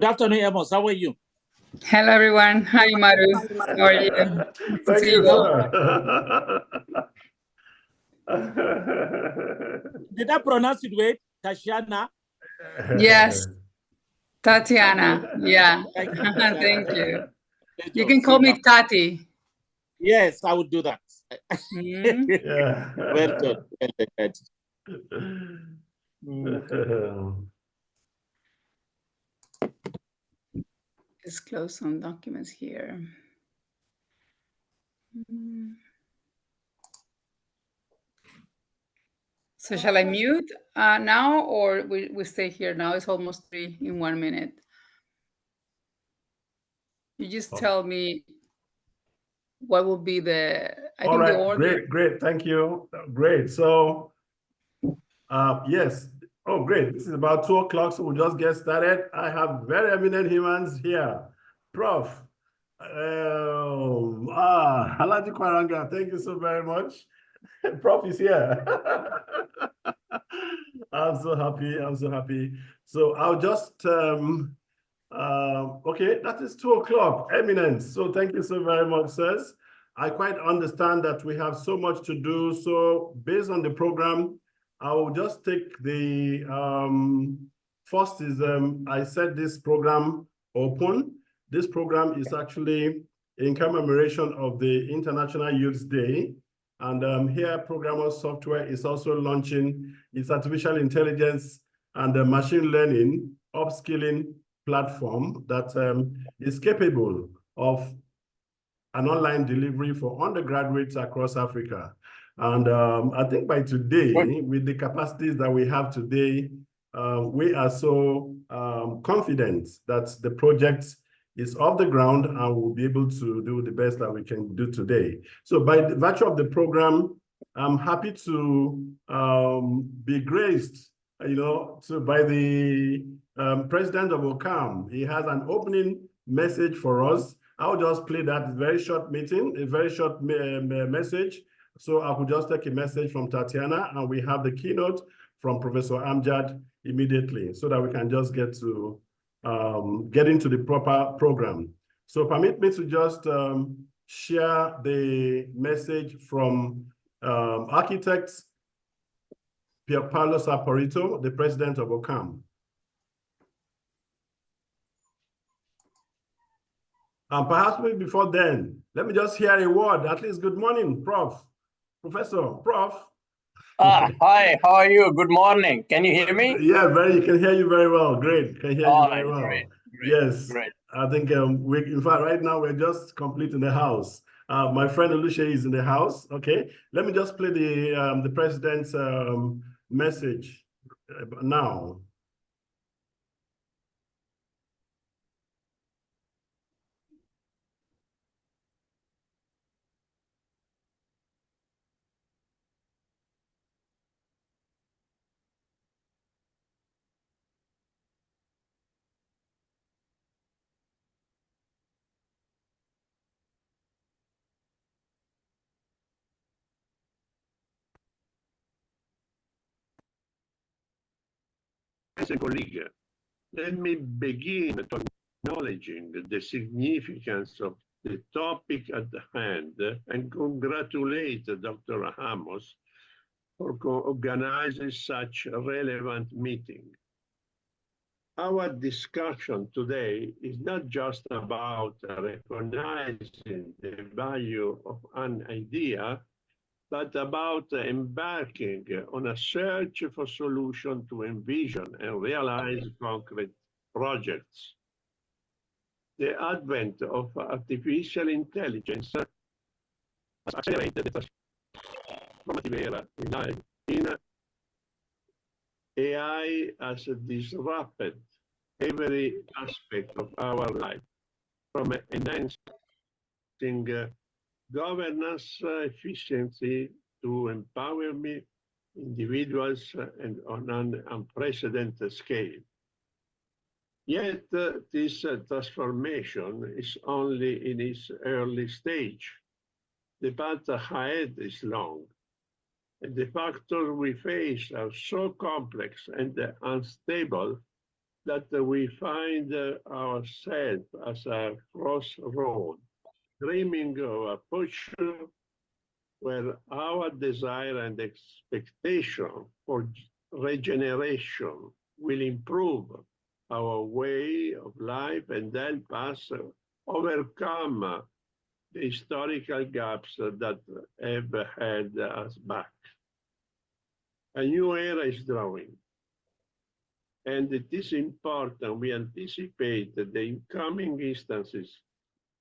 Good afternoon, Amos. How are you? Hello, everyone. Hi, Maru. How are you? Thank you, sir. Did I pronounce it right? Tatiana? Yes. Tatiana. Yeah. Thank you. Thank you. You can call me Tati. Yes, I would do that. Yeah. Well done. Let's close some documents here. So shall I mute now, or we stay here now? It's almost 3 in 1 minute. You just tell me what will be the, I think the order. Great. Thank you. Great. So, yes. Oh, great. This is about 2 o'clock, so we'll just get started. I have very eminent humans here. Prof. Halaji Kwaranga, thank you so very much. Prof is here. I'm so happy. So I'll just, okay, that is 2 o'clock, eminence. So thank you so very much, sirs. I quite understand that we have so much to do. So based on the program, I will just take the, first is, I set this program open. This program is actually in commemoration of the International Youth Day. And here, Programos Software is also launching its artificial intelligence and machine learning upskilling platform that is capable of an online delivery for undergraduates across Africa. And I think by today, with the capacities that we have today, we are so confident that the project is off the ground and we'll be able to do the best that we can do today. So by the virtue of the program, I'm happy to be graced, by the president of OCAM. He has an opening message for us. I'll just play that very short message. So I could just take a message from Tatiana, and we have the keynote from Professor Amjad immediately, so that we can just get into the proper program. So permit me to just share the message from architect Pierpaolo Saporito, the president of OCAM. And perhaps maybe before then, let me just hear a word, at least good morning, Prof. Professor, Prof. Hi, how are you? Good morning. Can you hear me? Yeah, can hear you very well. Great, can hear you very well. Great, yes, great. I think in fact, right now we're just completing the house. My friend Oluche is in the house. Okay, let me just play the president's message now. As a colleague, let me begin to acknowledging the significance of the topic at hand and congratulate Dr. Ramos for organizing such a relevant meeting. Our discussion today is not just about recognizing the value of an idea, but about embarking on a search for solutions to envision and realize concrete projects. The advent of artificial intelligence has accelerated the transformative era in life. AI has disrupted every aspect of our life, from enhancing governance efficiency to empowering individuals and on an unprecedented scale. Yet this transformation is only in its early stage. The path ahead is long, and the factors we face are so complex and unstable that we find ourselves as a crossroad, dreaming of a future where our desire and expectation for regeneration will improve our way of life and help us overcome the historical gaps that have held us back. A new era is drawing, and it is important we anticipate the incoming instances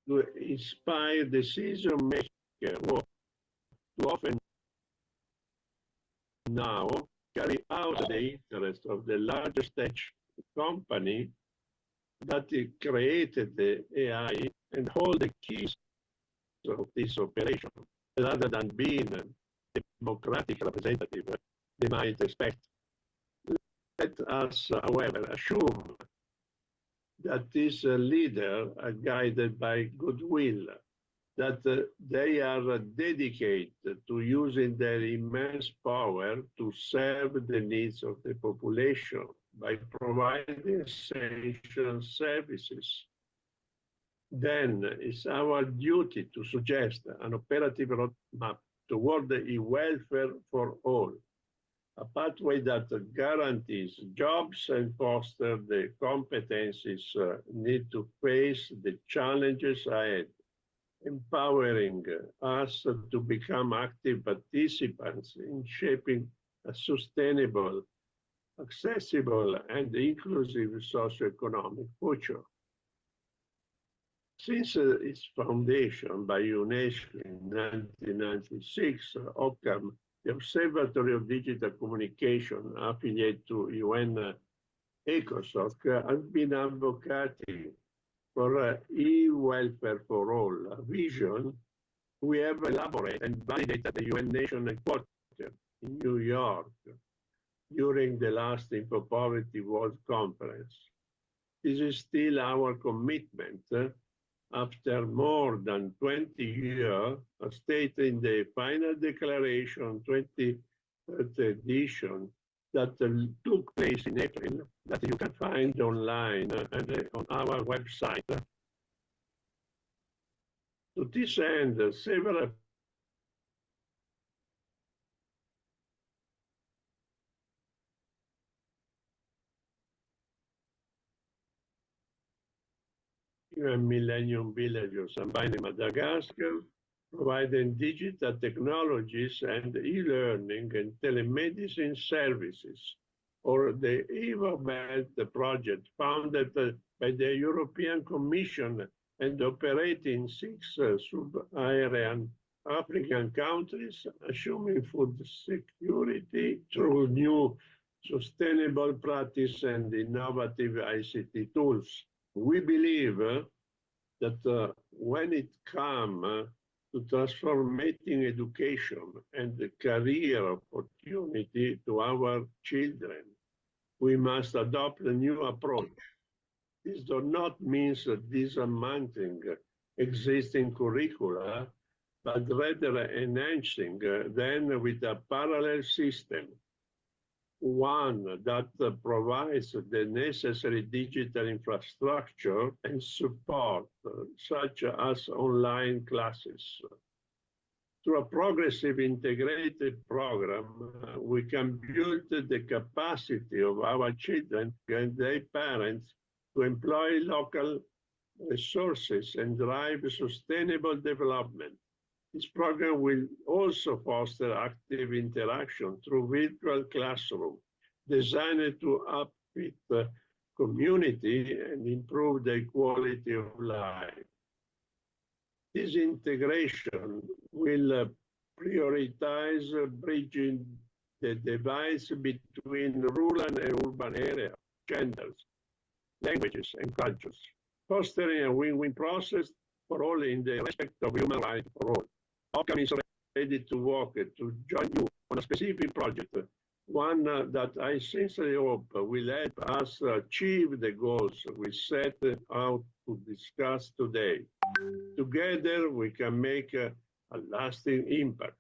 to inspire decision makers who often now carry out the interest of the largest tech company that created the AI and hold the keys of this operation, rather than being a democratic representative they might expect. Let us, however, assume that these leaders are guided by goodwill, that they are dedicated to using their immense power to serve the needs of the population by providing essential services. Then it's our duty to suggest an operative roadmap toward the welfare for all, a pathway that guarantees jobs and fosters the competencies needed to face the challenges ahead, empowering us to become active participants in shaping a sustainable, accessible, and inclusive socioeconomic future. Since its foundation by UNESCO in 1996, OCCAM, the Observatory of Digital Communication affiliate to UN ECOSOC, has been advocating for e-welfare for all, a vision we have elaborated and validated at the UN Nation Headquarters in New York during the last InfoPoverty World Conference. This is still our commitment after more than 20 years, as stated in the final declaration 23rd edition that took place in April, that you can find online and on our website. To this end, several Millennium Villages and in Madagascar, providing digital technologies and e-learning and telemedicine services, or the Innovationbed project founded by the European Commission and operating in 6 sub-Saharan African countries, assuming food security through new sustainable practice and innovative ICT tools. We believe that when it comes to transforming education and the career opportunity to our children, we must adopt a new approach. This does not mean dismantling existing curricula, but rather enhancing them with a parallel system, one that provides the necessary digital infrastructure and support, such as online classes. Through a progressive integrated program, we can build the capacity of our children and their parents to employ local resources and drive sustainable development. This program will also foster active interaction through virtual classroom, designed to upfit the community and improve the quality of life. This integration will prioritize bridging the divide between rural and urban areas, genders, languages, and cultures, fostering a win-win process for all in the respect of human rights for all. OCCAM is ready to work to join you on a specific project, one that I sincerely hope will help us achieve the goals we set out to discuss today. Together, we can make a lasting impact.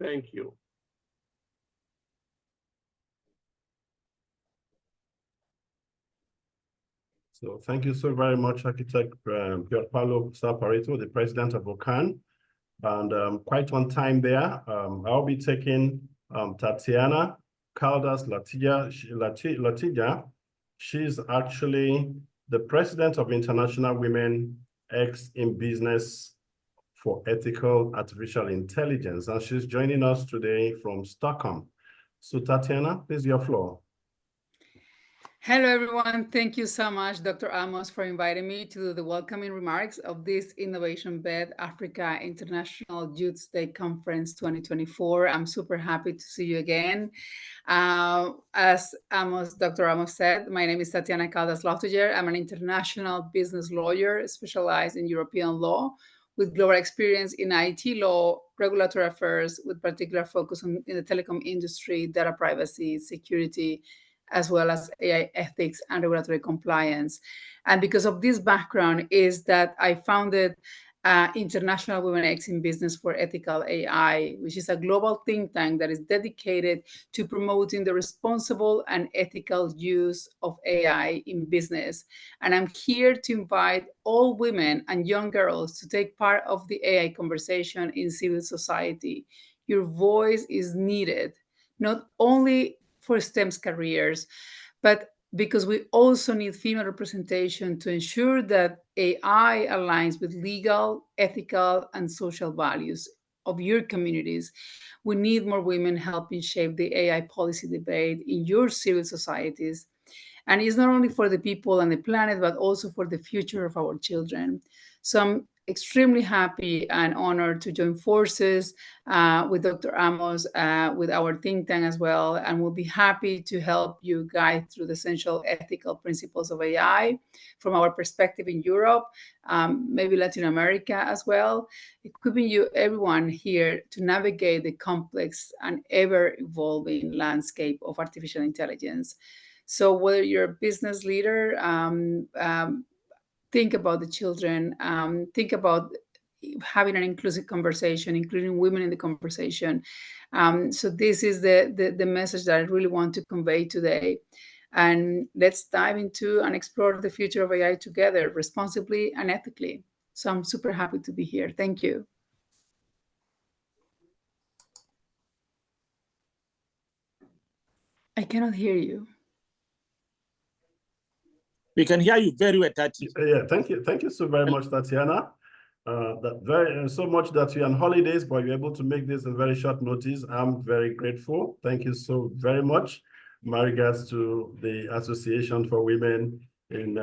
Thank you. So thank you so very much, Architect Pierpaolo Sapareto, the president of OCAN. And quite on time there, I'll be taking Tatiana Caldas Latija. She's actually the president of International Women X in Business for Ethical Artificial Intelligence, and she's joining us today from Stockholm. So Tatiana, please, your floor. Hello, everyone. Thank you so much, Dr. Amos, for inviting me to do the welcoming remarks of this Innovation Bed Africa International Youth Day Conference 2024. I'm super happy to see you again. As Dr. Amos said, my name is Tatiana Caldas Lotiger. I'm an international business lawyer specialized in European law with global experience in IT law, regulatory affairs, with particular focus in the telecom industry, data privacy, security, as well as AI ethics and regulatory compliance. And because of this background is that I founded International Women X in Business for Ethical AI, which is a global think tank that is dedicated to promoting the responsible and ethical use of AI in business. And I'm here to invite all women and young girls to take part of the AI conversation in civil society. Your voice is needed, not only for STEM's careers, but because we also need female representation to ensure that AI aligns with legal, ethical, and social values of your communities. We need more women helping shape the AI policy debate in your civil societies. And it's not only for the people and the planet, but also for the future of our children. So I'm extremely happy and honored to join forces with Dr. Amos, with our think tank as well, and we'll be happy to help you guide through the essential ethical principles of AI from our perspective in Europe, maybe Latin America as well, equipping you, everyone here, to navigate the complex and ever-evolving landscape of artificial intelligence. So whether you're a business leader, think about the children, think about having an inclusive conversation, including women in the conversation. So this is the message that I really want to convey today. And let's dive into and explore the future of AI together, responsibly and ethically. So I'm super happy to be here. Thank you. I cannot hear you. We can hear you very well, Tati. Yeah, thank you so very much, Tatiana. So much that you're on holidays, but you're able to make this in very short notice. I'm very grateful. Thank you so very much. My regards to the Association for Women in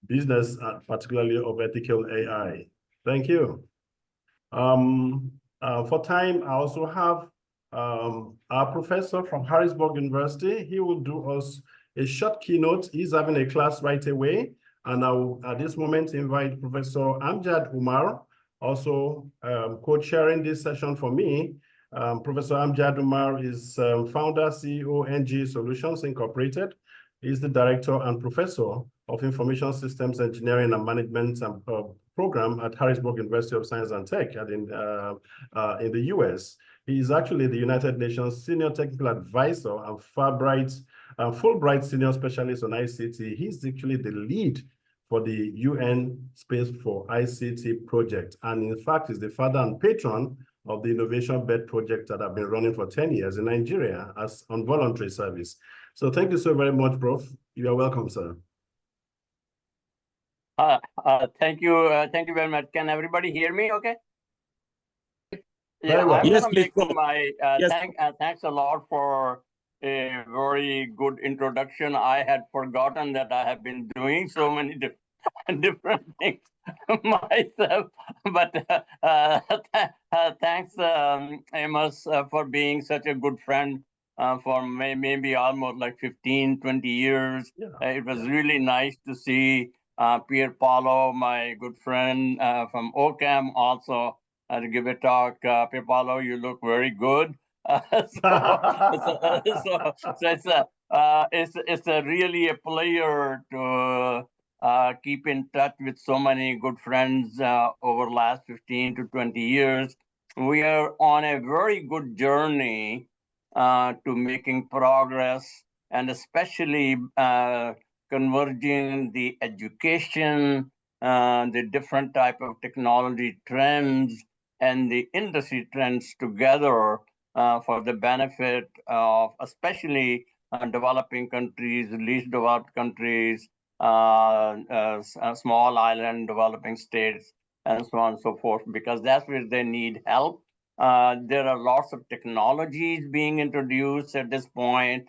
Business, particularly of Ethical AI. Thank you. For time, I also have our professor from Harrisburg University. He will do us a short keynote. He's having a class right away. And I will, at this moment, invite Professor Amjad Umar, also co-chairing this session for me. Professor Amjad Umar is founder, CEO, NG Solutions Incorporated. He's the director and professor of Information Systems Engineering and Management program at Harrisburg University of Science and Tech in the US. He is actually the United Nations Senior Technical Advisor and Fulbright Senior Specialist on ICT. He's actually the lead for the UN Space for ICT project. And in fact, is the father and patron of the Innovationbed project that I've been running for 10 years in Nigeria as on voluntary service. So thank you so very much, Prof. You are welcome, sir. Thank you very much. Can everybody hear me okay? Very well. I'm Yes, gonna please, make my yes. thanks a lot for a very good introduction. I had forgotten that I have been doing so many different things myself, but thanks, Amos, for being such a good friend for maybe almost like 15, 20 years. Yeah. It was really nice to see Pierpaolo, my good friend from OCAM, also to give a talk. Pierpaolo, you look very good. It's really a pleasure to keep in touch with so many good friends over the last 15 to 20 years. We are on a very good journey to making progress, and especially converging the education, the different type of technology trends, and the industry trends together for the benefit of especially developing countries, least developed countries, small island developing states, and so on and so forth, because that's where they need help. There are lots of technologies being introduced at this point,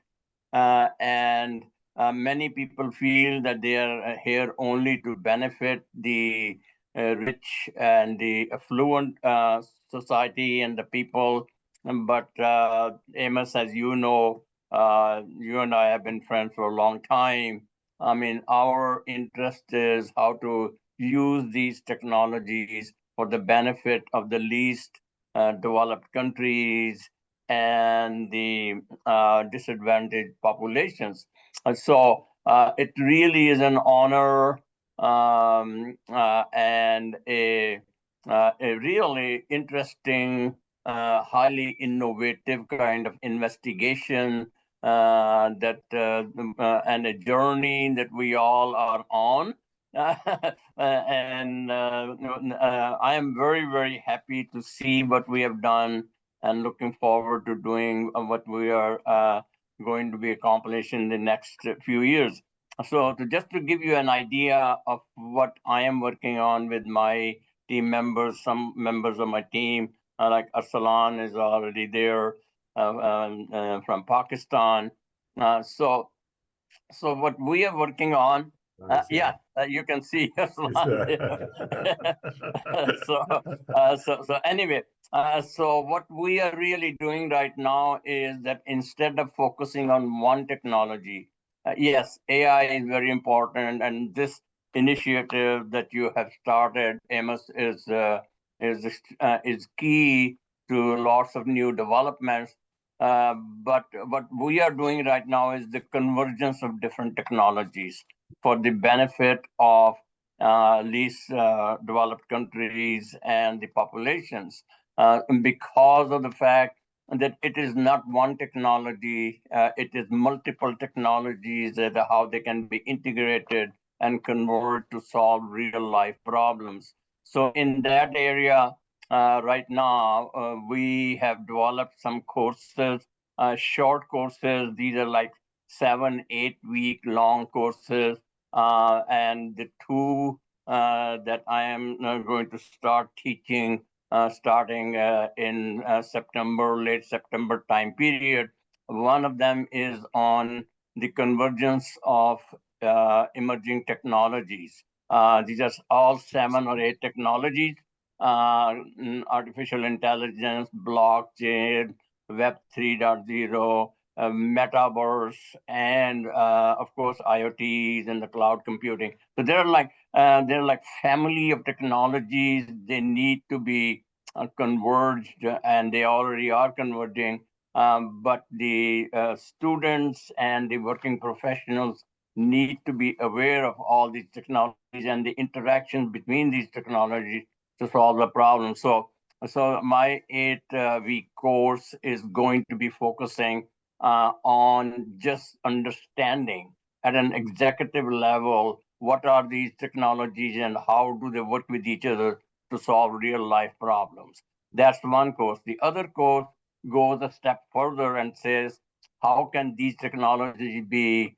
and many people feel that they are here only to benefit the rich and the affluent society and the people. But Amos, as you know, you and I have been friends for a long time. I mean, our interest is how to use these technologies for the benefit of the least developed countries and the disadvantaged populations. So it really is an honor and a really interesting, highly innovative kind of investigation and a journey that we all are on. And I am very, very happy to see what we have done and looking forward to doing what we are going to be accomplishing in the next few years. So just to give you an idea of what I am working on with my team members, some members of my team, like Arsalan is already there from Pakistan. So what we are working on, you can see Arsalan there. So anyway, so what we are really doing right now is that instead of focusing on one technology, yes, AI is very important, and this initiative that you have started, Amos, is key to lots of new developments. But what we are doing right now is the convergence of different technologies for the benefit of least developed countries and the populations, because of the fact that it is not one technology, it is multiple technologies that how they can be integrated and converted to solve real life problems. So in that area, right now, we have developed some courses, short courses. These are like 7, 8 week long courses. And the two that I am going to start teaching starting in September, late September time period. One of them is on the convergence of emerging technologies. These are all 7 or 8 technologies: artificial intelligence, blockchain, Web 3.0, metaverse, and of course IoTs and the cloud computing. So they're like family of technologies. They need to be converged, and they already are converging. But the students and the working professionals need to be aware of all these technologies and the interactions between these technologies to solve the problem. So my 8-week course is going to be focusing on just understanding at an executive level what are these technologies and how do they work with each other to solve real life problems. That's one course. The other course goes a step further and says, how can these technologies be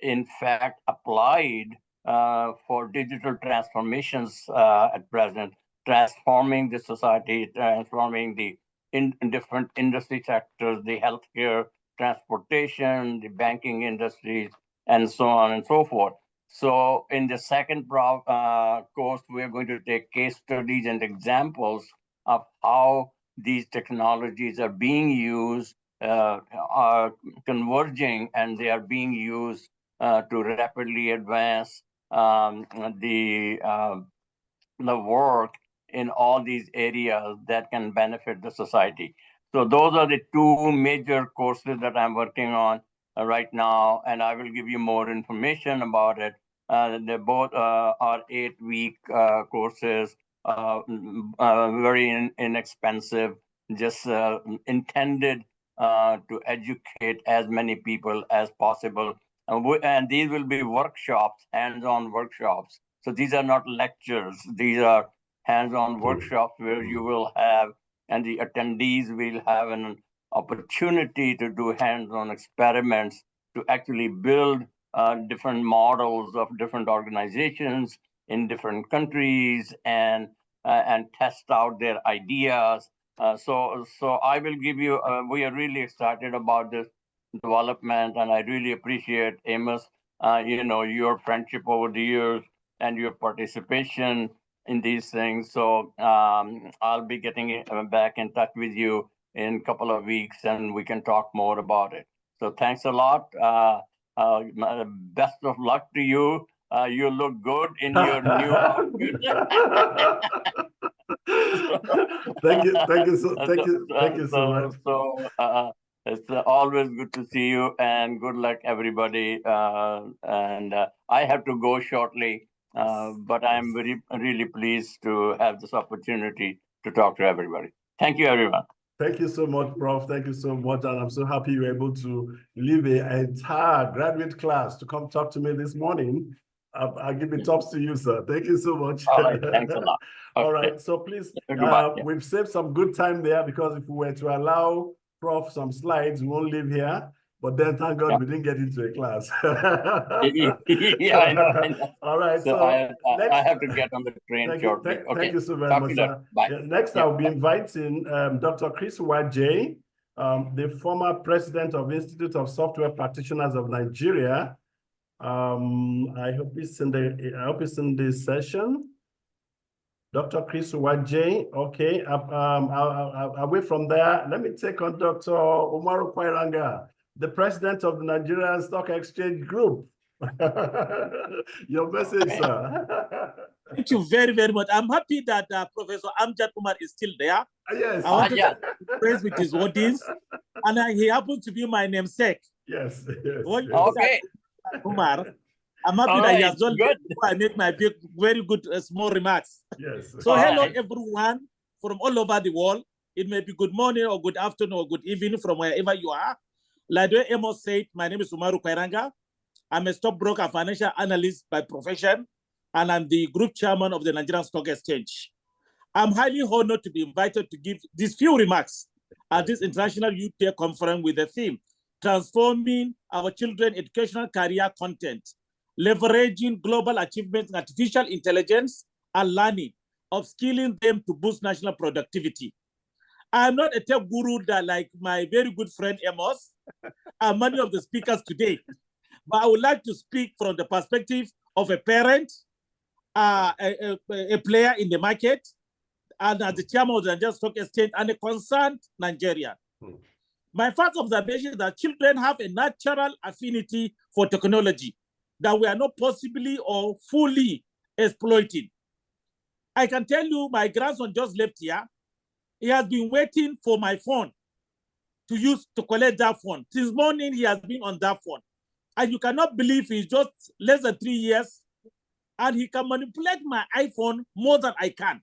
in fact applied for digital transformations at present, transforming the society, transforming the in different industry sectors, the healthcare, transportation, the banking industries, and so on and so forth. So in the second course, we're going to take case studies and examples of how these technologies are being used, are converging, and they are being used to rapidly advance the work in all these areas that can benefit the society. So those are the 2 major courses that I'm working on right now, and I will give you more information about it. They both are 8-week courses, very inexpensive, just intended to educate as many people as possible And these will be workshops, hands-on workshops. So these are not lectures. These are hands-on workshops where you will have, and the attendees will have an opportunity to do hands-on experiments to actually build different models of different organizations in different countries and test out their ideas. So I will give you, we are really excited about this development, and I really appreciate, Amos, your friendship over the years and your participation in these things. So I'll be getting back in touch with you in a couple of weeks, and we can talk more about it. So thanks a lot. Best of luck to you. You look good in your new outfit. Thank you so much. So it's always good to see you, and good luck, everybody. And I have to go shortly, but I'm really pleased to have this opportunity to talk to everybody. Thank you, everyone. Thank you so much, Prof. Thank you so much. And I'm so happy you were able to leave an entire graduate class to come talk to me this morning. I'll give the tops to you, sir. Thank you so much. All right, thanks a lot. Okay. All right, so please, Yeah. we've saved some good time there, because if we were to allow Prof some slides, we won't leave here. But then, thank God, we didn't get into a class. Yeah, I know. All right, so I have to get on the train shortly. Thank you so very much, sir. Bye. Next, I'll be inviting Dr. Chris Wajay, the former president of Institute of Software Practitioners of Nigeria. I hope he's in the session. Dr. Chris Wajay, okay. Away from there, let me take on Dr. Umaru Kwairanga, the president of the Nigerian Stock Exchange Group. Your message, sir. Thank you very, very much. I'm happy that Professor Amjad Umar is still there. Yes. I want to praise with his audience, and he happens to be my namesake. Yes. Okay. Umar, I'm happy that he has done good. I make my very good small remarks. Yes. So hello, everyone from all over the world. It may be good morning or good afternoon or good evening from wherever you are. Like the Amos said, my name is Umaru Kwairanga. I'm a stockbroker financial analyst by profession, and I'm the group chairman of the Nigerian Stock Exchange. I'm highly honored to be invited to give these few remarks at this International Youth Day Conference with the theme, Transforming Our Children's Educational Career Content, Leveraging Global Achievements in Artificial Intelligence and Learning, Upskilling them to boost national productivity. I'm not a tech guru that like my very good friend Amos and many of the speakers today, but I would like to speak from the perspective of a parent, a player in the market, and as the chairman of the Nigerian Stock Exchange, and a concerned Nigerian. My first observation is that children have a natural affinity for technology that we are not possibly or fully exploiting. I can tell you my grandson just left here. He has been waiting for my phone to collect that phone. Since morning, he has been on that phone. And you cannot believe he's just less than 3 years, and he can manipulate my iPhone more than I can.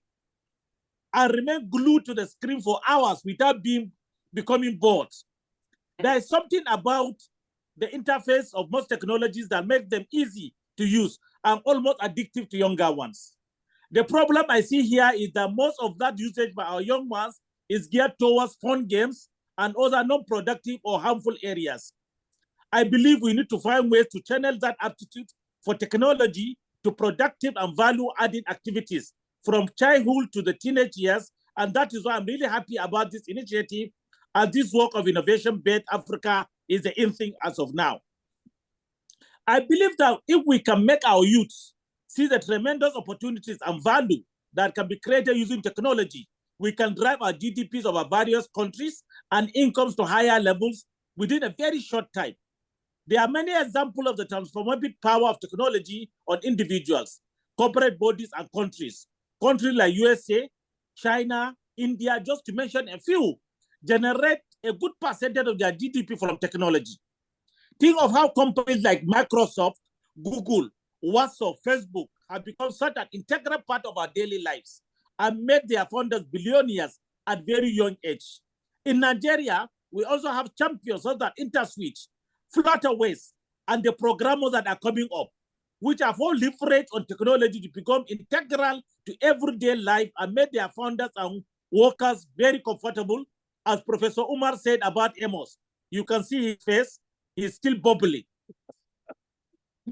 I remain glued to the screen for hours without becoming bored. There is something about the interface of most technologies that make them easy to use and almost addictive to younger ones. The problem I see here is that most of that usage by our young ones is geared towards fun games and other non-productive or harmful areas. I believe we need to find ways to channel that aptitude for technology to productive and value-adding activities from childhood to the teenage years, and that is why I'm really happy about this initiative, and this work of Innovation-Bed Africa is the in thing as of now. I believe that if we can make our youth see the tremendous opportunities and value that can be created using technology, we can drive our GDPs of our various countries and incomes to higher levels within a very short time. There are many examples of the transformative power of technology on individuals, corporate bodies, and countries. Countries like USA, China, India, just to mention a few, generate a good percentage of their GDP from technology. Think of how companies like Microsoft, Google, WhatsApp, Facebook have become such an integral part of our daily lives and made their founders billionaires at very young age. In Nigeria, we also have champions such as InterSwitch, Flutterways, and the Programos that are coming up, which have all leveraged on technology to become integral to everyday life and made their founders and workers very comfortable. As Professor Umar said about Amos, you can see his face, he's still bubbling.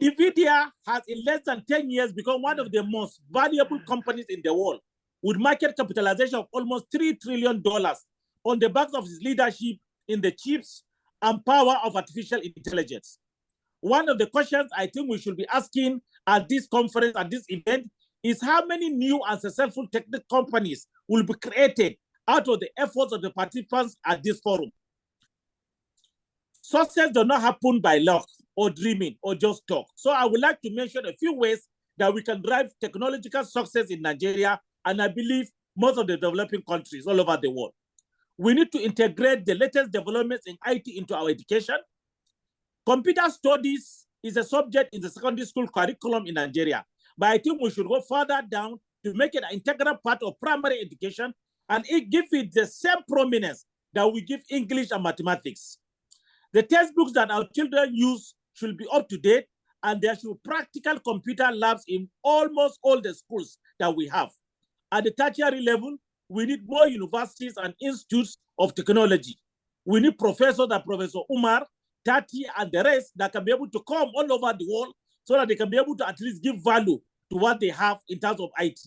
NVIDIA has in less than 10 years become one of the most valuable companies in the world, with market capitalization of almost $3 trillion on the backs of its leadership in the chips and power of artificial intelligence. One of the questions I think we should be asking at this conference, at this event, is how many new and successful tech companies will be created out of the efforts of the participants at this forum. Success does not happen by luck or dreaming or just talk. So I would like to mention a few ways that we can drive technological success in Nigeria, and I believe most of the developing countries all over the world. We need to integrate the latest developments in IT into our education. Computer studies is a subject in the secondary school curriculum in Nigeria, but I think we should go further down to make it an integral part of primary education and give it the same prominence that we give English and mathematics. The textbooks that our children use should be up to date, and there should be practical computer labs in almost all the schools that we have. At the tertiary level, we need more universities and institutes of technology. We need professors like Professor Umar, Tati, and the rest that can be able to come all over the world so that they can be able to at least give value to what they have in terms of IT.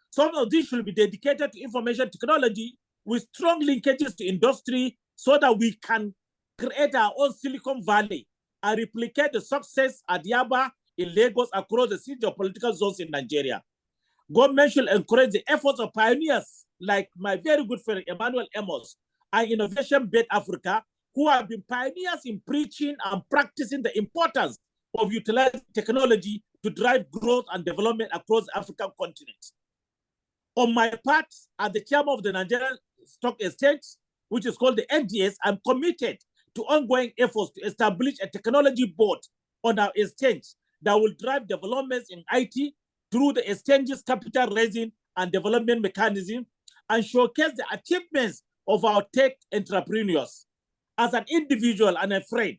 Some of these should be dedicated to information technology with strong linkages to industry so that we can create our own Silicon Valley and replicate the success at Yaba in Lagos across the geopolitical zones in Nigeria. Government should encourage the efforts of pioneers like my very good friend Emmanuel Amos and Innovation-Bed Africa, who have been pioneers in preaching and practicing the importance of utilizing technology to drive growth and development across the African continent. On my part, as the chairman of the Nigerian Stock Exchange, which is called the NDS, I'm committed to ongoing efforts to establish a technology board on our exchange that will drive developments in IT through the exchange's capital raising and development mechanism and showcase the achievements of our tech entrepreneurs. As an individual and a friend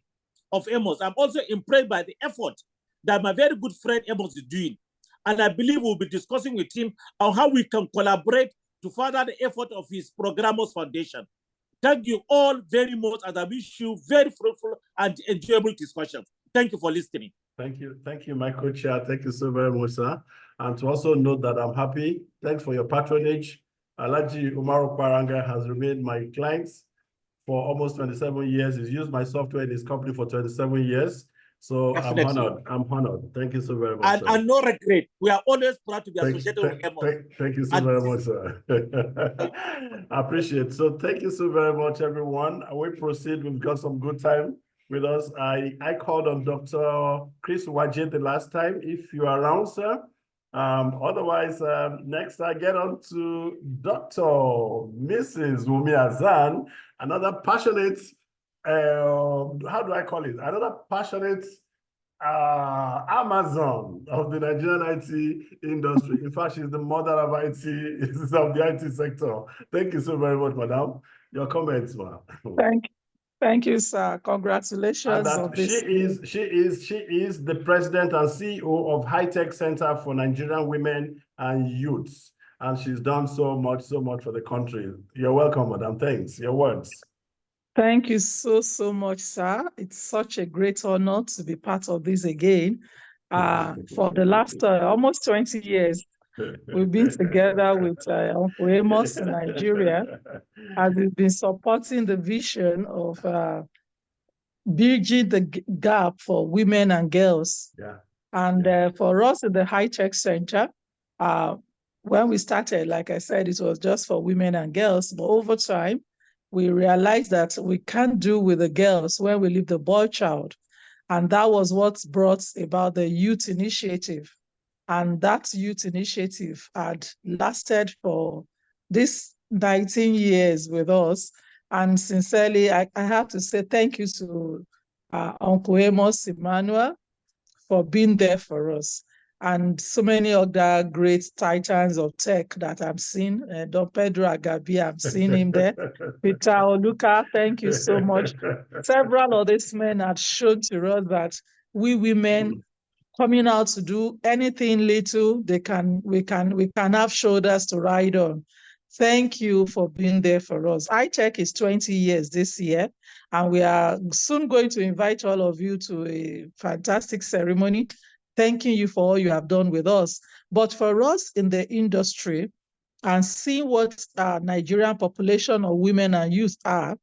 of Amos, I'm also impressed by the effort that my very good friend Amos is doing. And I believe we'll be discussing with him on how we can collaborate to further the effort of his Programos Foundation. Thank you all very much, and I wish you very fruitful and enjoyable discussions. Thank you for listening. Thank you, my co-chair. Thank you so very much, sir. And to also note that I'm happy. Thanks for your patronage. Alaji Umaru Kwaranga has remained my client for almost 27 years. He's used my software in his company for 27 years. So definitely. I'm honored. Thank you so very much. And no regret. We are always proud to be associated with Amos. Thank you so very much, sir. I appreciate it. So thank you so very much, everyone. We proceed. We've got some good time with us. I called on Dr. Chris Wajid the last time. If you're around, sir. Otherwise, next I get on to Dr. Mrs. Wumi Azan, another passionate, how do I call it? Another passionate Amazon of the Nigerian IT industry. In fact, she's the mother of IT, of the IT sector. Thank you so very much, madam. Your comments, ma'am. Thank you, sir. Congratulations on this. She is the president and CEO of High Tech Center for Nigerian Women and Youths. And she's done so much for the country. You're welcome, madam. Thanks. Your words. Thank you so much, sir. It's such a great honor to be part of this again. For the last almost 20 years, we've been together with Uncle Amos in Nigeria, as we've been supporting the vision of bridging the gap for women and girls. Yeah. And for us in the High Tech Center, when we started, like I said, it was just for women and girls, but over time, we realized that we can't do with the girls when we leave the boy child. And that was what brought about the youth initiative. And that youth initiative had lasted for this 19 years with us. And sincerely, I have to say thank you to Uncle Amos Emmanuel for being there for us. And so many other great titans of tech that I'm seeing. Don Pedro Agabi, I'm seeing him there. Peter Oluka, thank you so much. Several of these men had shown to us that we women coming out to do anything little, we can have shoulders to ride on. Thank you for being there for us. iTech is 20 years this year, and we are soon going to invite all of you to a fantastic ceremony, thanking you for all you have done with us. But for us in the industry, and seeing what Nigerian population of women and youth are,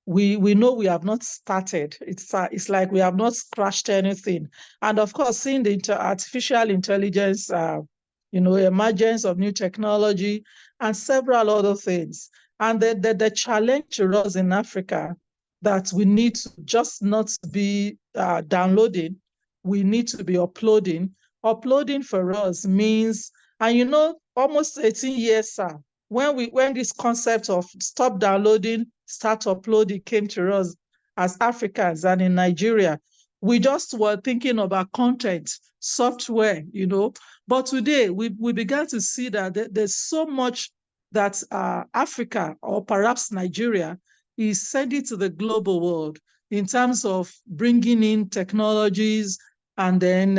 we know we have not started. It's like we have not scratched anything. And of course, seeing the artificial intelligence, emergence of new technology and several other things. And the challenge to us in Africa that we need to just not be downloading, we need to be uploading. Uploading for us means, and almost 18 years, sir, when this concept of stop downloading, start uploading came to us as Africans and in Nigeria, we just were thinking about content, software, But today we began to see that there's so much that Africa, or perhaps Nigeria, is sending to the global world in terms of bringing in technologies. And then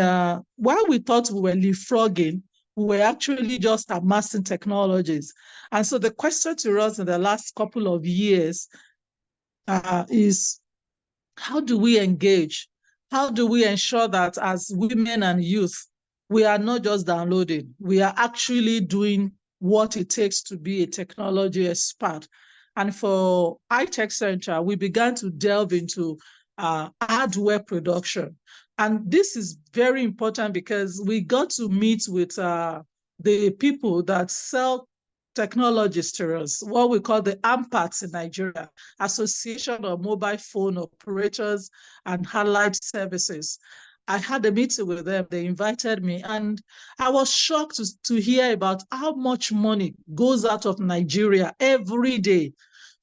while we thought we were leapfrogging, we were actually just amassing technologies. And so the question to us in the last couple of years is, how do we engage? How do we ensure that as women and youth, we are not just downloading, we are actually doing what it takes to be a technology expert? And for iTech Center, we began to delve into hardware production. And this is very important because we got to meet with the people that sell technologies to us, what we call the AMPATs in Nigeria, Association of Mobile Phone Operators and Allied Services. I had a meeting with them, they invited me, and I was shocked to hear about how much money goes out of Nigeria every day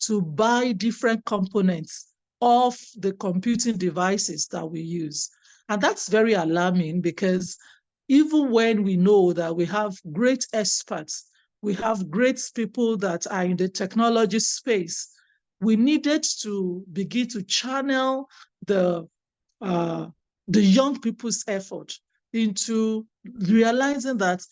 to buy different components of the computing devices that we use. And that's very alarming because even when we know that we have great experts, we have great people that are in the technology space, we needed to begin to channel the young people's effort into realizing that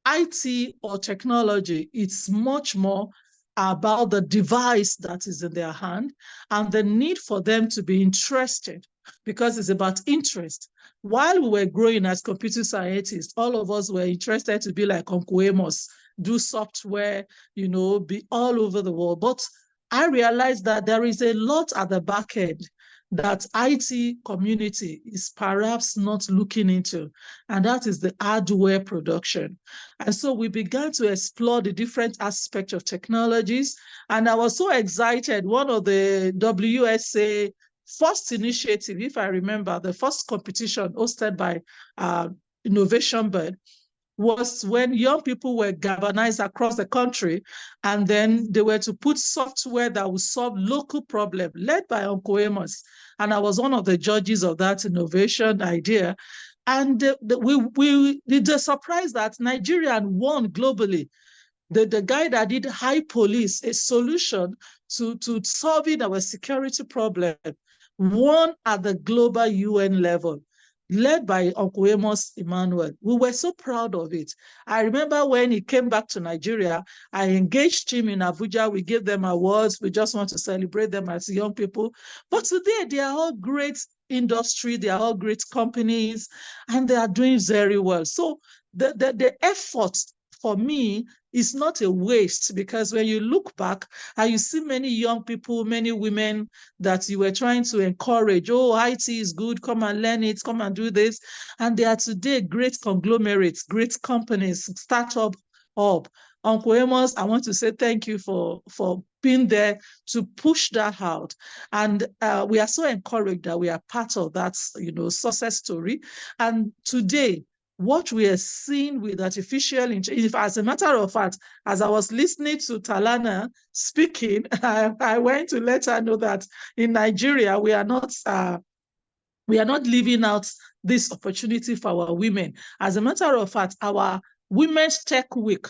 IT or technology, it's much more about the device that is in their hand and the need for them to be interested, because it's about interest. While we were growing as computer scientists, all of us were interested to be like Uncle Amos, do software, be all over the world. But I realized that there is a lot at the back end that IT community is perhaps not looking into, and that is the hardware production. And so we began to explore the different aspects of technologies, and I was so excited. One of the WSA first initiative, if I remember, the first competition hosted by Innovationbed, was when young people were galvanized across the country, and then they were to put software that would solve local problems, led by Uncle Amos. And I was one of the judges of that innovation idea. And we did the surprise that Nigerian won globally. The guy that did High Police, a solution to solving our security problem, won at the global UN level, led by Uncle Amos Emmanuel. We were so proud of it. I remember when he came back to Nigeria, I engaged him in Abuja. We gave them awards. We just want to celebrate them as young people. But today, they are all great industry. They are all great companies, and they are doing very well. So the effort for me is not a waste, because when you look back and you see many young people, many women that you were trying to encourage, IT is good, come and learn it, come and do this. And they are today great conglomerates, great companies, startup up. Uncle Amos, I want to say thank you for being there to push that out. And we are so encouraged that we are part of that, success story. And today, what we are seeing with artificial intelligence, as a matter of fact, as I was listening to Talana speaking, I went to let her know that in Nigeria, we are not leaving out this opportunity for our women. As a matter of fact, our Women's Tech Week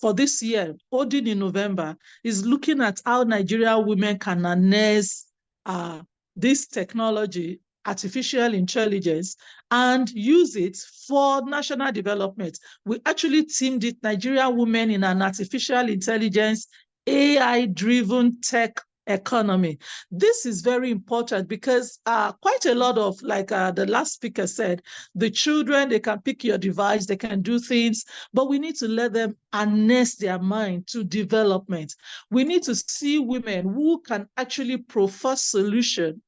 for this year, holding in November, is looking at how Nigerian women can harness this technology artificial intelligence and use it for national development. We actually teamed it, Nigerian women, in an artificial intelligence, AI-driven tech economy. This is very important because quite a lot of, like the last speaker said, the children, they can pick your device, they can do things, but we need to let them harness their mind to development. We need to see women who can actually proffer solution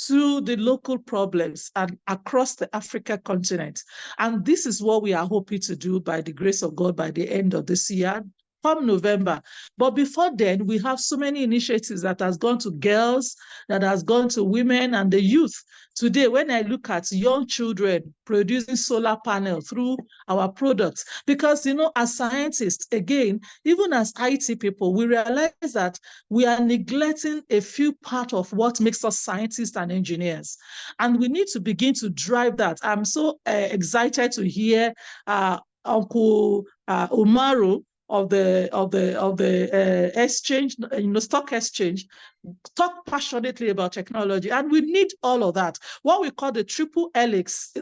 to the local problems and across the Africa continent. And this is what we are hoping to do by the grace of God by the end of this year, come November. But before then, we have so many initiatives that has gone to girls, that has gone to women and the youth. Today, when I look at young children producing solar panels through our products, because, you know, as scientists, again, even as IT people, we realize that we are neglecting a few parts of what makes us scientists and engineers. And we need to begin to drive that. I'm so excited to hear Uncle Umaru of the exchange, stock exchange, talk passionately about technology, and we need all of that. What we call the triple helix,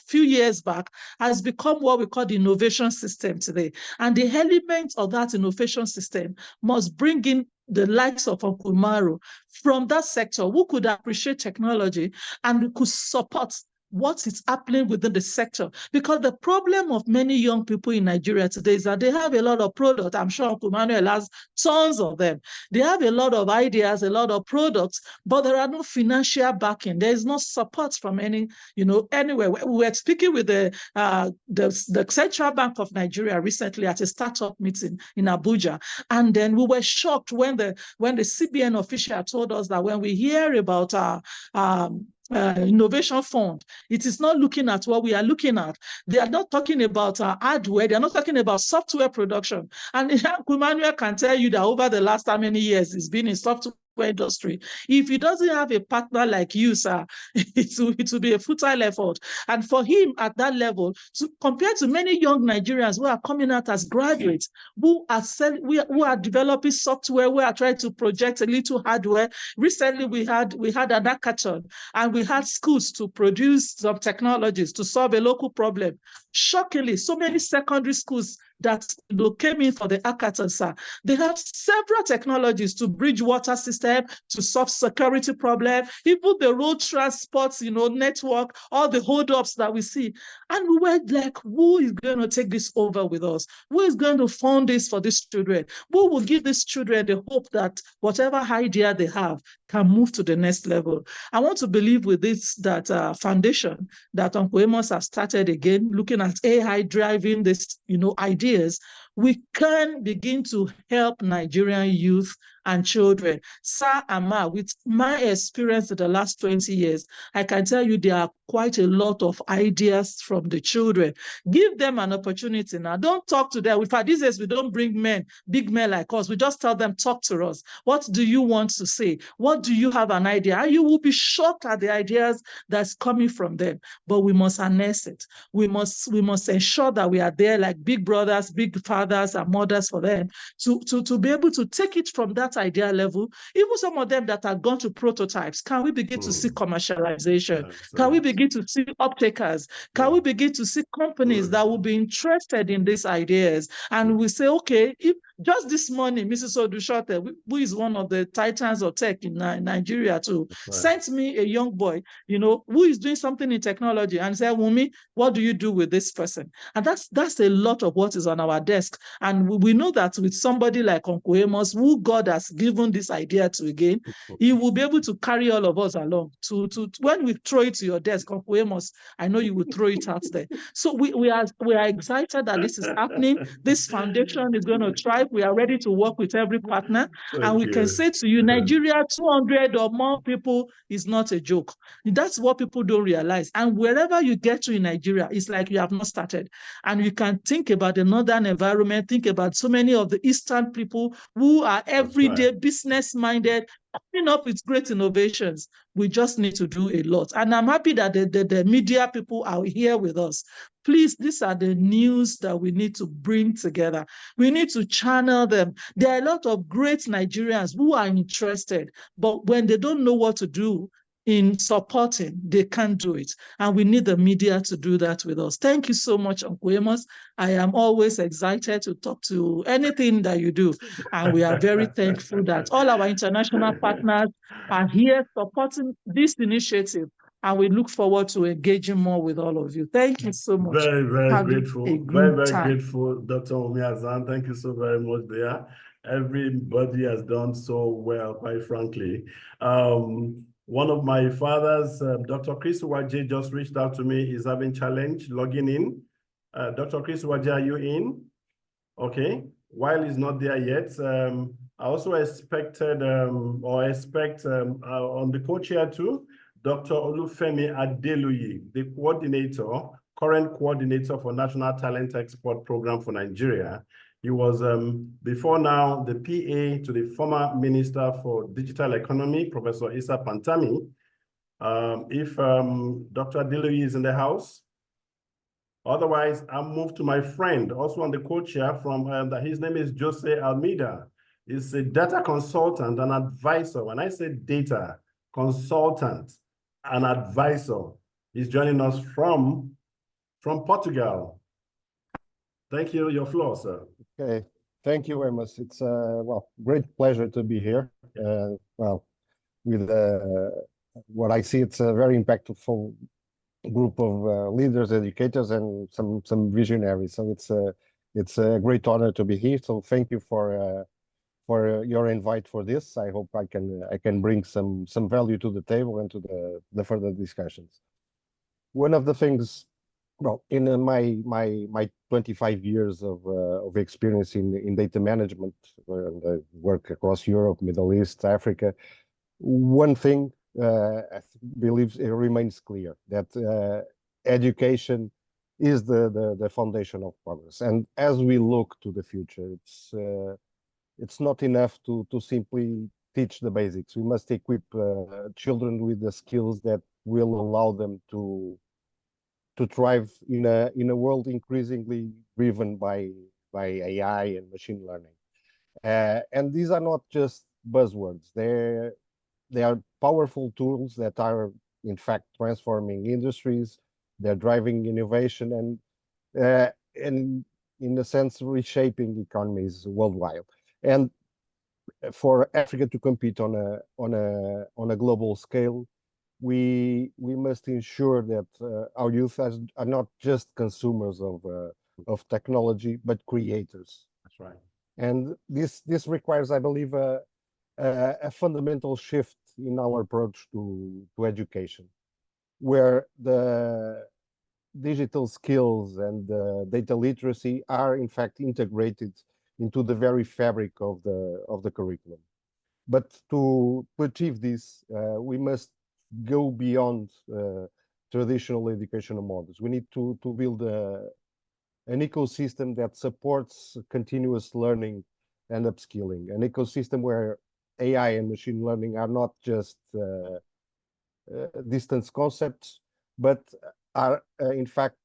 few years back, has become what we call the innovation system today. And the elements of that innovation system must bring in the likes of Uncle Maru from that sector who could appreciate technology and could support what is happening within the sector. Because the problem of many young people in Nigeria today is that they have a lot of products. I'm sure Uncle Manuel has tons of them. They have a lot of ideas, a lot of products, but there are no financial backing. There is no support from anywhere. We were speaking with the Central Bank of Nigeria recently at a startup meeting in Abuja, and then we were shocked when the CBN official told us that when we hear about innovation fund, it is not looking at what we are looking at. They are not talking about hardware. They are not talking about software production. And Emmanuel can tell you that over the last how many years he's been in software industry. If he doesn't have a partner like you, sir, it will be a futile effort. And for him at that level, compared to many young Nigerians who are coming out as graduates, who are developing software, who are trying to project a little hardware. Recently, we had an hackathon, and we had schools to produce some technologies to solve a local problem. Shockingly, so many secondary schools that came in for the hackathon, sir, they have several technologies to bridge water system, to solve security problem, even the road transport, network, all the holdups that we see. And we were like, who is going to take this over with us? Who is going to fund this for these children? Who will give these children the hope that whatever idea they have can move to the next level? I want to believe with this that foundation that Uncle Amos has started again, looking at AI driving this, ideas, we can begin to help Nigerian youth and children. Sir and Ma, with my experience in the last 20 years, I can tell you there are quite a lot of ideas from the children. Give them an opportunity now. Don't talk to them. These days, we don't bring big men like us. We just tell them, talk to us. What do you want to say? What do you have an idea? And you will be shocked at the ideas that's coming from them. But we must harness it. We must ensure that we are there like big brothers, big fathers and mothers for them to be able to take it from that idea level. Even some of them that are gone to prototypes, can we begin to see commercialization? Yeah, can we begin to see uptakers? Can we begin to see companies that will be interested in these ideas? And we say, okay, if just this morning, Mrs. Odushote, who is one of the titans of tech in Nigeria too, sent me a young boy, who is doing something in technology, and said, Wumi, what do you do with this person? And that's a lot of what is on our desk. And we know that with somebody like Uncle Amos, who God has given this idea to again, he will be able to carry all of us along. To when we throw it to your desk, Uncle Amos, I know you will throw it out there. So we are excited that this is happening. This foundation is going to thrive. We are ready to work with every partner. And we can say to you, Nigeria, 200 or more people is not a joke. That's what people don't realize. And wherever you get to in Nigeria, it's like you have not started. And you can think about the northern environment, think about so many of the eastern people who are everyday business-minded, coming up with great innovations. We just need to do a lot. And I'm happy that the media people are here with us. Please, these are the news that we need to bring together. We need to channel them. There are a lot of great Nigerians who are interested, but when they don't know what to do, in supporting, they can't do it. And we need the media to do that with us. Thank you so much, Uncle Amos. I am always excited to talk to anything that you do. And we are very thankful that all our international partners are here supporting this initiative. And we look forward to engaging more with all of you. Thank you so much. Very, very Having grateful. a Very, good very time. grateful, Dr. Omiazan. Thank you so very much there. Everybody has done so well, quite frankly. One of my fathers, Dr. Chris Waje, just reached out to me. He's having challenge logging in. Dr. Chris Waje, are you in? Okay. While he's not there yet, I also expected on the co-chair too, Dr. Olufemi Adeluyi, the current coordinator for National Talent Export Program for Nigeria. He was, before now, the PA to the former Minister for Digital Economy, Professor Issa Pantami. If Dr. Adeluyi is in the house, otherwise, I'll move to my friend, also on the co-chair from, his name is Jose Almeida. He's a data consultant and advisor. When I say data consultant and advisor, he's joining us from Portugal. Thank you, your floor, sir. Okay, thank you, Amos. It's well, great pleasure to be here. Well, with what I see, it's a very impactful group of leaders, educators, and some visionaries. So it's a great honor to be here. So thank you for your invite for this. I hope I can bring some value to the table and to the further discussions. One of the things, well, in my 25 years of experience in data management, and I work across Europe, Middle East, Africa, one thing I believe it remains clear that education is the foundation of progress. And as we look to the future, it's not enough to simply teach the basics. We must equip children with the skills that will allow them to thrive in a world increasingly driven by AI and machine learning. And these are not just buzzwords. They are powerful tools that are, in fact, transforming industries. They're driving innovation and in a sense, reshaping economies worldwide. And for Africa to compete on a global scale, we must ensure that our youth are not just consumers of technology, but creators. That's right. And this requires, I believe, a fundamental shift in our approach to education, where the digital skills and data literacy are in fact integrated into the very fabric of the curriculum. But to achieve this, we must go beyond traditional educational models. We need to build an ecosystem that supports continuous learning and upskilling, an ecosystem where AI and machine learning are not just distant concepts, but are in fact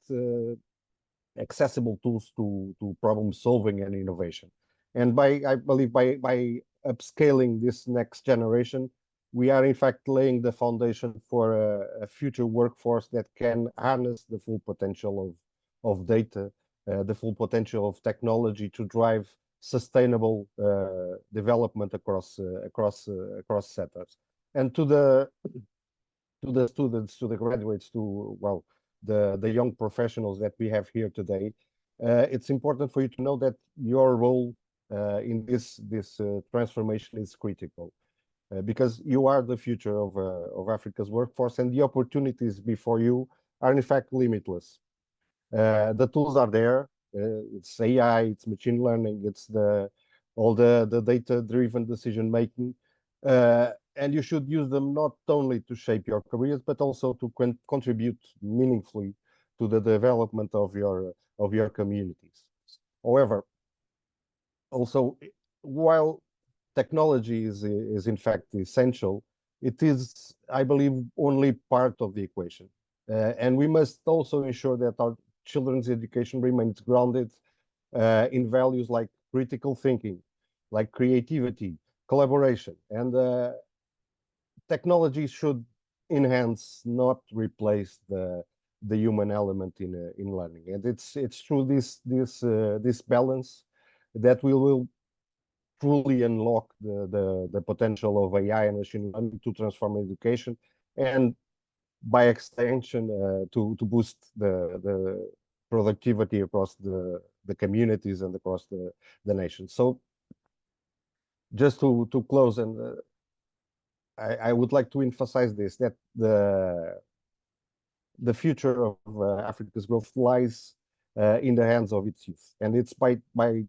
accessible tools to problem solving and innovation. And I believe by upscaling this next generation, we are in fact laying the foundation for a future workforce that can harness the full potential of data, the full potential of technology to drive sustainable development across sectors. And to the students, to the graduates, to the young professionals that we have here today, it's important for you to know that your role in this transformation is critical, because you are the future of Africa's workforce, and the opportunities before you are in fact limitless. The tools are there. It's AI, it's machine learning, it's all the data-driven decision making, and you should use them not only to shape your careers, but also to contribute meaningfully to the development of your communities. However, also, while technology is in fact essential, it is, I believe, only part of the equation, and we must also ensure that our children's education remains grounded in values like critical thinking, like creativity, collaboration, and technology should enhance, not replace the human element in learning. And it's through this balance that we will truly unlock the potential of AI and machine learning to transform education, and by extension to boost the productivity across the communities and across the nation. So just to close, and I would like to emphasize this, that the future of Africa's growth lies in the hands of its youth, and it's by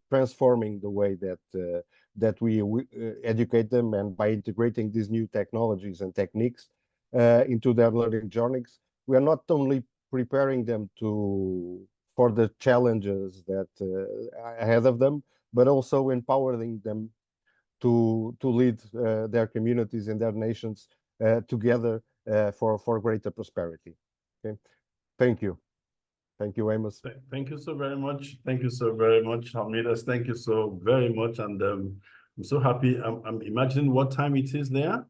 transforming the way that we educate them, and by integrating these new technologies and techniques into their learning journeys. We are not only preparing them for the challenges that ahead of them, but also empowering them to lead their communities and their nations together for greater prosperity. Okay, thank you. Thank you, Amos. Thank you so very much. Thank you so very much, Hamidas. Thank you so very much. And I'm so happy. I'm imagining what time it is there,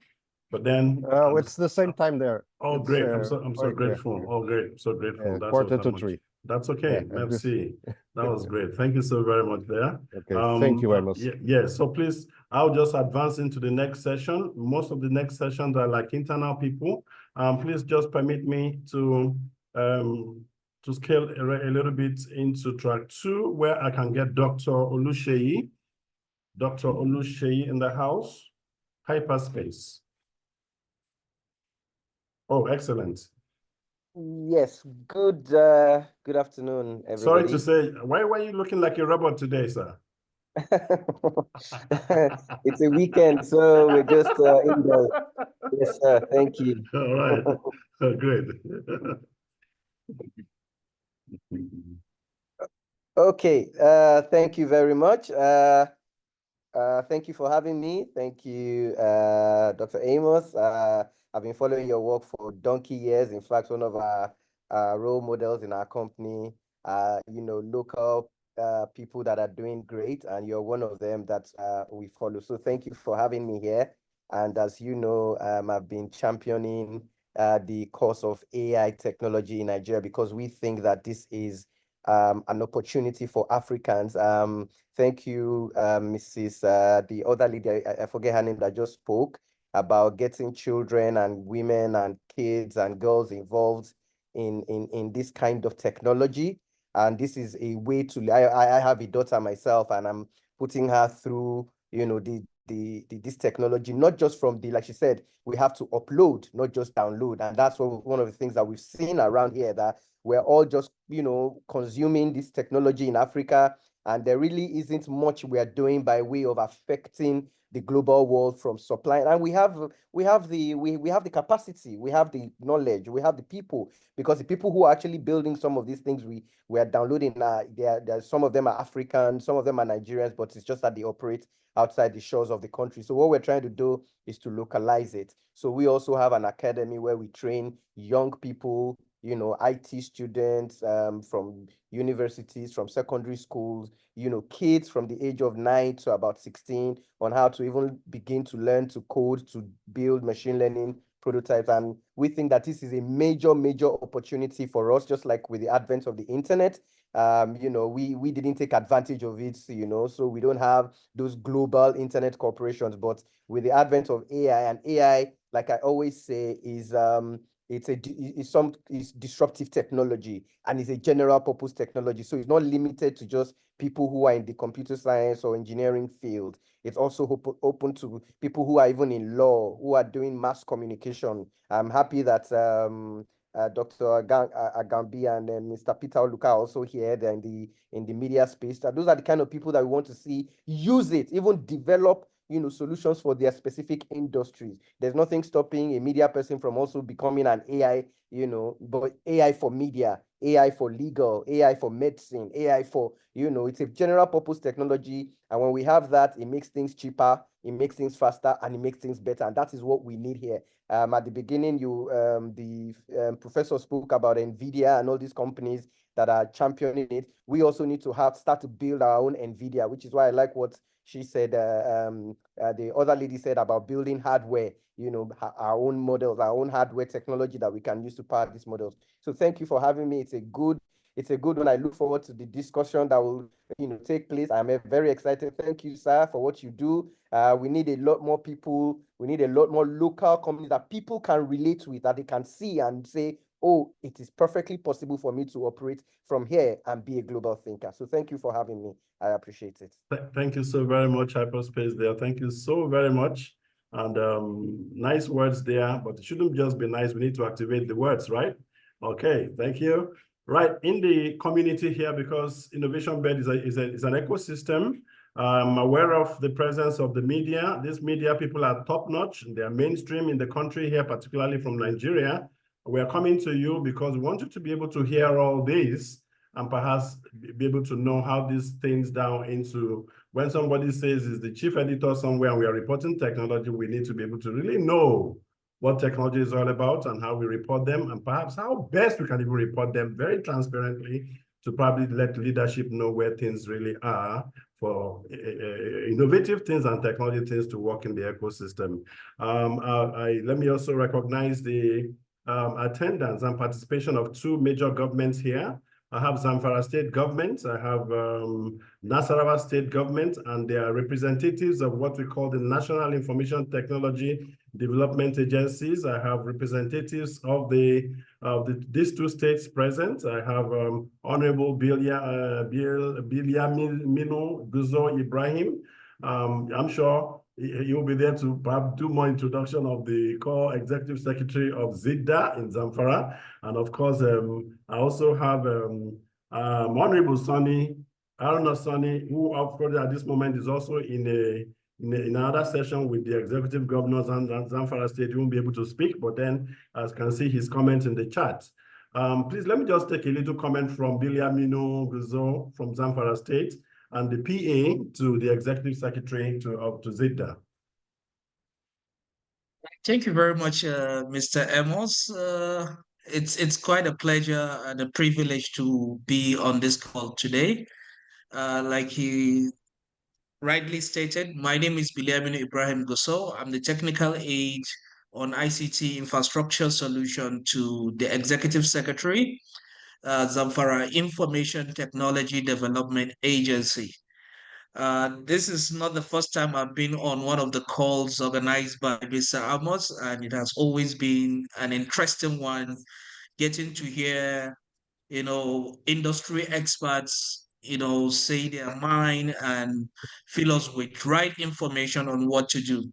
but then it's the same time there. Oh, it's, great! I'm so grateful. Yeah. Oh, great! So grateful. That's 2:45. That's okay. Yeah, Merci. That was great. Thank you so very much there. Okay. Thank you, Amos. Yeah. So please, I'll just advance into the next session. Most of the next sessions are like internal people. Please just permit me to scale a little bit into track 2, where I can get Dr. Oluseyi in the house. Hyperspace. Oh, excellent. Yes, good afternoon, everybody. Sorry to say, why are you looking like a robot today, sir? It's a weekend, so we're just in the... Yes, sir, thank you. All right, great. Okay, thank you very much. Thank you for having me. Thank you, Dr. Amos. I've been following your work for donkey years. In fact, one of our role models in our company, local people that are doing great, and you're one of them that we follow. So thank you for having me here. And as you know, I've been championing the course of AI technology in Nigeria, because we think that this is an opportunity for Africans. Thank you, Mrs. The other lady, I forget her name, that just spoke about getting children and women and kids and girls involved in this kind of technology. And this is a way to, I have a daughter myself, and I'm putting her through, this technology, not just from like she said, we have to upload, not just download. And that's one of the things that we've seen around here, that we're all just, consuming this technology in Africa, and there really isn't much we are doing by way of affecting the global world from supply. And we have the capacity, we have the knowledge, we have the people, because the people who are actually building some of these things we are downloading, some of them are African, some of them are Nigerians, but it's just that they operate outside the shores of the country. So what we're trying to do is to localize it. So we also have an academy where we train young people, IT students from universities, from secondary schools, kids from the age of 9 to about 16, on how to even begin to learn to code, to build machine learning prototypes. And we think that this is a major, major opportunity for us, just like with the advent of the internet. We didn't take advantage of it, so we don't have those global internet corporations. But with the advent of AI, and AI, like I always say, is it's disruptive technology, and it's a general purpose technology. So it's not limited to just people who are in the computer science or engineering field. It's also open to people who are even in law, who are doing mass communication. I'm happy that Dr. Agambi and Mr. Peter Oluka are also here. They're in the media space. Those are the kind of people that we want to see use it, even develop solutions for their specific industries. There's nothing stopping a media person from also becoming an AI, but AI for media, AI for legal, AI for medicine, AI for, it's a general purpose technology. And when we have that, it makes things cheaper, it makes things faster, and it makes things better. And that is what we need here. At the beginning, the professor spoke about NVIDIA and all these companies. that are championing it. We also need to start to build our own NVIDIA, which is why I like what she said, the other lady said about building hardware, you know, our own models, our own hardware technology that we can use to power these models. So thank you for having me. It's a good one. I look forward to the discussion that will, you know, take place. I'm very excited. Thank you, sir, for what you do. We need a lot more people. We need a lot more local companies that people can relate with, that they can see and say, oh, it is perfectly possible for me to operate from here and be a global thinker. So thank you for having me. I appreciate it. Thank you so very much, Hyperspace there. Thank you so very much. And nice words there, but it shouldn't just be nice. We need to activate the words, right? Okay, thank you. Right, in the community here, because Innovation-Bed is an ecosystem, I'm aware of the presence of the media. These media people are top-notch. They are mainstream in the country here, particularly from Nigeria. We are coming to you because we want you to be able to hear all this and perhaps be able to know how these things down into, when somebody says is the chief editor somewhere and we are reporting technology, we need to be able to really know what technology is all about and how we report them, and perhaps how best we can even report them very transparently to probably let leadership know where things really are for innovative things and technology things to work in the ecosystem. Let me also recognize the attendance and participation of two major governments here. I have Zamfara State Government, I have Nasarawa State Government, and they are representatives of what we call the National Information Technology Development Agencies. I have representatives of these two states present. I have Honorable Biliamino Guzo Ibrahim. I'm sure he will be there to perhaps do more introduction of the core executive secretary of ZIDA in Zamfara. And of course, I also have Honorable Sonny, Aruna Sonny, who of course at this moment is also in another session with the executive governors and Zamfara State. He won't be able to speak, but then as you can see his comment in the chat. Please let me just take a little comment from Biliamino Guzo from Zamfara State and the PA to the executive secretary to ZIDA. Thank you very much, Mr. Amos. It's quite a pleasure and a privilege to be on this call today. Like he rightly stated, my name is Biliamino Ibrahim Goso. I'm the technical aide on ICT infrastructure solution to the executive secretary, Zamfara Information Technology Development Agency. This is not the first time I've been on one of the calls organized by Mr. Amos, and it has always been an interesting one, getting to hear, industry experts, say their mind and fill us with right information on what to do.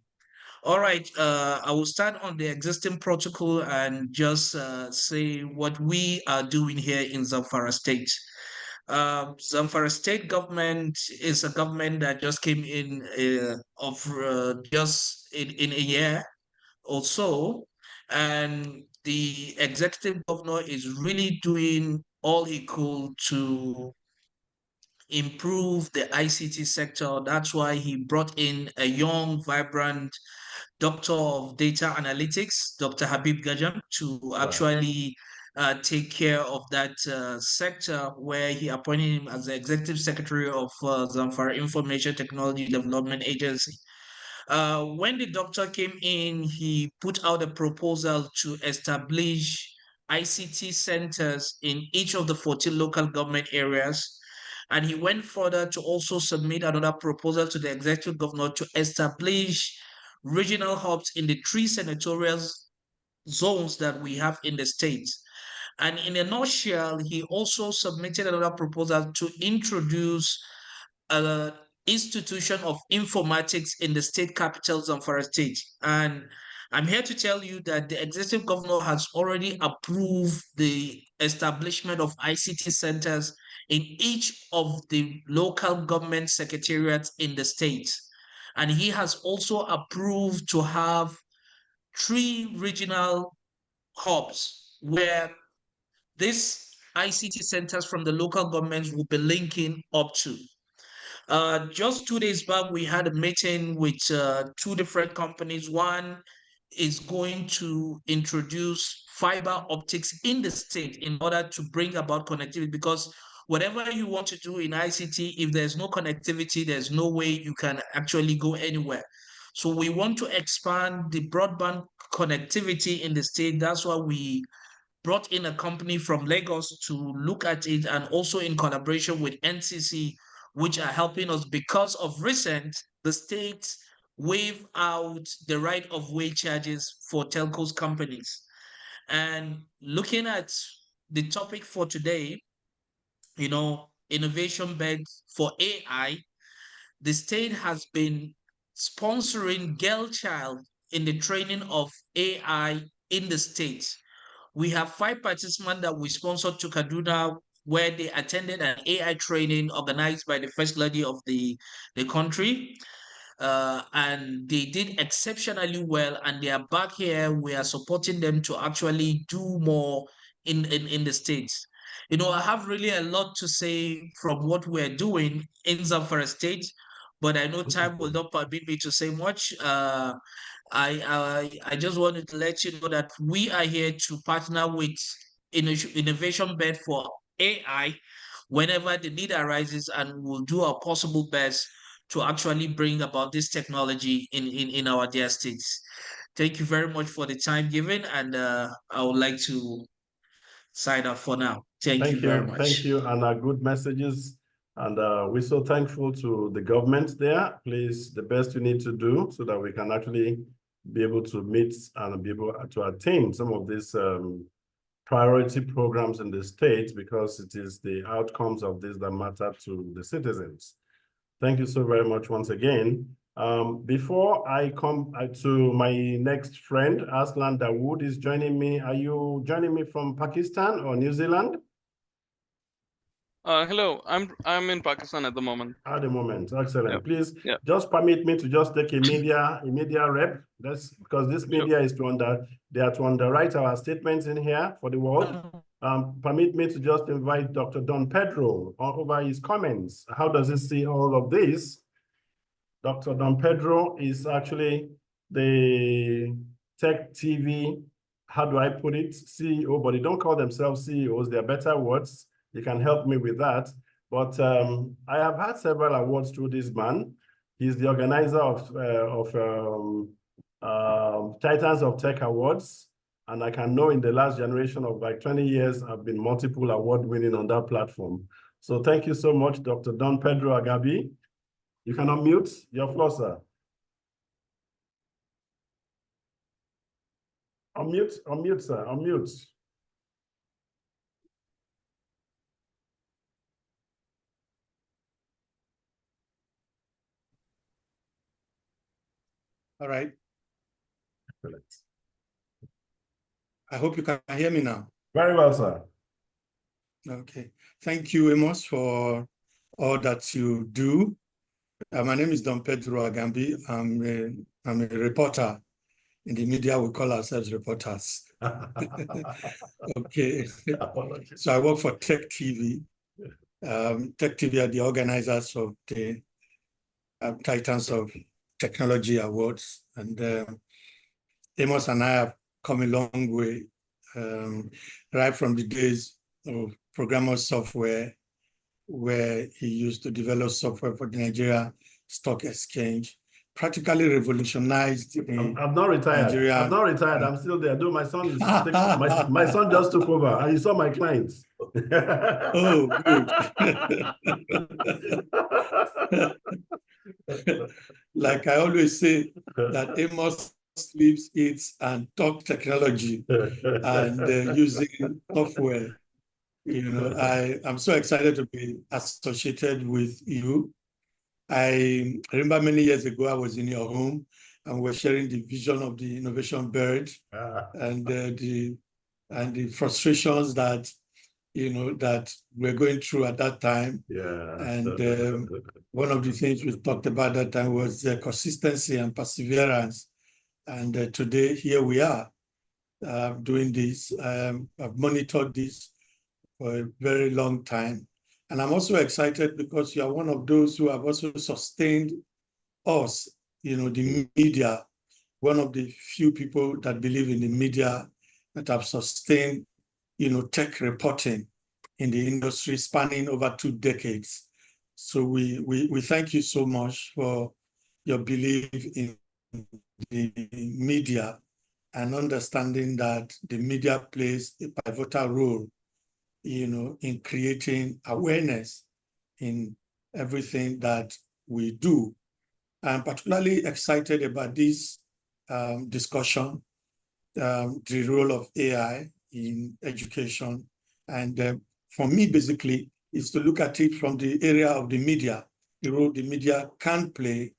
All right, I will start on the existing protocol and just say what we are doing here in Zamfara State. Zamfara State government is a government that just came in just in a year or so, and the executive governor is really doing all he could to improve the ICT sector. That's why he brought in a young, vibrant Doctor of Data Analytics, Dr. Habib Gajam, to actually take care of that sector, where he appointed him as the Executive Secretary of Zamfara Information Technology Development Agency. When the doctor came in, he put out a proposal to establish ICT centers in each of the 14 local government areas. And he went further to also submit another proposal to the executive governor to establish regional hubs in the 3 senatorial zones that we have in the state. And in a nutshell, he also submitted another proposal to introduce an institution of informatics in the state capital, Zamfara State. And I'm here to tell you that the executive governor has already approved the establishment of ICT centers in each of the local government secretariats in the state. And he has also approved to have 3 regional hubs where these ICT centers from the local governments will be linking up to. Just 2 days back, we had a meeting with 2 different companies. One is going to introduce fiber optics in the state in order to bring about connectivity, because whatever you want to do in ICT, if there's no connectivity, there's no way you can actually go anywhere. So we want to expand the broadband connectivity in the state. That's why we brought in a company from Lagos to look at it, and also in collaboration with NCC, which are helping us because of recent, the state waive out the right of way charges for telcos companies. And looking at the topic for today, innovation bed for AI, the state has been sponsoring Girl Child in the training of AI in the state. We have 5 participants that we sponsored to Kaduna, where they attended an AI training organized by the First Lady of the country. And they did exceptionally well, and they are back here. We are supporting them to actually do more in the States. I have really a lot to say from what we're doing in Zamfara State, but I know time will not permit me to say much. I just wanted to let you know that we are here to partner with Innovationbed for AI whenever the need arises, and we'll do our possible best to actually bring about this technology in our dear states. Thank you very much for the time given, and I would like to sign up for now. Thank you very much. Thank you, and good messages. And we're so thankful to the government there. Please, the best you need to do so that we can actually be able to meet and be able to attain some of these priority programs in the state, because it is the outcomes of this that matter to the citizens. Thank you so very much once again. Before I come to my next friend, Aslan Dawood is joining me. Are you joining me from Pakistan or New Zealand? Hello, I'm in Pakistan at the moment. At the moment, excellent. Yep. Please, Yep. just permit me to just take a media rep. That's because this media is they are to underwrite our statements in here for the world. Permit me to just invite Dr. Don Pedro over his comments. How does he see all of this? Dr. Don Pedro is actually the Tech TV, how do I put it, CEO, but they don't call themselves CEOs. There are better words. You can help me with that. But I have had several awards through this man. He's the organizer of Titans of Tech Awards. And I can know in the last generation of like 20 years, I've been multiple award winning on that platform. So thank you so much, Dr. Don Pedro Agabi. You can unmute your floor, sir. Unmute, sir, unmute. All right. Excellent. I hope you can hear me now. Very well, sir. Okay. Thank you, Amos, for all that you do. My name is Don Pedro Agambi. I'm a reporter. In the media, we call ourselves reporters. Okay. So I work for Tech TV. Tech TV are the organizers of the Titans of Technology Awards. And Amos and I have come a long way, right from the days of Programos software, where he used to develop software for the Nigeria Stock Exchange, practically revolutionized. I'm not retired. Nigeria. I'm not retired. I'm still there. Though my son is my son just took over, and you saw my clients. Oh, good. Like I always say, that Amos sleeps, eats, and talk technology and using software. I'm so excited to be associated with you. I remember many years ago, I was in your home and we're sharing the vision of the innovation bird and the frustrations that, that we're going through at that time. Yeah. And one of the things we talked about that time was consistency and perseverance. And today, here we are doing this. I've monitored this for a very long time. And I'm also excited because you are one of those who have also sustained us, the media, one of the few people that believe in the media that have sustained, tech reporting in the industry spanning over 2 decades. So we thank you so much for your belief in the media and understanding that the media plays a pivotal role, in creating awareness in everything that we do. I'm particularly excited about this discussion, the role of AI in education. And for me, basically, is to look at it from the area of the media, the role the media can play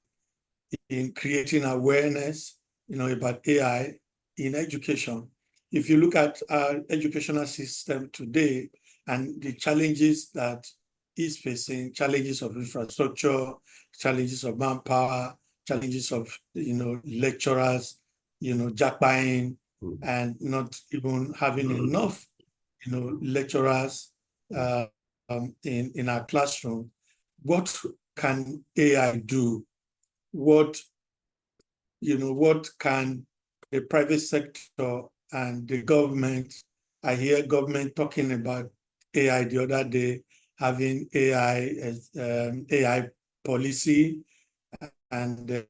in creating awareness, about AI in education. If you look at our educational system today and the challenges that is facing, challenges of infrastructure, challenges of manpower, challenges of, lecturers, jack buying, and not even having enough, lecturers in our classroom. What can AI do? What can the private sector and the government? I hear government talking about AI the other day, having AI policy, and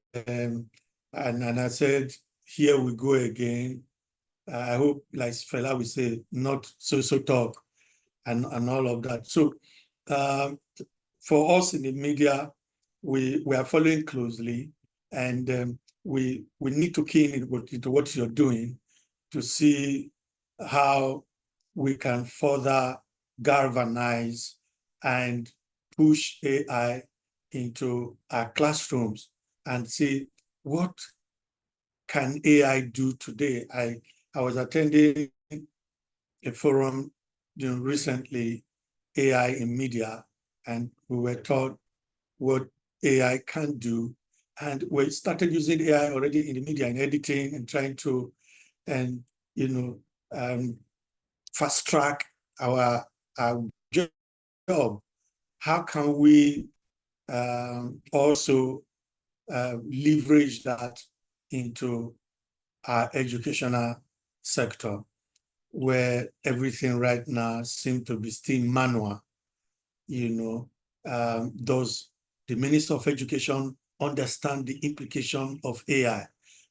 I said, here we go again. I hope, like Fela will say, not so talk and all of that. So for us in the media, we are following closely, and we need to key in into what you're doing to see how we can further galvanize and push AI into our classrooms and see what can AI do today. I was attending a forum recently, AI in media, and we were taught what AI can do. And we started using AI already in the media, in editing, and trying to, fast track our job. How can we also leverage that into our educational sector, where everything right now seems to be still manual? Does the Minister of Education understand the implication of AI?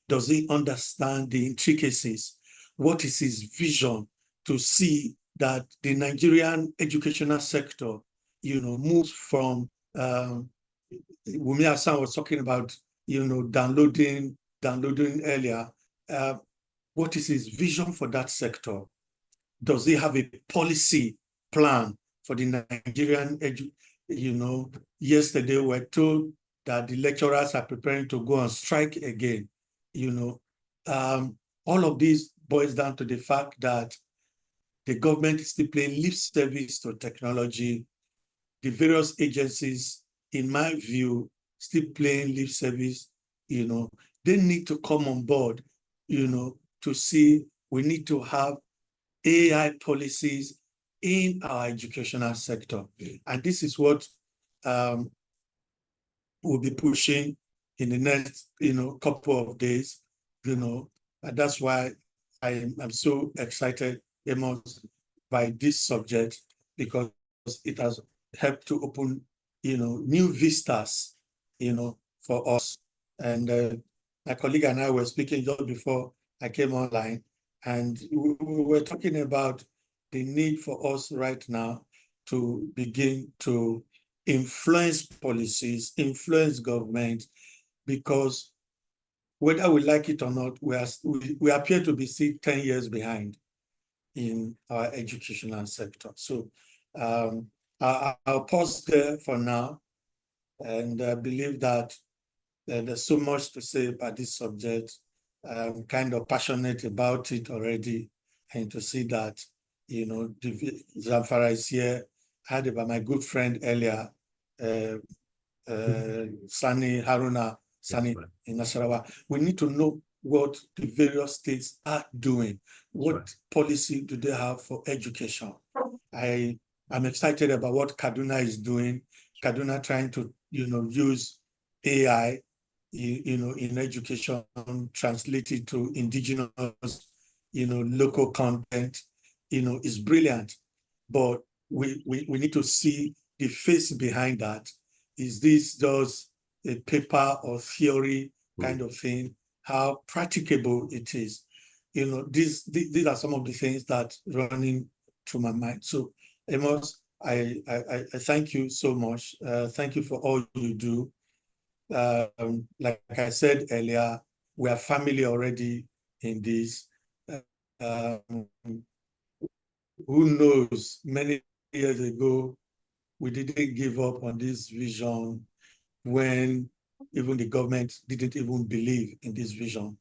Does he understand the intricacies? What is his vision to see that the Nigerian educational sector, moves from, Wumi Hassan was talking about, downloading earlier. What is his vision for that sector? Does he have a policy plan for the Nigerian yesterday we were told that the lecturers are preparing to go on strike again. All of this boils down to the fact that the government is still paying lip service to technology. The various agencies, in my view, still playing lip service. They need to come on board, to see we need to have AI policies in our educational sector. And this is what we'll be pushing in the next, couple of days, and that's why I'm so excited, Amos, by this subject, because it has helped to open, new vistas, for us. And my colleague and I were speaking just before I came online, and we were talking about the need for us right now to begin to influence policies, influence government, because whether we like it or not, we appear to be still 10 years behind in our educational sector. So I'll pause there for now, and I believe that there's so much to say about this subject. I'm kind of passionate about it already, and to see that, Zamfara is here. I heard about my good friend earlier, Sani Haruna, Sani in Nasarawa. We need to know what the various states are doing. What policy do they have for education? I'm excited about what Kaduna is doing. Kaduna trying to, use AI in education, translated to indigenous, local content, is brilliant. But we need to see the face behind that. Is this just a paper or theory kind of thing? How practicable it is? These are some of the things that running through my mind. So, Amos, I thank you so much. Thank you for all you do. Like I said earlier, we are family already in this. Who knows, many years ago, we didn't give up on this vision when even the government didn't even believe in this vision,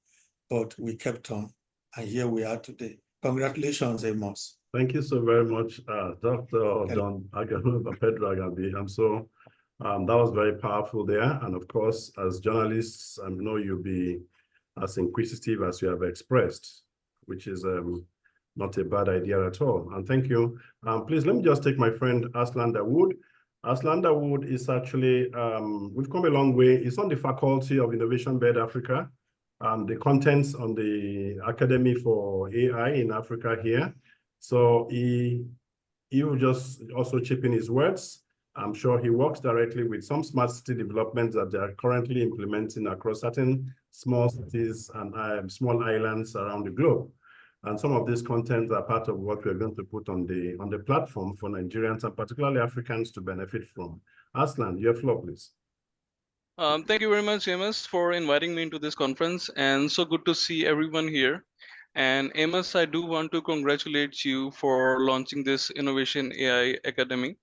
but we kept on, and here we are today. Congratulations, Amos. Thank you so very much, Dr. Don Pedro Agabi. That was very powerful there. And of course, as journalists, I know you'll be as inquisitive as you have expressed, which is not a bad idea at all. And thank you. Please, let me just take my friend Aslan Dawood. Aslan Dawood is actually, we've come a long way. He's on the faculty of Innovationbed Africa. The contents on the Academy for AI in Africa here. So he will just also chip in his words. I'm sure he works directly with some smart city developments that they are currently implementing across certain small cities and small islands around the globe. And some of these contents are part of what we're going to put on the platform for Nigerians and particularly Africans to benefit from. Aslan, your floor, please. Thank you very much, Amos, for inviting me into this conference, and so good to see everyone here. And Amos, I do want to congratulate you for launching this Innovation AI Academy.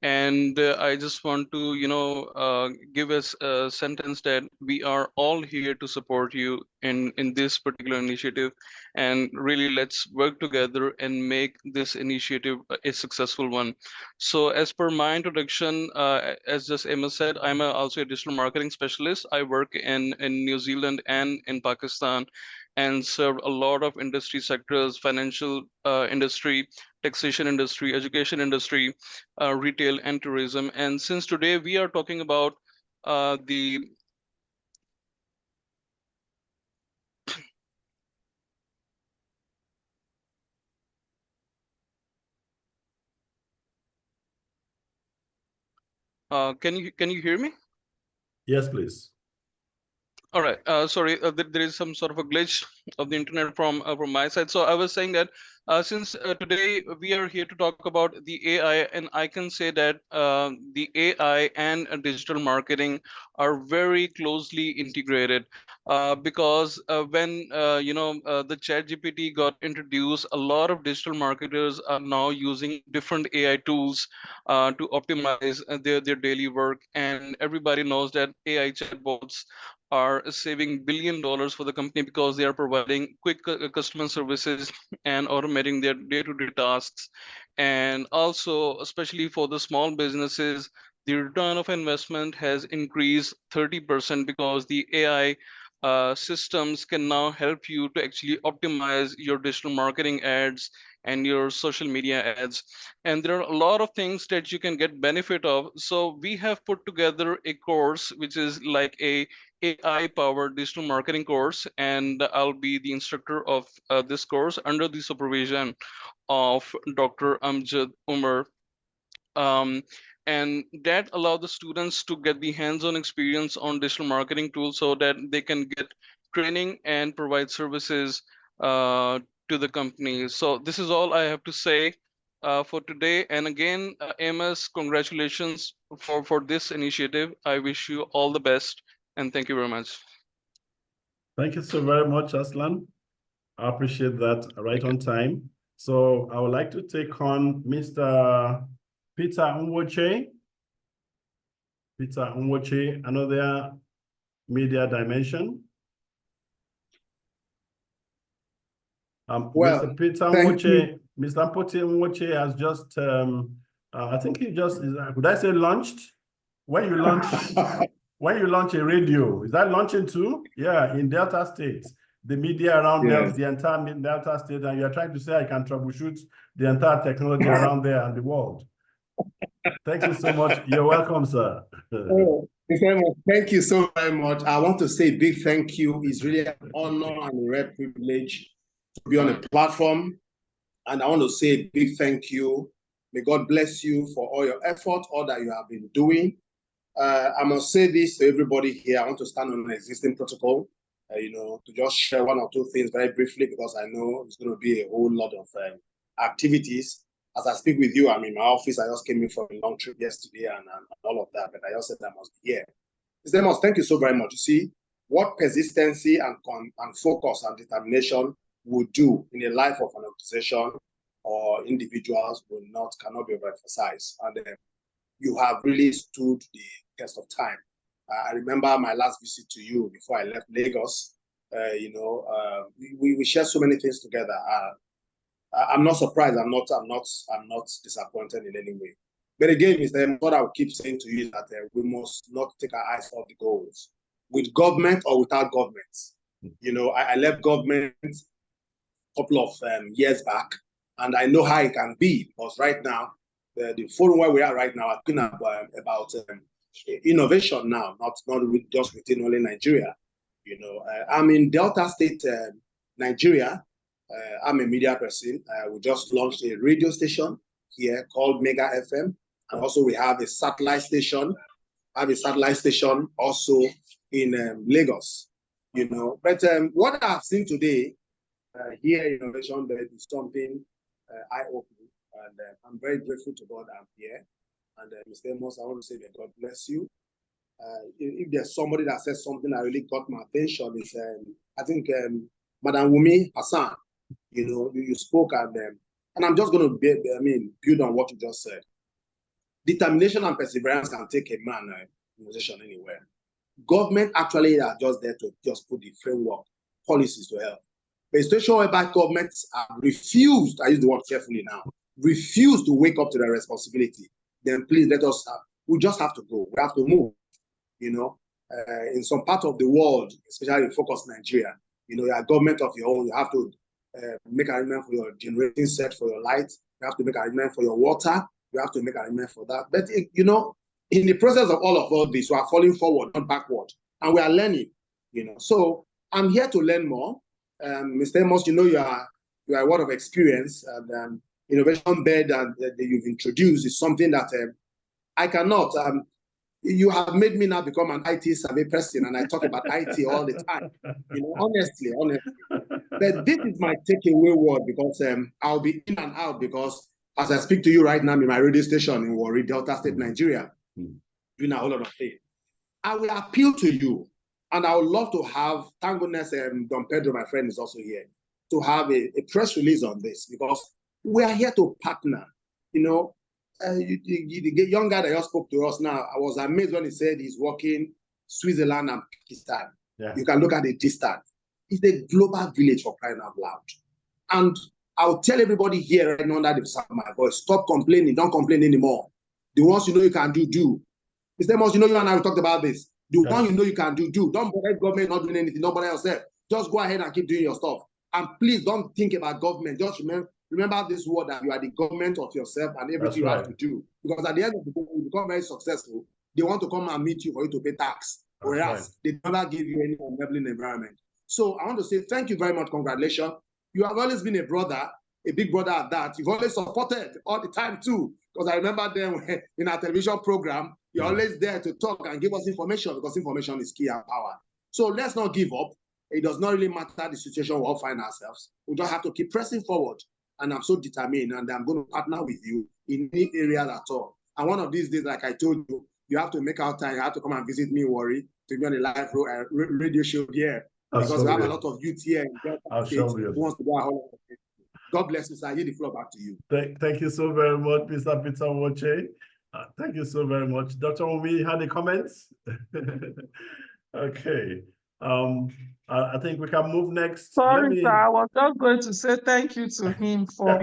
And I just want to, give us a sentence that we are all here to support you in this particular initiative. And really, let's work together and make this initiative a successful one. So as per my introduction, as just Amos said, I'm also a digital marketing specialist. I work in New Zealand and in Pakistan, and served a lot of industry sectors: financial industry, taxation industry, education industry, retail, and tourism. And since today we are talking about the can you hear me? Yes, please. All right. Sorry, there is some sort of a glitch of the internet from my side. So I was saying that since today we are here to talk about the AI, and I can say that the AI and digital marketing are very closely integrated, because when the ChatGPT got introduced, a lot of digital marketers are now using different AI tools to optimize their daily work, and everybody knows that AI chatbots are saving $1 billion for the company because they are providing quick customer services and automating their day-to-day tasks. And also, especially for the small businesses, the return of investment has increased 30% because the AI systems can now help you to actually optimize your digital marketing ads and your social media ads. And there are a lot of things that you can get benefit of. So we have put together a course which is like a AI powered digital marketing course, and I'll be the instructor of this course under the supervision of Dr. Amjad Umar. And that allow the students to get the hands-on experience on digital marketing tools so that they can get training and provide services to the company. So this is all I have to say for today. And again, Amos, congratulations for this initiative. I wish you all the best, and thank you very much. Thank you so very much, Aslan. I appreciate that, right on time. So I would like to take on Mr. Peter Nwoche. Peter Nwoche, another media dimension. Mr. Peter Nwoche, Mr. Peter Nwoche has just, I think he just, would I say launched? When you launch, when you launch a radio, is that launching too? Yeah, in Delta State, the media around the entire Delta State, and you're trying to say I can troubleshoot the entire technology around there and the world. Thank you so much. You're welcome, sir. Thank you so very much. I want to say a big thank you. It's really an honor and a rare privilege to be on a platform. And I want to say a big thank you. May God bless you for all your effort, all that you have been doing. I must say this to everybody here. I want to stand on an existing protocol, to just share one or two things very briefly, because I know it's going to be a whole lot of activities. As I speak with you, I'm in my office. I just came in for a long trip yesterday and all of that, but I just said I must be here. Mr. Amos, thank you so very much. You see, what persistency and focus and determination would do in the life of an organization or individuals cannot be overemphasized. And you have really stood the test of time. I remember my last visit to you before I left Lagos. We shared so many things together. I'm not surprised. I'm not disappointed in any way. But again, Mr. what I will keep saying to you is that we must not take our eyes off the goals, with government or without government. I left government a couple of years back, and I know how it can be, because right now, the forum where we are right now, I'm talking about innovation now, not just within only Nigeria. I'm in Delta State, Nigeria. I'm a media person. We just launched a radio station here called Mega FM. And also we have a satellite station. Also in Lagos. But what I've seen today here in Innovationbed is something eye-opening. And I'm very grateful to God I'm here. And Mr. Amos, I want to say that God bless you. If there's somebody that says something that really got my attention, is I think Madam Wumi Hassan. You spoke, and I'm just going to build on what you just said. Determination and perseverance can take a man position anywhere. Government actually are just there to just put the framework, policies to help. But especially whereby governments have refused, I use the word carefully now, refused to wake up to their responsibility, then please let us, we just have to go. We have to move. In some part of the world, especially in focus Nigeria, you're a government of your own. You have to make arrangement for your generating set for your light. You have to make arrangement for your water. You have to make arrangement for that. But in the process of all this, we are falling forward, not backward, and we are learning. So I'm here to learn more. Mr. Amos, you are a word of experience, and Innovationbed that you've introduced is something that I cannot. You have made me now become an IT survey person, and I talk about IT all the time. Honestly. But this is my takeaway word, because I'll be in and out, because as I speak to you right now, I'm in my radio station in Warri, Delta State, Nigeria, doing a whole lot of things. I will appeal to you, and I would love to have, thank goodness, Don Pedro, my friend, is also here, to have a press release on this, because we are here to partner. The young guy that just spoke to us now, I was amazed when he said he's working Switzerland and Pakistan. Yeah. You can look at the distance. It's a global village, for crying out loud. And I'll tell everybody here right now under the sound of my voice, stop complaining, don't complain anymore. The ones you can do. Mr. Amos, you and I talked about this. The one you can do. Don't bother government not doing anything, nobody else there. Just go ahead and keep doing your stuff. And please don't think about government. Just remember this word, that you are the government of yourself and everything you have to do. Because at the end of the day, you become very successful. They want to come and meet you for you to pay tax. Whereas they never give you any enabling environment. So I want to say thank you very much. Congratulations. You have always been a brother, a big brother at that. You've always supported all the time too. Because I remember then in our television program, you're always there to talk and give us information, because information is key and power. So let's not give up. It does not really matter the situation we all find ourselves. We just have to keep pressing forward. And I'm so determined, and I'm going to partner with you in any area at all. And one of these days, like I told you, you have to make out time. You have to come and visit me, Warri, to be on a live radio show here. Because we have a lot of youth here in Delta State who wants to go out. God bless you, sir. I give the floor back to you. Thank you so very much, Mr. Peter Woche. Thank you so very much. Dr. Wumi, had any comments? Okay. I think we can move next. Sorry, sir. I was just going to say thank you to him for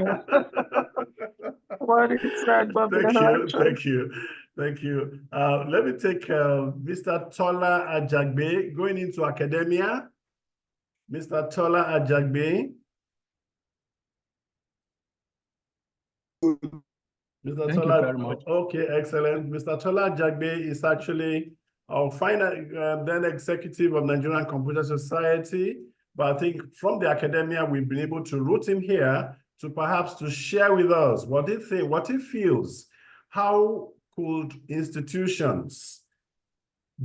what he said. But Thank you. Let me take Mr. Tola Ajagbe, going into academia. Mr. Tola Ajagbe. Mr. Thank you very much. Okay, excellent. Mr. Tola Ajagbe is actually our final then executive of Nigerian Computer Society. But I think from the academia, we've been able to root him here to perhaps to share with us what he thinks, what he feels. How could institutions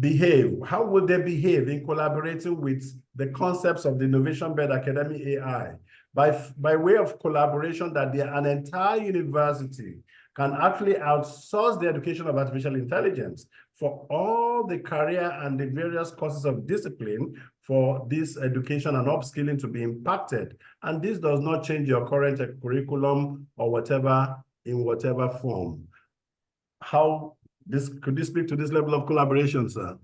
behave? How would they behave in collaborating with the concepts of the Innovation-Bed Academy AI by way of collaboration that an entire university can actually outsource the education of artificial intelligence for all the career and the various courses of discipline for this education and upskilling to be impacted. And this does not change your current curriculum or whatever, in whatever form. Could you speak to this level of collaboration, sir?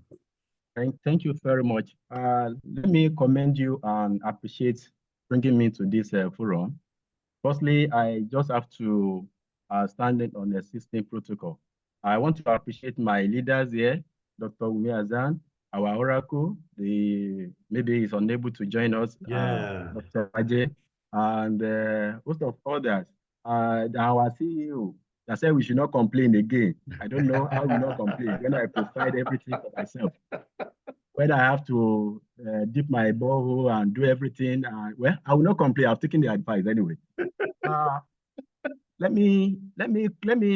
Thank you very much. Let me commend you and appreciate bringing me to this forum. Firstly, I just have to stand on the existing protocol. I want to appreciate my leaders here, Dr. Umi Azan, our oracle. Maybe he's unable to join us, Dr. Ajay, and most of others. Our CEO that said we should not complain again. I don't know how we not complain when I provide everything for myself. When I have to dip my borehole and do everything, well, I will not complain. I've taken the advice anyway. Let me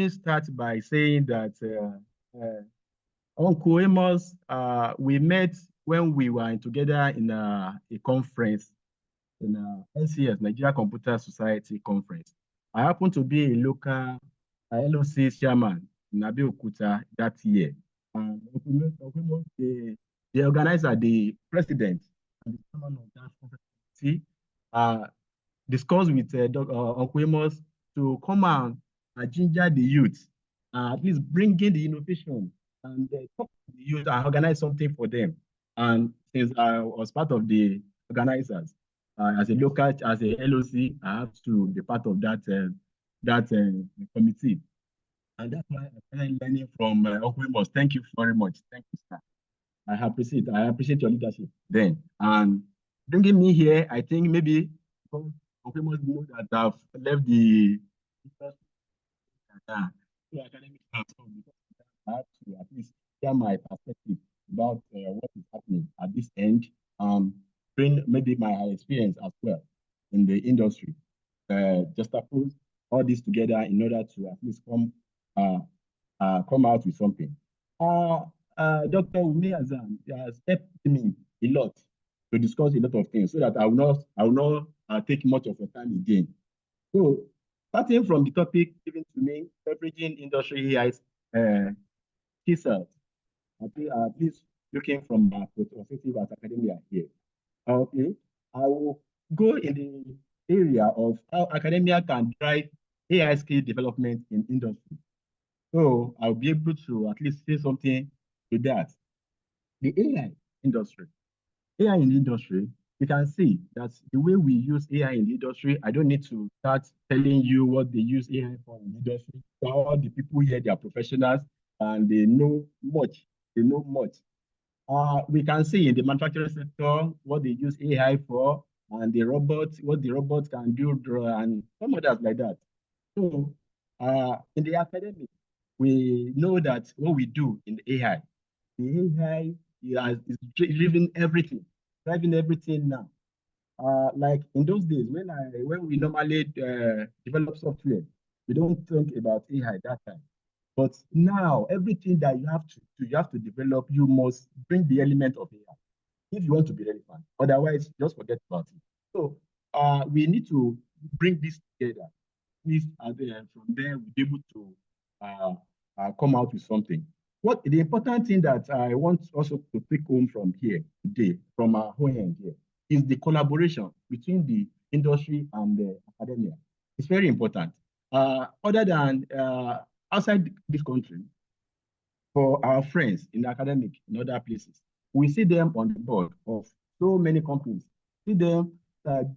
start by saying that Uncle Amos, we met when we were together in a conference in NCS, Nigeria Computer Society conference. I happened to be a local LOC chairman in Abeokuta that year. And the organizer, the president, and the chairman of that conference discussed with Uncle Amos to come and ginger the youth, at least bring in the innovation and talk to the youth and organize something for them. And since I was part of the organizers, as a local, as a LOC, I have to be part of that committee. And that's why I started learning from Uncle Amos. Thank you very much. Thank you, sir. I appreciate your leadership then. And bringing me here, I think maybe Uncle Amos knows that I've left the academic platform because I have to at least share my perspective about what is happening at this end. Bring maybe my experience as well in the industry. Just to put all this together in order to at least come out with something. Dr. Umi Azan has helped me a lot to discuss a lot of things so that I will not take much of your time again. So, starting from the topic given to me, leveraging industry AI's key cells, at least looking from a perspective as academia here. Okay, I will go in the area of how academia can drive AI skill development in industry. So I'll be able to at least say something to that. The AI industry. AI in the industry, you can see that the way we use AI in the industry, I don't need to start telling you what they use AI for in the industry. All the people here, they are professionals and they know much. They know much. We can see in the manufacturing sector what they use AI for, and the robots, what the robots can do, and some others like that. So in the academic, we know that what we do in the AI is driving everything now. Like in those days, when we normally develop software, we don't think about AI that time. But now, everything that you have to develop, you must bring the element of AI if you want to be relevant. Otherwise, just forget about it. So we need to bring this together. At least from there, we'll be able to come out with something. The important thing that I want also to take home from here today, from our whole end here, is the collaboration between the industry and the academia. It's very important. Other than outside this country, for our friends in the academic, in other places, we see them on the board of so many companies. See them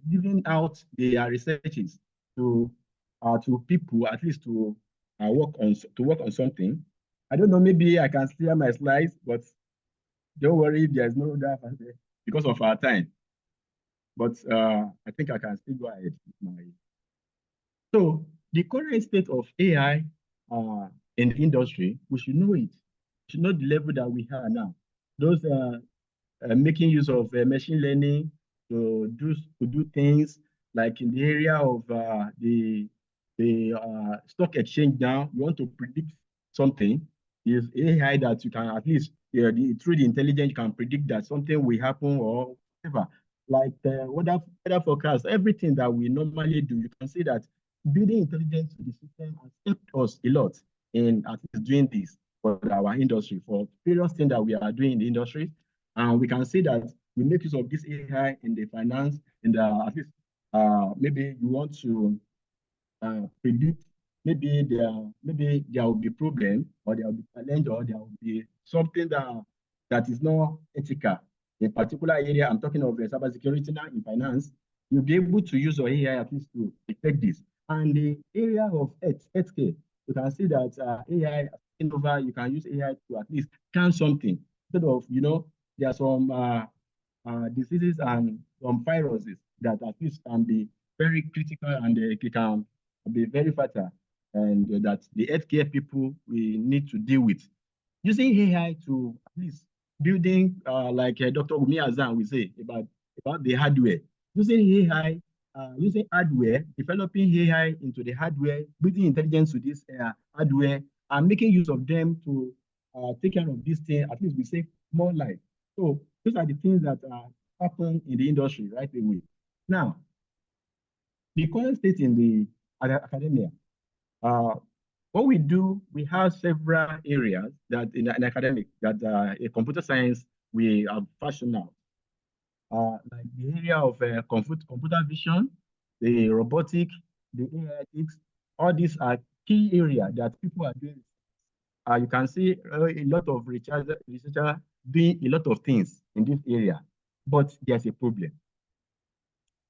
giving out their researches to people, at least to work on something. I don't know, maybe I can clear my slides, but don't worry, there's no doubt because of our time. But I think I can still go ahead with my. So the current state of AI in the industry, we should know it. We should know the level that we have now. those making use of machine learning to do things like in the area of the stock exchange. Now you want to predict something, is AI that you can at least through the intelligence you can predict that something will happen or whatever. Like weather forecast, everything that we normally do, you can see that building intelligence to the system has helped us a lot in at least doing this for our industry, for various things that we are doing in the industry. And we can see that we make use of this AI in the finance, in the at least maybe you want to predict maybe there will be problem, or there will be challenge, or there will be something that is not ethical. In particular area, I'm talking of cybersecurity now in finance. You'll be able to use your AI at least to detect this. And the area of healthcare, you can see that AI over, you can use AI to at least scan something instead of, there are some diseases and some viruses that at least can be very critical, and they can be very fatal, and that the healthcare people we need to deal with. Using AI to at least building, like Dr. Umi Azan will say about the hardware. Using AI, using hardware, developing AI into the hardware, building intelligence to this hardware, and making use of them to take care of this thing, at least we save more life. So those are the things that happen in the industry right away. Now, the current state in the academia, what we do, we have several areas that in academic, that in computer science, we have fashioned out. Like the area of computer vision, the robotic, the AI ethics, all these are key areas that people are doing. You can see a lot of researchers doing a lot of things in this area, but there's a problem.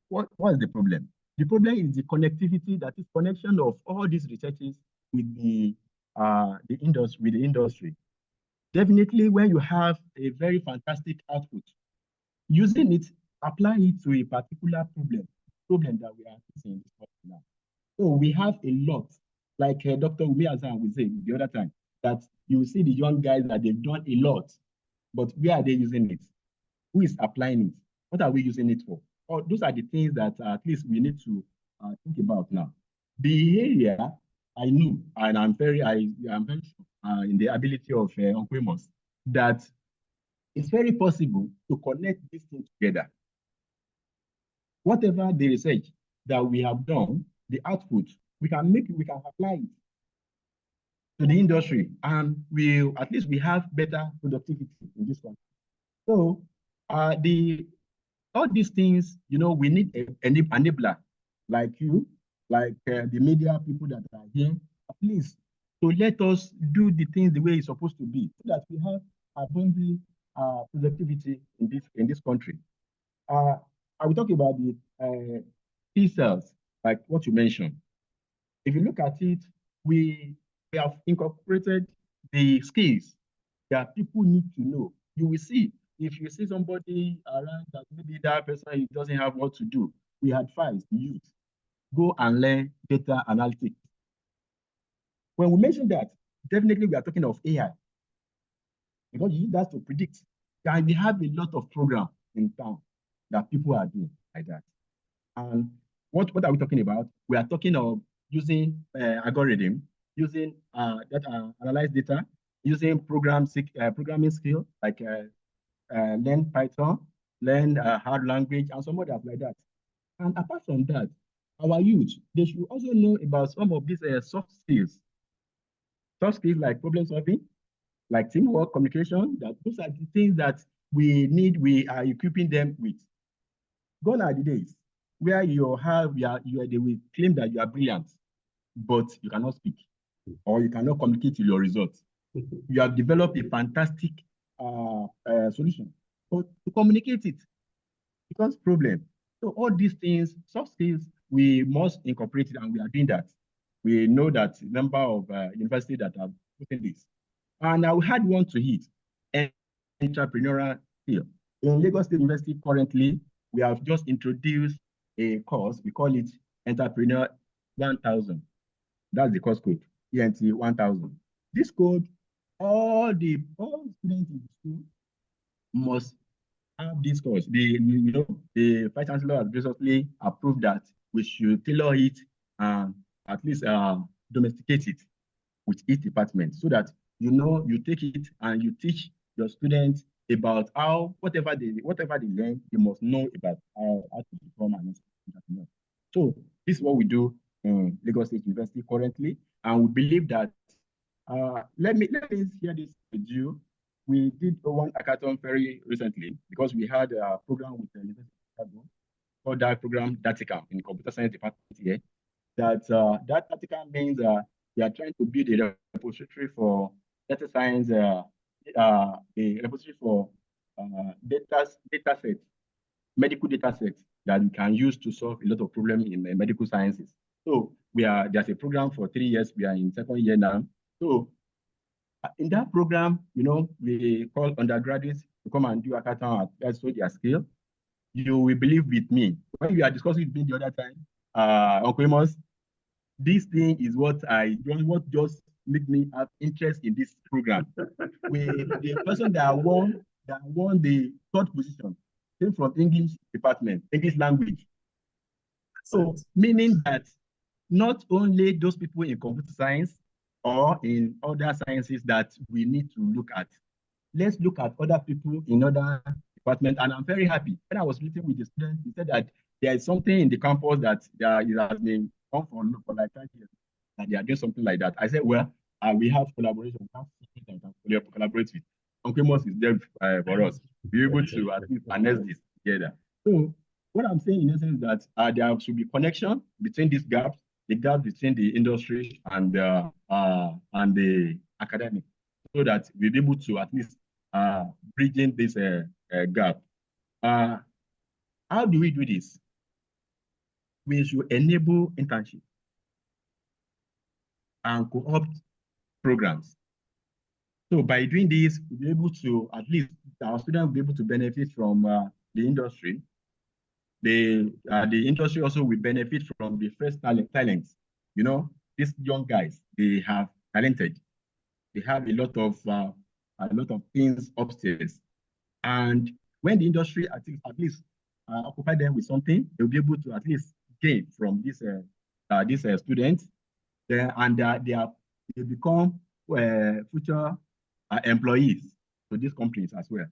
What is the problem? The problem is the connectivity, that is connection of all these researches with the industry. Definitely, when you have a very fantastic output, using it, apply it to a particular problem that we are facing now. So we have a lot, like Dr. Umi Azan will say the other time, that you see the young guys that they've done a lot, but where are they using it? Who is applying it? What are we using it for? Oh, those are the things that at least we need to think about now. The area I knew, and I'm very sure in the ability of Uncle Amos, that it's very possible to connect these things together. Whatever the research that we have done, the output, we can apply it to the industry, and at least we have better productivity in this country. So all these things, we need an enabler like you, like the media people that are here, at least to let us do the things the way it's supposed to be, so that we have abundant productivity in this country. I will talk about the T cells, like what you mentioned. If you look at it, we have incorporated the skills that people need to know. You will see, if you see somebody around that maybe that person doesn't have what to do, we advise the youth, go and learn data analytics. When we mention that, definitely we are talking of AI, because you use that to predict. And we have a lot of programs in town that people are doing like that. And what are we talking about? We are talking of using algorithm, using analyze data, using programming skill, like learn Python, learn hard language, and some others like that. And apart from that, our youth, they should also know about some of these soft skills. Soft skills like problem solving, like teamwork, communication, that those are the things that we are equipping them with. Gone are the days where they will claim that you are brilliant, but you cannot speak, or you cannot communicate your results. You have developed a fantastic solution, but to communicate it becomes problem. So all these things, soft skills, we must incorporate it, and we are doing that. We know that number of universities that have put in this. And I had one to hit, entrepreneurial skill. In Lagos State University currently, we have just introduced a course, we call it Entrepreneur 1000. That's the course code, ENT 1000. This code, all students in the school, must have this course. The Vice Chancellor has recently approved that we should tailor it and at least domesticate it with each department so that you take it and you teach your students about how whatever they learn, they must know about how to become an entrepreneur. So this is what we do in Lagos State University currently, and we believe that let me share this with you. We did one hackathon very recently because we had a program with the University of Chicago called that program Datica in computer science department here. That Datica means we are trying to build a repository for data science, a repository for data sets, medical data sets that we can use to solve a lot of problems in medical sciences. So there's a program for 3 years. We are in second year now. So in that program, we call undergraduates to come and do a hackathon and show their skill. You will believe with me when we are discussing with me the other time, Uncle Amos, this thing is what just made me have interest in this program. The person that won the third position came from English department, English language. So meaning that not only those people in computer science or in other sciences that we need to look at. Let's look at other people in other departments. And I'm very happy. When I was meeting with the students, he said that there is something in the campus that has been on for like 5 years, that they are doing something like that. I said, well, we have collaboration. We have people that we can collaborate with. Programos is there for us. Be able to at least harness this together. So what I'm saying in essence is that there should be connection between these gaps, the gap between the industry and the academic, so that we'll be able to at least bridging this gap. How do we do this? We should enable internship and co-opt programs. So by doing this, we'll be able to, at least our students will be able to benefit from the industry. The industry also will benefit from the first talents. These young guys, they have talented. They have a lot of things upstairs. And when the industry at least occupy them with something, they'll be able to at least gain from these students. They become future employees to these companies as well.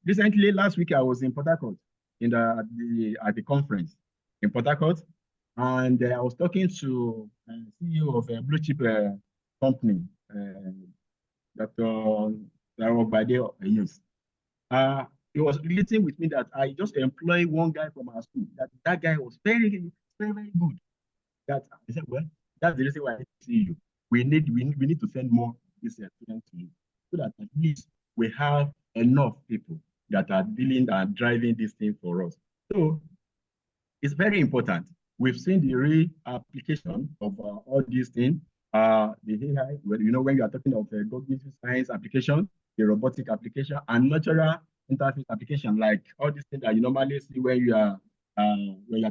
Recently, last week, I was in Port Harcourt at the conference in Port Harcourt, and I was talking to CEO of a blue chip company, Dr. Bade. He was relating with me that I just employed one guy from our school. That guy was very, very, very good. That I said, well, that's the reason why I see you. We need to send more these students to you, so that at least we have enough people that are dealing and driving this thing for us. So it's very important. We've seen the real application of all these things. The AI, when you are talking of cognitive science application, the robotic application, and natural interface application, like all these things that you normally see when you are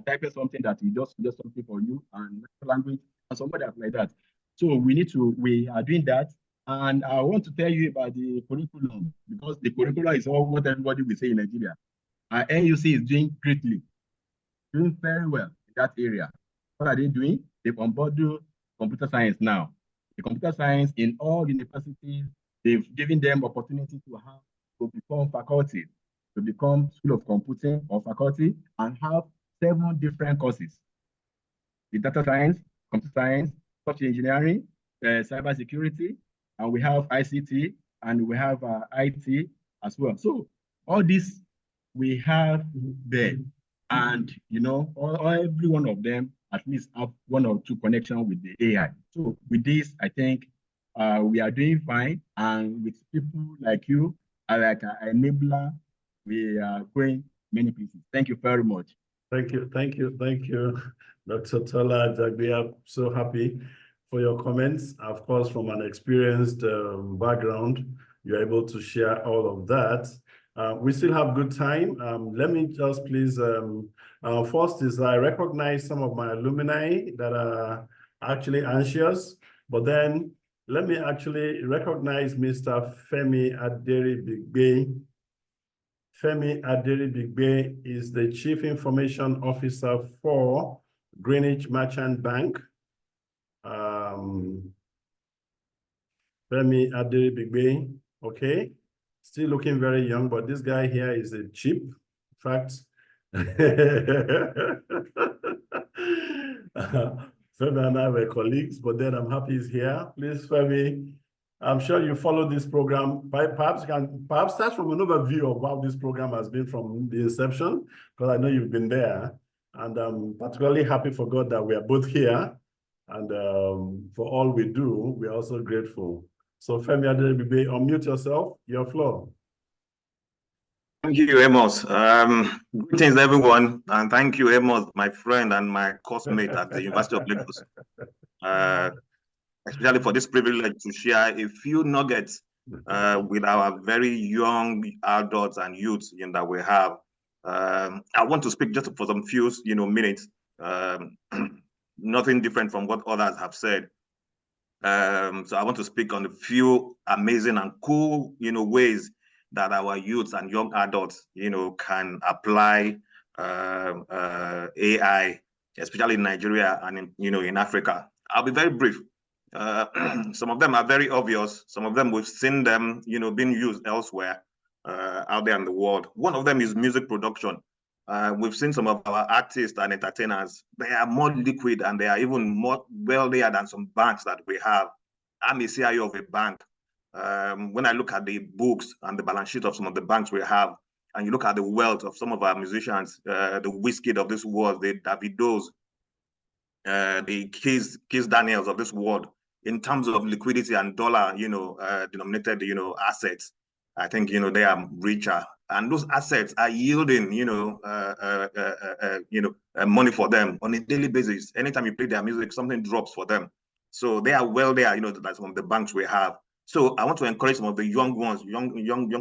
typing something that we just suggest something for you, and natural language and somebody like that. So we are doing that. And I want to tell you about the curriculum, because the curriculum is all what everybody will say in Nigeria. NUC is doing greatly, doing very well in that area. What are they doing? They've onboarded computer science now. The computer science in all universities, they've given them opportunity to become faculty, to become School of Computing or faculty, and have 7 different courses. The data science, computer science, software engineering, cybersecurity, and we have ICT, and we have IT as well. So all this we have there, and every one of them at least have 1 or 2 connections with the AI. So with this, I think we are doing fine, and with people like you, like an enabler, we are going many places. Thank you very much. Thank you, Dr. Tola. We are so happy for your comments. Of course, from an experienced background, you're able to share all of that. We still have good time. Let me just please, first is I recognize some of my alumni that are actually anxious, but then let me actually recognize Mr. Femi Aderi Bigbe. Femi Aderibigbe is the Chief Information Officer for Greenwich Merchant Bank. Femi Aderibigbe, okay. Still looking very young, but this guy here is a chip. In fact, Femi and I were colleagues, but then I'm happy he's here. Please, Femi, I'm sure you follow this program. Perhaps start from an overview of how this program has been from the inception, because I know you've been there. And I'm particularly happy for God that we are both here. And for all we do, we're also grateful. So Femi Aderibigbe, unmute yourself, your floor. Thank you, Amos. Greetings, everyone. And thank you, Amos, my friend and my coursemate at the University of Lagos. Especially for this privilege to share a few nuggets with our very young adults and youths that we have. I want to speak just for some few minutes. Nothing different from what others have said. So I want to speak on a few amazing and cool ways that our youths and young adults can apply AI, especially in Nigeria and in Africa. I'll be very brief. Some of them are very obvious. Some of them we've seen them being used elsewhere out there in the world. One of them is music production. We've seen some of our artists and entertainers. They are more liquid and they are even more wealthier than some banks that we have. I'm a CIO of a bank. When I look at the books and the balance sheet of some of the banks we have, and you look at the wealth of some of our musicians, the Wizkid of this world, the Davidos, the Kiss Daniels of this world, in terms of liquidity and dollar, denominated, assets, I think, they are richer. And those assets are yielding, money for them on a daily basis. Anytime you play their music, something drops for them. So they are well there, like some of the banks we have. So I want to encourage some of the young ones, young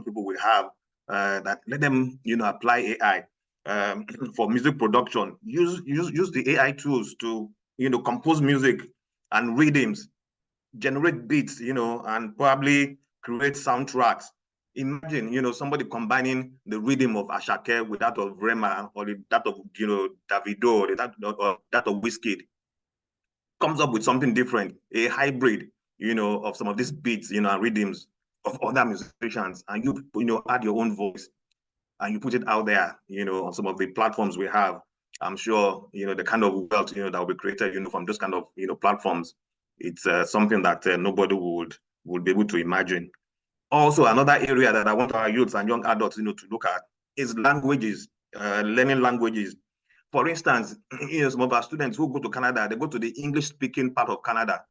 people we have, that let them, apply AI for music production. Use the AI tools to, compose music and rhythms, generate beats, and probably create soundtracks. Imagine, somebody combining the rhythm of Ashake with that of Rema or that of, Davido or that of Wizkid. Comes up with something different, a hybrid, of some of these beats, and rhythms of other musicians, and you add your own voice and you put it out there, on some of the platforms we have. I'm sure, the kind of wealth, that will be created, from those kind of, platforms. It's something that nobody would be able to imagine. Also, another area that I want our youths and young adults, to look at is languages, learning languages. For instance, some of our students who go to Canada, they go to the English-speaking part of Canada,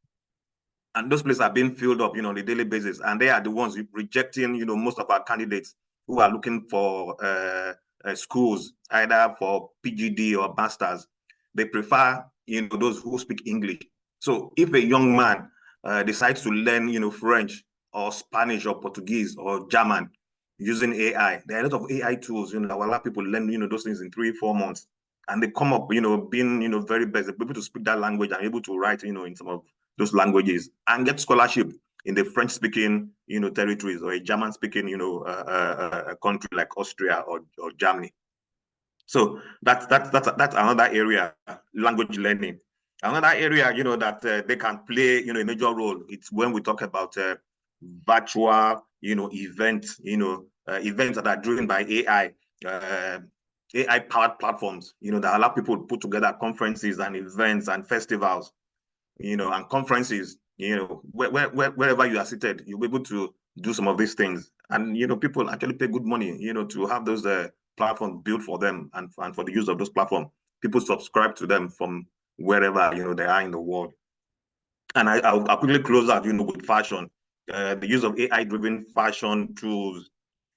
and those places are being filled up, on a daily basis, and they are the ones rejecting, most of our candidates who are looking for schools, either for PGD or masters. They prefer, those who speak English. So if a young man decides to learn, French or Spanish or Portuguese or German using AI, there are a lot of AI tools, that will allow people to learn, those things in 3-4 months. And they come up, being, very best, they're able to speak that language and able to write, in some of those languages and get scholarship in the French-speaking, territories or a German-speaking, a country like Austria or Germany. So that's another area, language learning. Another area, that they can play, a major role. It's when we talk about virtual, events, events that are driven by AI. AI-powered platforms, that allow people to put together conferences and events and festivals, and conferences, wherever you are seated, you'll be able to do some of these things. And, people actually pay good money, to have those platforms built for them and for the use of those platforms. People subscribe to them from wherever, they are in the world. And I'll quickly close out, with fashion. The use of AI-driven fashion tools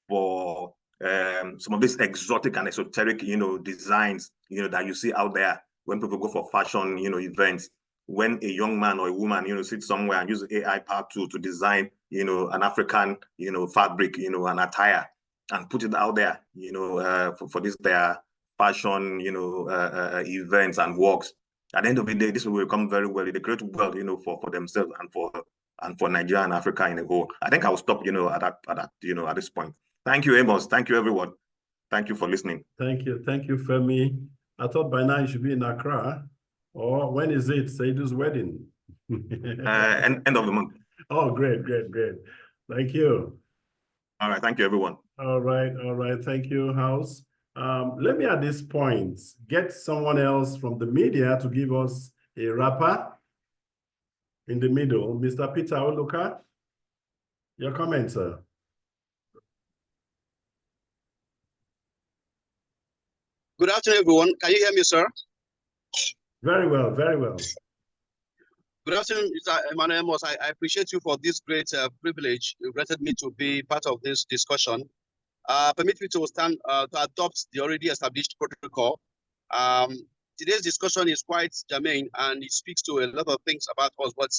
for some of these exotic and esoteric, designs, that you see out there when people go for fashion, events. When a young man or a woman, sits somewhere and use AI power tool to design, an African, fabric, an attire, and put it out there, for this their fashion, events and works. At the end of the day, this will become very well. They create wealth, for themselves and for Nigeria and Africa in a whole. I think I will stop, at this point. Thank you, Amos. Thank you, everyone. Thank you for listening. Thank you, Femi. I thought by now you should be in Accra. Or when is it? Seidu's wedding. End of the month. Oh, great. Thank you. All right, thank you, everyone. All right. Thank you, House. Let me at this point get someone else from the media to give us a wrapper in the middle. Mr. Peter Oluka, your comment, sir. Good afternoon, everyone. Can you hear me, sir? Very well, very well. Good afternoon, Mr. Emmanuel Amos. I appreciate you for this great privilege you granted me to be part of this discussion. Permit me to adopt the already established protocol. Today's discussion is quite germane and it speaks to a lot of things about us. But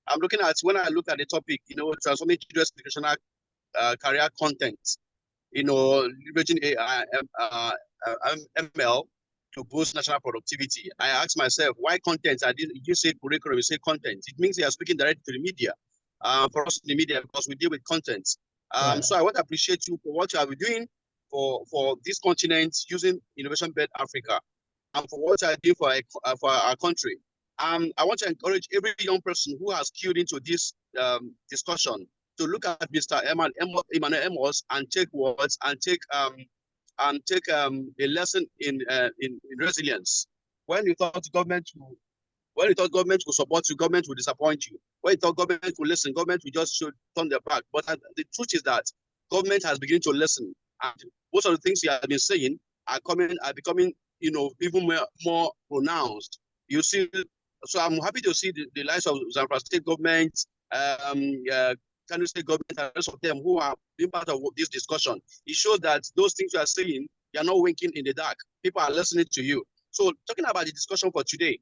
I'm looking at, when I look at the topic, transforming children's educational career content, leveraging AI, ML to boost national productivity. I ask myself, why content? You say curriculum, you say content. It means they are speaking directly to the media. For us in the media, because we deal with content. Right. So I want to appreciate you for what you have been doing for this continent using Innovation-Bed Africa, and for what you are doing for our country. I want to encourage every young person who has queued into this discussion to look at Mr. Emmanuel Amos and take words and take a lesson in resilience. When you thought government will support you, government will disappoint you. When you thought government will listen, government will just should turn their back. But the truth is that government has begun to listen, and most of the things you have been saying are becoming even more pronounced. You see, so I'm happy to see the likes of Zamfara State government, Kano State government, and the rest of them who are being part of this discussion. It shows that those things you are saying, you are not winking in the dark. People are listening to you. So talking about the discussion for today,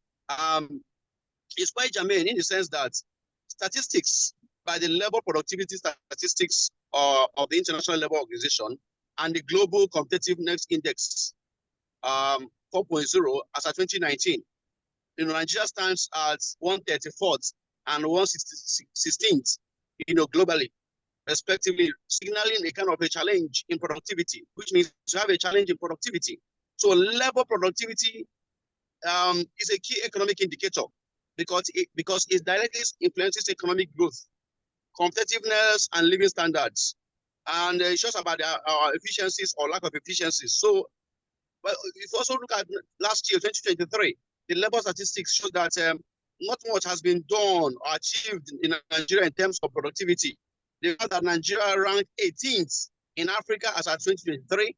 it's quite germane in the sense that statistics by the labor productivity statistics of the International Labour Organization and the Global Competitiveness Index 4.0 as of 2019, Nigeria stands at 134th and 116th, globally, respectively, signaling a kind of a challenge in productivity, which means to have a challenge in productivity. So labor productivity is a key economic indicator because it directly influences economic growth, competitiveness, and living standards. And it shows about our efficiencies or lack of efficiencies. So, but if you also look at last year, 2023, the labor statistics show that not much has been done or achieved in Nigeria in terms of productivity. They found that Nigeria ranked 18th in Africa as at 2023,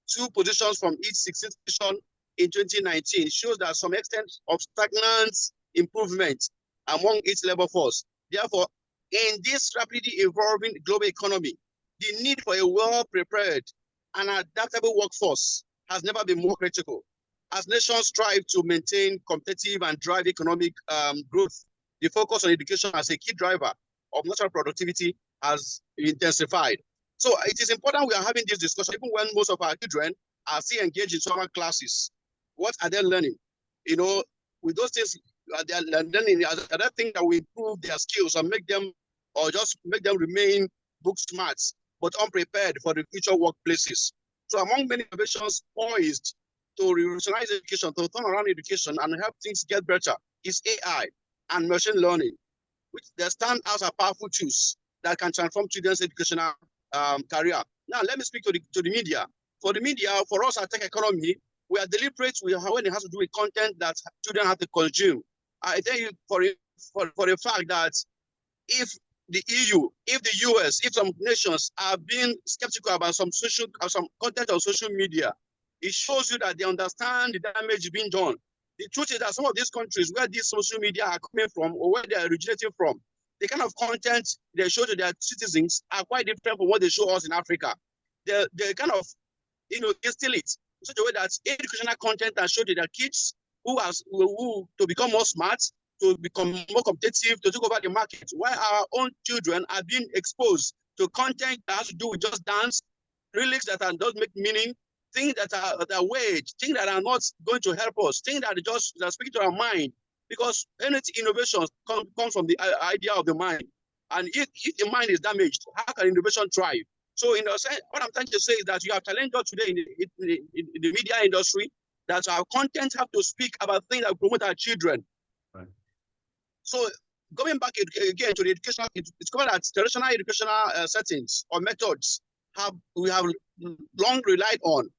2 positions from each 16th position in 2019. Shows that some extent of stagnant improvement among its labor force. Therefore, in this rapidly evolving global economy, the need for a well-prepared and adaptable workforce has never been more critical. As nations strive to maintain competitive and drive economic growth, the focus on education as a key driver of national productivity has intensified. So it is important we are having this discussion, even when most of our children are still engaged in summer classes. What are they learning? With those things, they are learning another thing that will improve their skills and just make them remain book smart, but unprepared for the future workplaces. So among many innovations poised to revolutionize education, to turn around education and help things get better is AI and machine learning, which they stand as powerful tools that can transform children's educational career. Now, let me speak to the media. For the media, for us at Tech Economy, we are deliberate when it has to do with content that children have to consume. I tell you for a fact that if the EU, if the US, if some nations are being skeptical about some content on social media, it shows you that they understand the damage being done. The truth is that some of these countries where these social media are coming from or where they are originating from, the kind of content they show to their citizens are quite different from what they show us in Africa. They kind of, instill it in such a way that educational content that show to their kids who to become more smart, to become more competitive, to take over the market, while our own children are being exposed to content that has to do with just dance, lyrics that don't make meaning, things that are weird, things that are not going to help us, things that are speaking to our mind, because any innovation comes from the idea of the mind. And if the mind is damaged, how can innovation thrive? So in a sense, what I'm trying to say is that you have challenged us today in the media industry that our content have to speak about things that promote our children. Right. So going back again to the educational, it's called that traditional educational settings or methods we have long relied on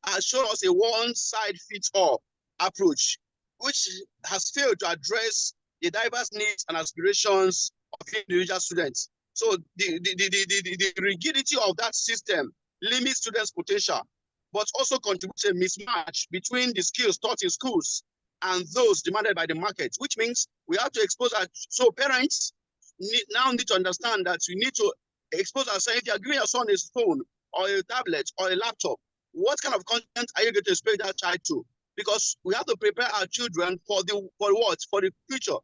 has shown us a one-size-fits-all approach, which has failed to address the diverse needs and aspirations of individual students. So the rigidity of that system limits students' potential, but also contributes to a mismatch between the skills taught in schools and those demanded by the market, which means we have to expose our, so parents now need to understand that you need to expose ourselves. If you're giving your son his phone or a tablet or a laptop, what kind of content are you going to expose that child to? Because we have to prepare our children for the future.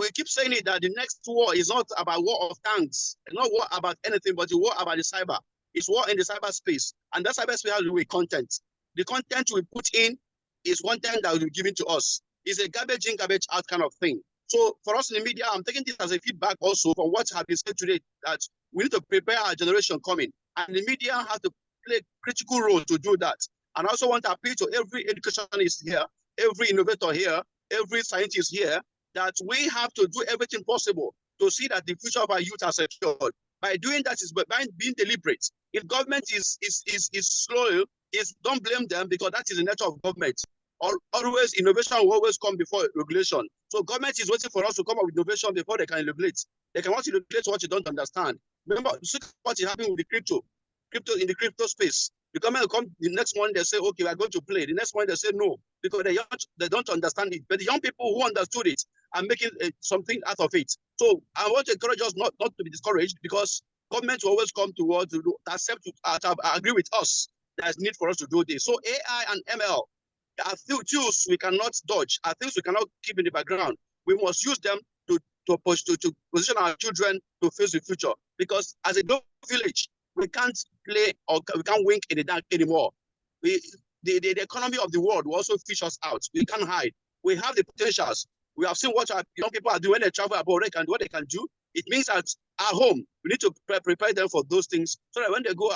We keep saying it that the next war is not about war of tanks, it's not war about anything, but a war about the cyber. It's war in the cyberspace, and that cyberspace has to do with content. The content we put in is content that will be given to us. It's a garbage in, garbage out kind of thing. So for us in the media, I'm taking this as a feedback also from what has been said today, that we need to prepare our generation coming, and the media has to play a critical role to do that. And I also want to appeal to every educationist here, every innovator here, every scientist here, that we have to do everything possible to see that the future of our youth are secured. By doing that is by being deliberate. If government is slow, don't blame them, because that is the nature of government. Always innovation will always come before regulation. So government is waiting for us to come up with innovation before they can regulate. They can want to regulate what you don't understand. Remember, see what is happening with the crypto in the crypto space. The government will come the next one, they say, okay, we are going to play. The next one, they say no, because they don't understand it. But the young people who understood it are making something out of it. So I want to encourage us not to be discouraged, because government will always come towards to accept, to agree with us. There's need for us to do this. So AI and ML are tools we cannot dodge, are things we cannot keep in the background. We must use them to position our children to face the future. Because as a global village, we can't play or we can't wink in the dark anymore. The economy of the world will also fish us out. We can't hide. We have the potentials. We have seen what our young people are doing when they travel abroad, what they can do. It means that at home, we need to prepare them for those things, so that when they go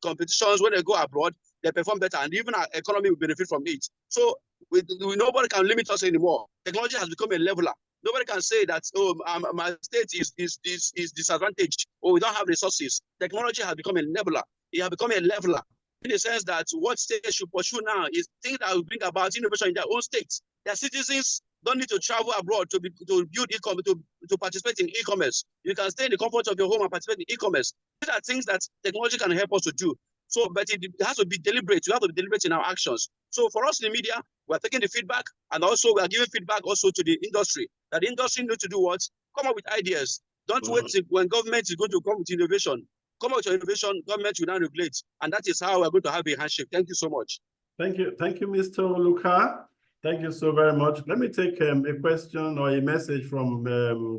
competitions, when they go abroad, they perform better, and even our economy will benefit from it. So nobody can limit us anymore. Technology has become a leveler. Nobody can say that, oh, my state is disadvantaged, or we don't have resources. Technology has become a leveler. It has become a leveler in the sense that what states should pursue now is things that will bring about innovation in their own states. Their citizens don't need to travel abroad to build e-commerce, to participate in e-commerce. You can stay in the comfort of your home and participate in e-commerce. These are things that technology can help us to do. So, but it has to be deliberate. We have to be deliberate in our actions. So for us in the media, we're taking the feedback, and also we are giving feedback also to the industry, that the industry needs to do what? Come up with ideas. Don't wait when government is going to come with innovation. Come out with your innovation, government will now regulate. And that is how we're going to have a handshake. Thank you so much. Thank you, Mr. Luka. Thank you so very much. Let me take a question or a message from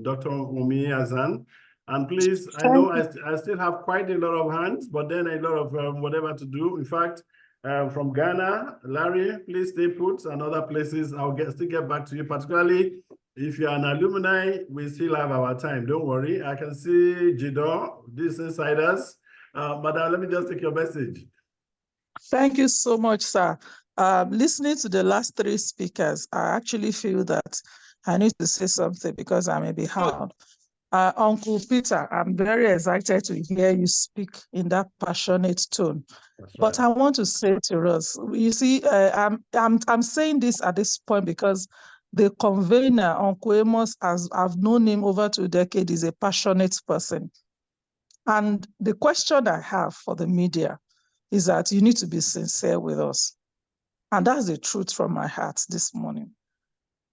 Dr. Umi Azan. And please, I know I still have quite a lot of hands, but then a lot of whatever to do. In fact, from Ghana, Larry, please stay put, and other places, I'll still get back to you, particularly if you're an alumni, we still have our time. Don't worry. I can see Jido, these insiders, but let me just take your message. Thank you so much, sir. Listening to the last three speakers, I actually feel that I need to say something because I may be hard. Uncle Peter, I'm very excited to hear you speak in that passionate tone. That's but right. I want to say to us, you see, I'm saying this at this point because the convener, Uncle Amos, as I've known him over 2 decades, is a passionate person. And the question I have for the media is that you need to be sincere with us. And that's the truth from my heart this morning.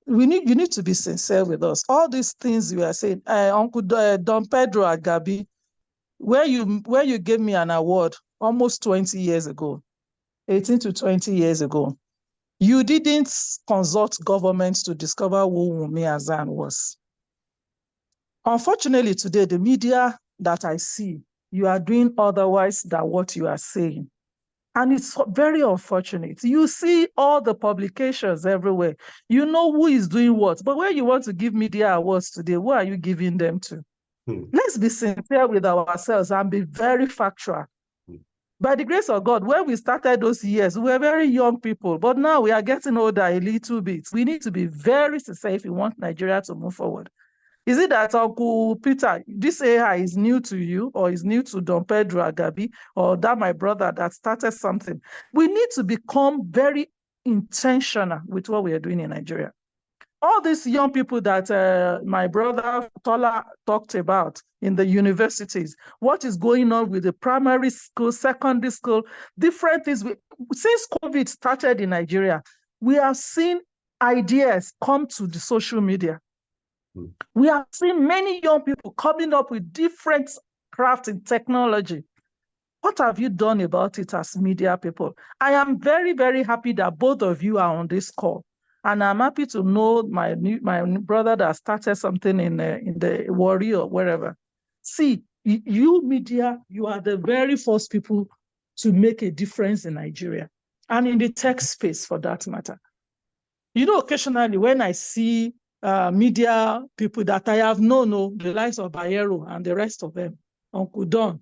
You need to be sincere with us. All these things you are saying, Uncle Don Pedro Agabi, where you gave me an award almost 20 years ago, 18 to 20 years ago, you didn't consult government to discover who Wunmi Azan was. Unfortunately, today, the media that I see, you are doing otherwise than what you are saying. And it's very unfortunate. You see all the publications everywhere. You know who is doing what. But when you want to give media awards today, who are you giving them to? Let's be sincere with ourselves and be very factual. By the grace of God, when we started those years, we were very young people, but now we are getting older a little bit. We need to be very sincere if we want Nigeria to move forward. Is it that, Uncle Peter, this AI is new to you, or is new to Don Pedro Agabi, or that my brother that started something? We need to become very intentional with what we are doing in Nigeria. All these young people that my brother Tola talked about in the universities, what is going on with the primary school, secondary school, different things. Since COVID started in Nigeria, we have seen ideas come to the social media. We have seen many young people coming up with different crafts in technology. What have you done about it as media people? I am very, very happy that both of you are on this call. And I'm happy to know my brother that started something in the Warri or wherever. See, you media, you are the very first people to make a difference in Nigeria and in the tech space for that matter. You know, occasionally when I see media people that I have known, the likes of Bayero and the rest of them, Uncle Don,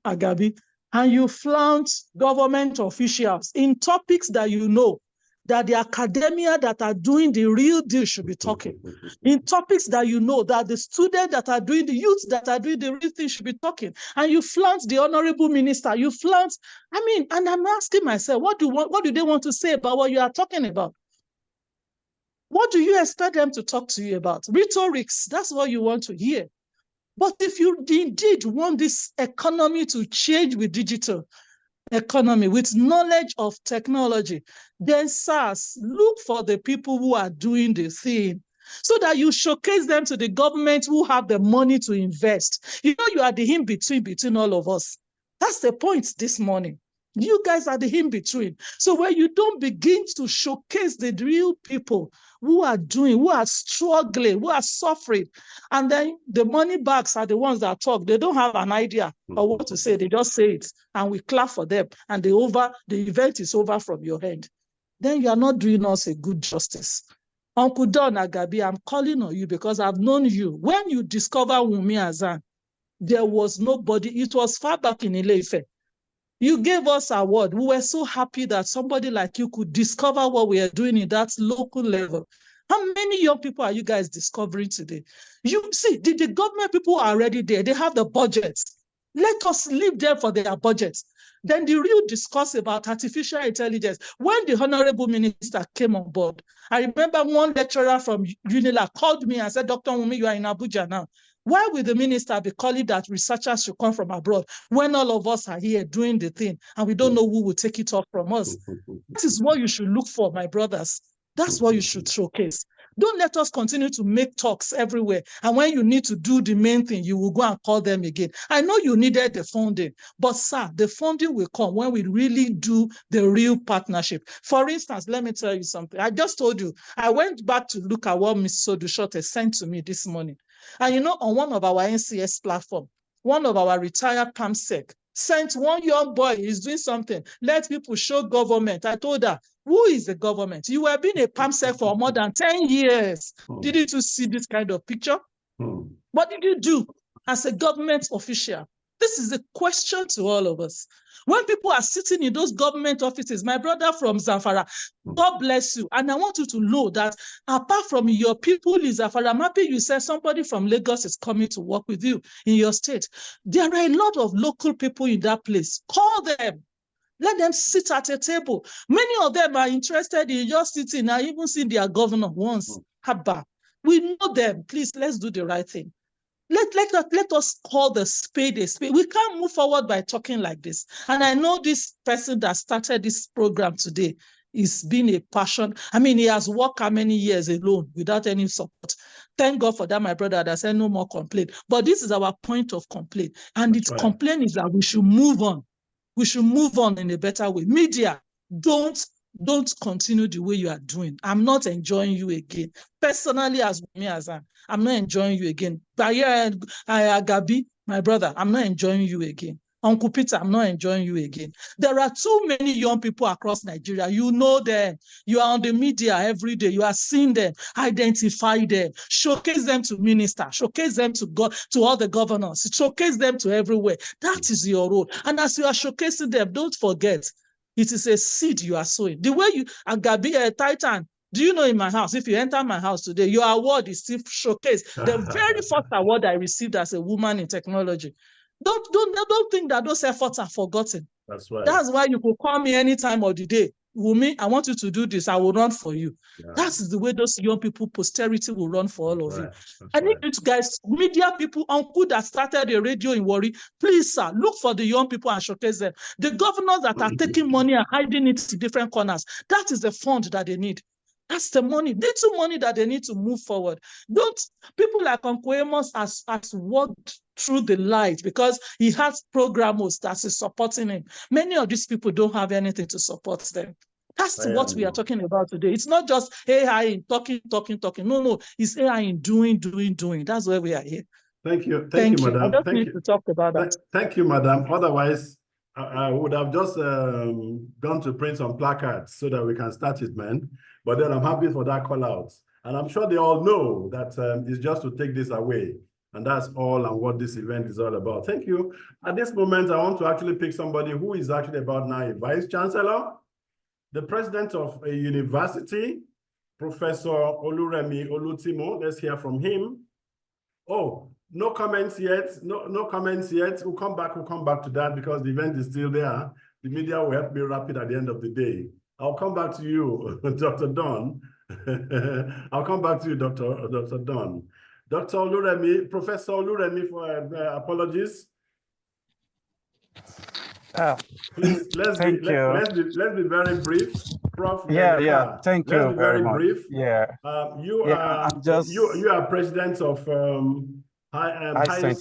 Agabi, and you flaunt government officials in topics that you know that the academia that are doing the real deal should be talking. In topics that you know that the students that are doing, the youths that are doing the real thing should be talking. And you flaunt the honorable minister, you flaunt, and I'm asking myself, what do they want to say about what you are talking about? What do you expect them to talk to you about? Rhetorics, that's what you want to hear. But if you indeed want this economy to change with digital economy, with knowledge of technology, then SARS, look for the people who are doing the thing so that you showcase them to the government who have the money to invest. You know, you are the in-between all of us. That's the point this morning. You guys are the in-between. So when you don't begin to showcase the real people who are doing, who are struggling, who are suffering, and then the money bags are the ones that talk. They don't have an idea of what to say. They just say it, and we clap for them, and the event is over from your hand. Then you are not doing us a good justice. Uncle Don Agabi, I'm calling on you because I've known you. When you discover Wunmi Azan, there was nobody. It was far back in Ile-Ife. You gave us an award. We were so happy that somebody like you could discover what we are doing in that local level. How many young people are you guys discovering today? You see, the government people are already there. They have the budgets. Let us leave them for their budgets. Then the real discuss about artificial intelligence. When the honorable minister came on board, I remember one lecturer from UNILA called me and said, Dr. Wunmi, you are in Abuja now. Why will the minister be calling that researchers should come from abroad when all of us are here doing the thing and we don't know who will take it off from us? That is what you should look for, my brothers. That's what you should showcase. Don't let us continue to make talks everywhere. And when you need to do the main thing, you will go and call them again. I know you needed the funding, but sir, the funding will come when we really do the real partnership. For instance, let me tell you something. I just told you, I went back to look at what Mrs. Odushote sent to me this morning. And you know, on one of our NCS platform, one of our retired PAMSEC sent one young boy, he's doing something. Let people show government. I told her, who is the government? You have been a PAMSEC for more than 10 years. Didn't you see this kind of picture? What did you do as a government official? This is a question to all of us. When people are sitting in those government offices, my brother from Zamfara, God bless you. And I want you to know that apart from your people in Zamfara, maybe you said somebody from Lagos is coming to work with you in your state. There are a lot of local people in that place. Call them. Let them sit at a table. Many of them are interested in just sitting. I even seen their governor once. Haba. We know them. Please, let's do the right thing. Let us call the spade a spade. We can't move forward by talking like this. And I know this person that started this program today is being a passion. I mean, he has worked how many years alone without any support. Thank God for that, my brother, that said no more complaint. But this is our point of complaint. And its complaint is that we should move on. We should move on in a better way. Media, don't continue the way you are doing. I'm not enjoying you again. Personally, as I'm not enjoying you again. Agabi, my brother, I'm not enjoying you again. Uncle Peter, I'm not enjoying you again. There are too many young people across Nigeria. You know them. You are on the media every day. You are seeing them. Identify them. Showcase them to ministers. Showcase them to God, to all the governors. Showcase them to everywhere. That is your role. And as you are showcasing them, don't forget, it is a seed you are sowing. The way you, Agabi, Titan, do you know in my house, if you enter my house today, your award is still showcased. The very first award I received as a woman in technology. Don't think that those efforts are forgotten. That's right. That's why you could call me any time of the day. Wumi, I want you to do this. I will run for you. Yeah. That's the way those young people, posterity will run for all of you. I need you guys, media people, uncle that started a radio in Warri, please, sir, look for the young people and showcase them. The governors that are taking money and hiding it in different corners, that is the fund that they need. That's the money, little money that they need to move forward. People like Uncle Amos has walked through the light because he has Programos that is supporting him. Many of these people don't have anything to support them. That's what we are talking about today. It's not just AI in talking. No, it's AI in doing. That's where we are here. Thank you, madam. I just need to talk about that. Thank you, madam. Otherwise, I would have just gone to print some placards so that we can start it, man. But then I'm happy for that call out. And I'm sure they all know that it's just to take this away. And that's all and what this event is all about. Thank you. At this moment, I want to actually pick somebody who is actually about now a vice chancellor, the president of a university, Professor Oluremi Olutimo. Let's hear from him. Oh, no comments yet. No comments yet. We'll come back to that because the event is still there. The media will help me wrap it at the end of the day. I'll come back to you, Dr. Don. I'll come back to you, Dr. Don. Dr. Oluremi, Professor Oluremi, for apologies. Please, let's be very brief. Prof. Thank you very much. Brief. You are president of Hightone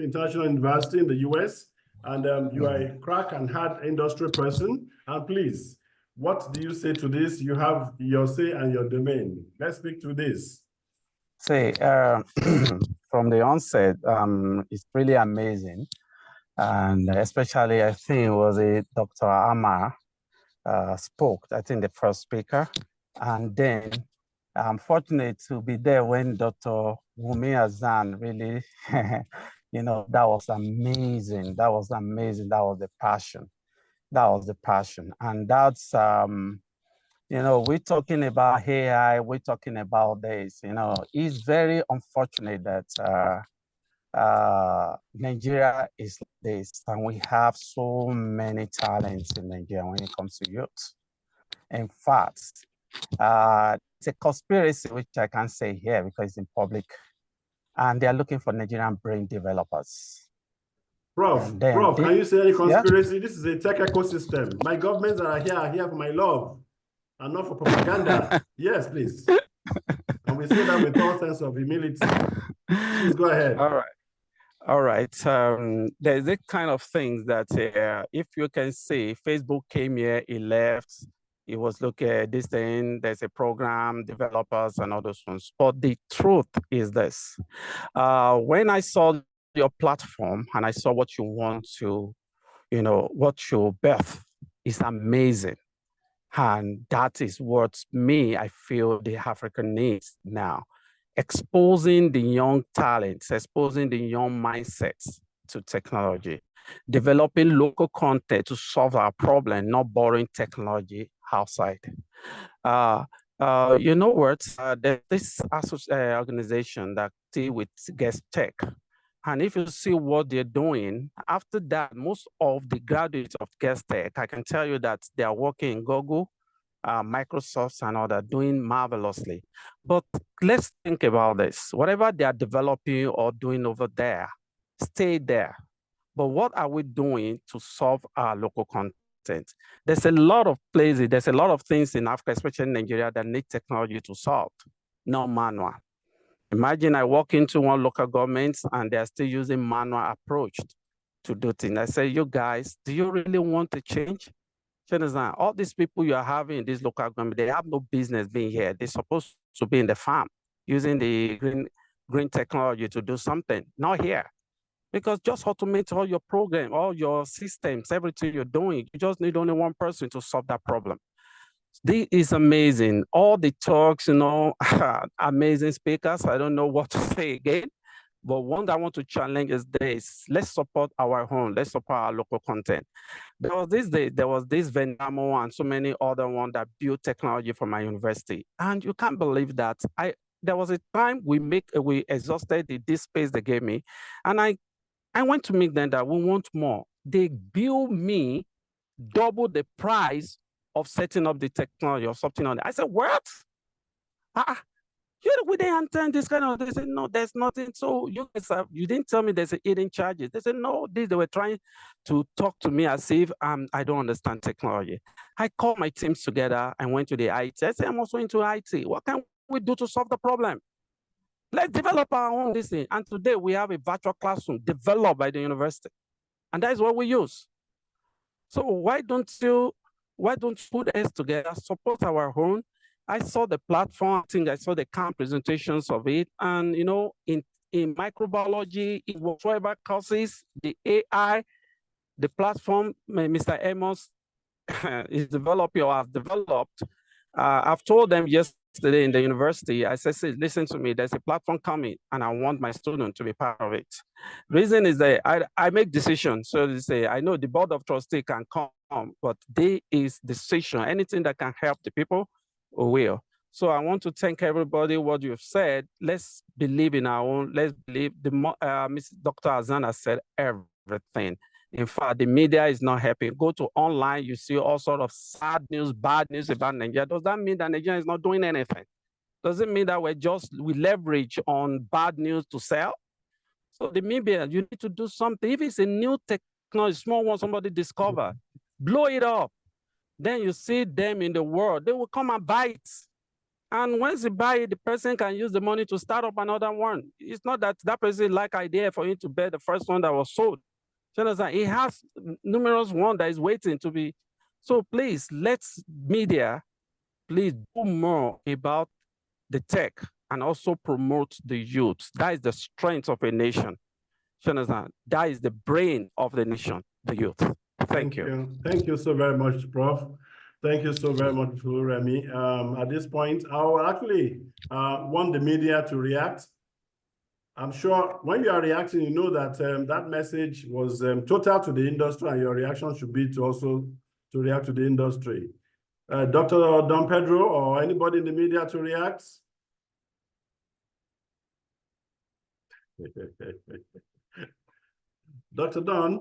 International University in the US, and you are a crack and hard industry person. And please, what do you say to this? You have your say and your domain. Let's speak to this. Say, from the onset, it's really amazing. And especially, I think it was Dr. Amar spoke, I think the first speaker. And then I'm fortunate to be there when Dr. Wumi Azan really, that was amazing. That was amazing. That was the passion. And that's, we're talking about AI, we're talking about this, it's very unfortunate that Nigeria is this, and we have so many talents in Nigeria when it comes to youth. In fact, it's a conspiracy, which I can't say here because it's in public, and they're looking for Nigerian brain developers. Prof, can you say any conspiracy? Yeah? This is a tech ecosystem. My governments are here for my love and not for propaganda. Yes, please. And we say that with all sense of humility. Please go ahead. All right. There's a kind of things that if you can see, Facebook came here, he left, he was looking at this thing, there's a program, developers and all those ones. But the truth is this. When I saw your platform and I saw what you want to, what your birth is amazing. And that is what I feel the African needs now. Exposing the young talents, exposing the young mindsets to technology, developing local content to solve our problem, not borrowing technology outside. You know what? There's this organization that deals with guest tech. And if you see what they're doing, after that, most of the graduates of guest tech, I can tell you that they are working in Google, Microsoft and all that, doing marvelously. But let's think about this. Whatever they are developing or doing over there, stay there. But what are we doing to solve our local content? There's a lot of places, there's a lot of things in Africa, especially in Nigeria, that need technology to solve, not manual. Imagine I walk into one local government and they're still using manual approach to do things. I say, you guys, do you really want to change? All these people you are having in this local government, they have no business being here. They're supposed to be in the farm using the green technology to do something, not here. Because just automate all your program, all your systems, everything you're doing. You just need only one person to solve that problem. This is amazing. All the talks, amazing speakers. I don't know what to say again. But one that I want to challenge is this: let's support our own, let's support our local content. There was this Venamo and so many other ones that built technology for my university. And you can't believe that there was a time we exhausted the space they gave me. And I went to meet them that we want more. They bill me double the price of setting up the technology or something on it. I said, what? We didn't attend this kind of, they said, no, there's nothing. So you didn't tell me there's a hidden charges. They said, no, they were trying to talk to me as if I don't understand technology. I called my teams together and went to the IT. I said, I'm also into IT. What can we do to solve the problem? Let's develop our own this thing. And today we have a virtual classroom developed by the university. And that is what we use. So why don't you put us together, support our own? I saw the platform, I saw the camp presentations of it. And in microbiology, in whatever courses, the AI, the platform Mr. Amos is developing or has developed. I've told them yesterday in the university, I said, listen to me, there's a platform coming and I want my student to be part of it. Reason is that I make decisions. So they say, I know the board of trustees can come, but they is decision. Anything that can help the people will. So I want to thank everybody what you've said. Let's believe in our own, let's believe Dr. Azana said everything. In fact, the media is not helping. Go to online, you see all sorts of sad news, bad news about Nigeria. Does that mean that Nigeria is not doing anything? Does it mean that we leverage on bad news to sell? So the media, you need to do something. If it's a new technology, small one somebody discover, blow it up. Then you see them in the world, they will come and buy it. And once you buy it, the person can use the money to start up another one. It's not that person like idea for you to buy the first one that was sold. He has numerous ones that is waiting to be. So please, let's media, please do more about the tech and also promote the youth. That is the strength of a nation. That is the brain of the nation, the youth. Thank you. Thank you so very much, Prof. Thank you so very much, Remy. At this point, I will actually want the media to react. I'm sure when you are reacting, you know that that message was total to the industry, and your reaction should be to also to react to the industry. Dr. Don Pedro or anybody in the media to react? Dr. Don?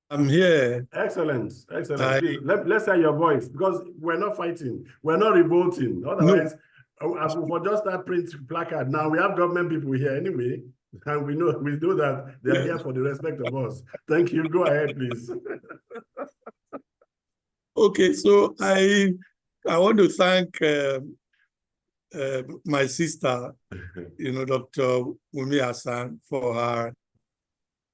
I'm here. Excellent, excellent. Please, let's hear your voice, because we're not fighting, we're not revolting. Otherwise, for just that print placard, now we have government people here anyway, and we know that they are here for the respect of us. Thank you. Go ahead, please. Okay, so I want to thank my sister, Dr. Wumi Hassan, for her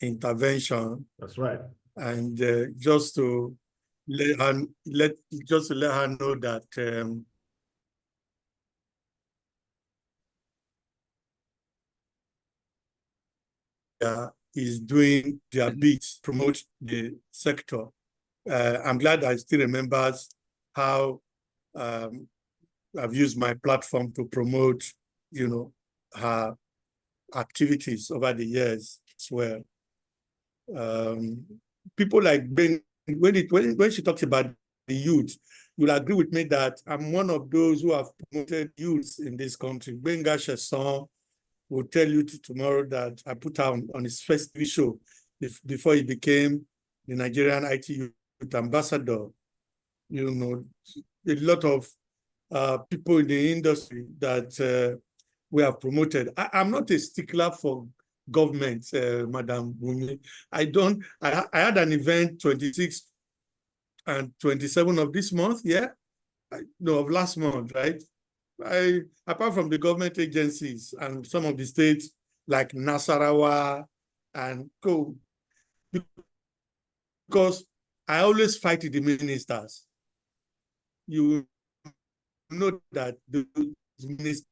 intervention. That's right. And just to let her know that is doing their bit to promote the sector. I'm glad I still remembers how I've used my platform to promote, her activities over the years as well. People like Ben, when she talks about the youth, you'll agree with me that I'm one of those who have promoted youth in this country. Ben Gashason will tell you tomorrow that I put on his first TV show before he became the Nigerian IT Youth Ambassador. A lot of people in the industry that we have promoted. I'm not a stickler for government, Madam Wumi. I had an event 26 and 27 of this month, of last month, right? Apart from the government agencies and some of the states like Nasarawa and Co, because I always fight the ministers. You know that the ministers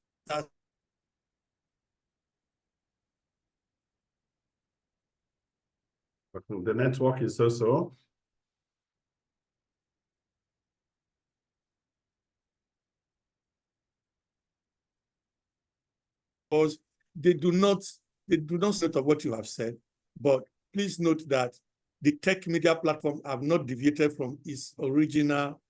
The network is so-so. Because they do not note of what you have said, but please note that the tech media platform have not deviated from its original,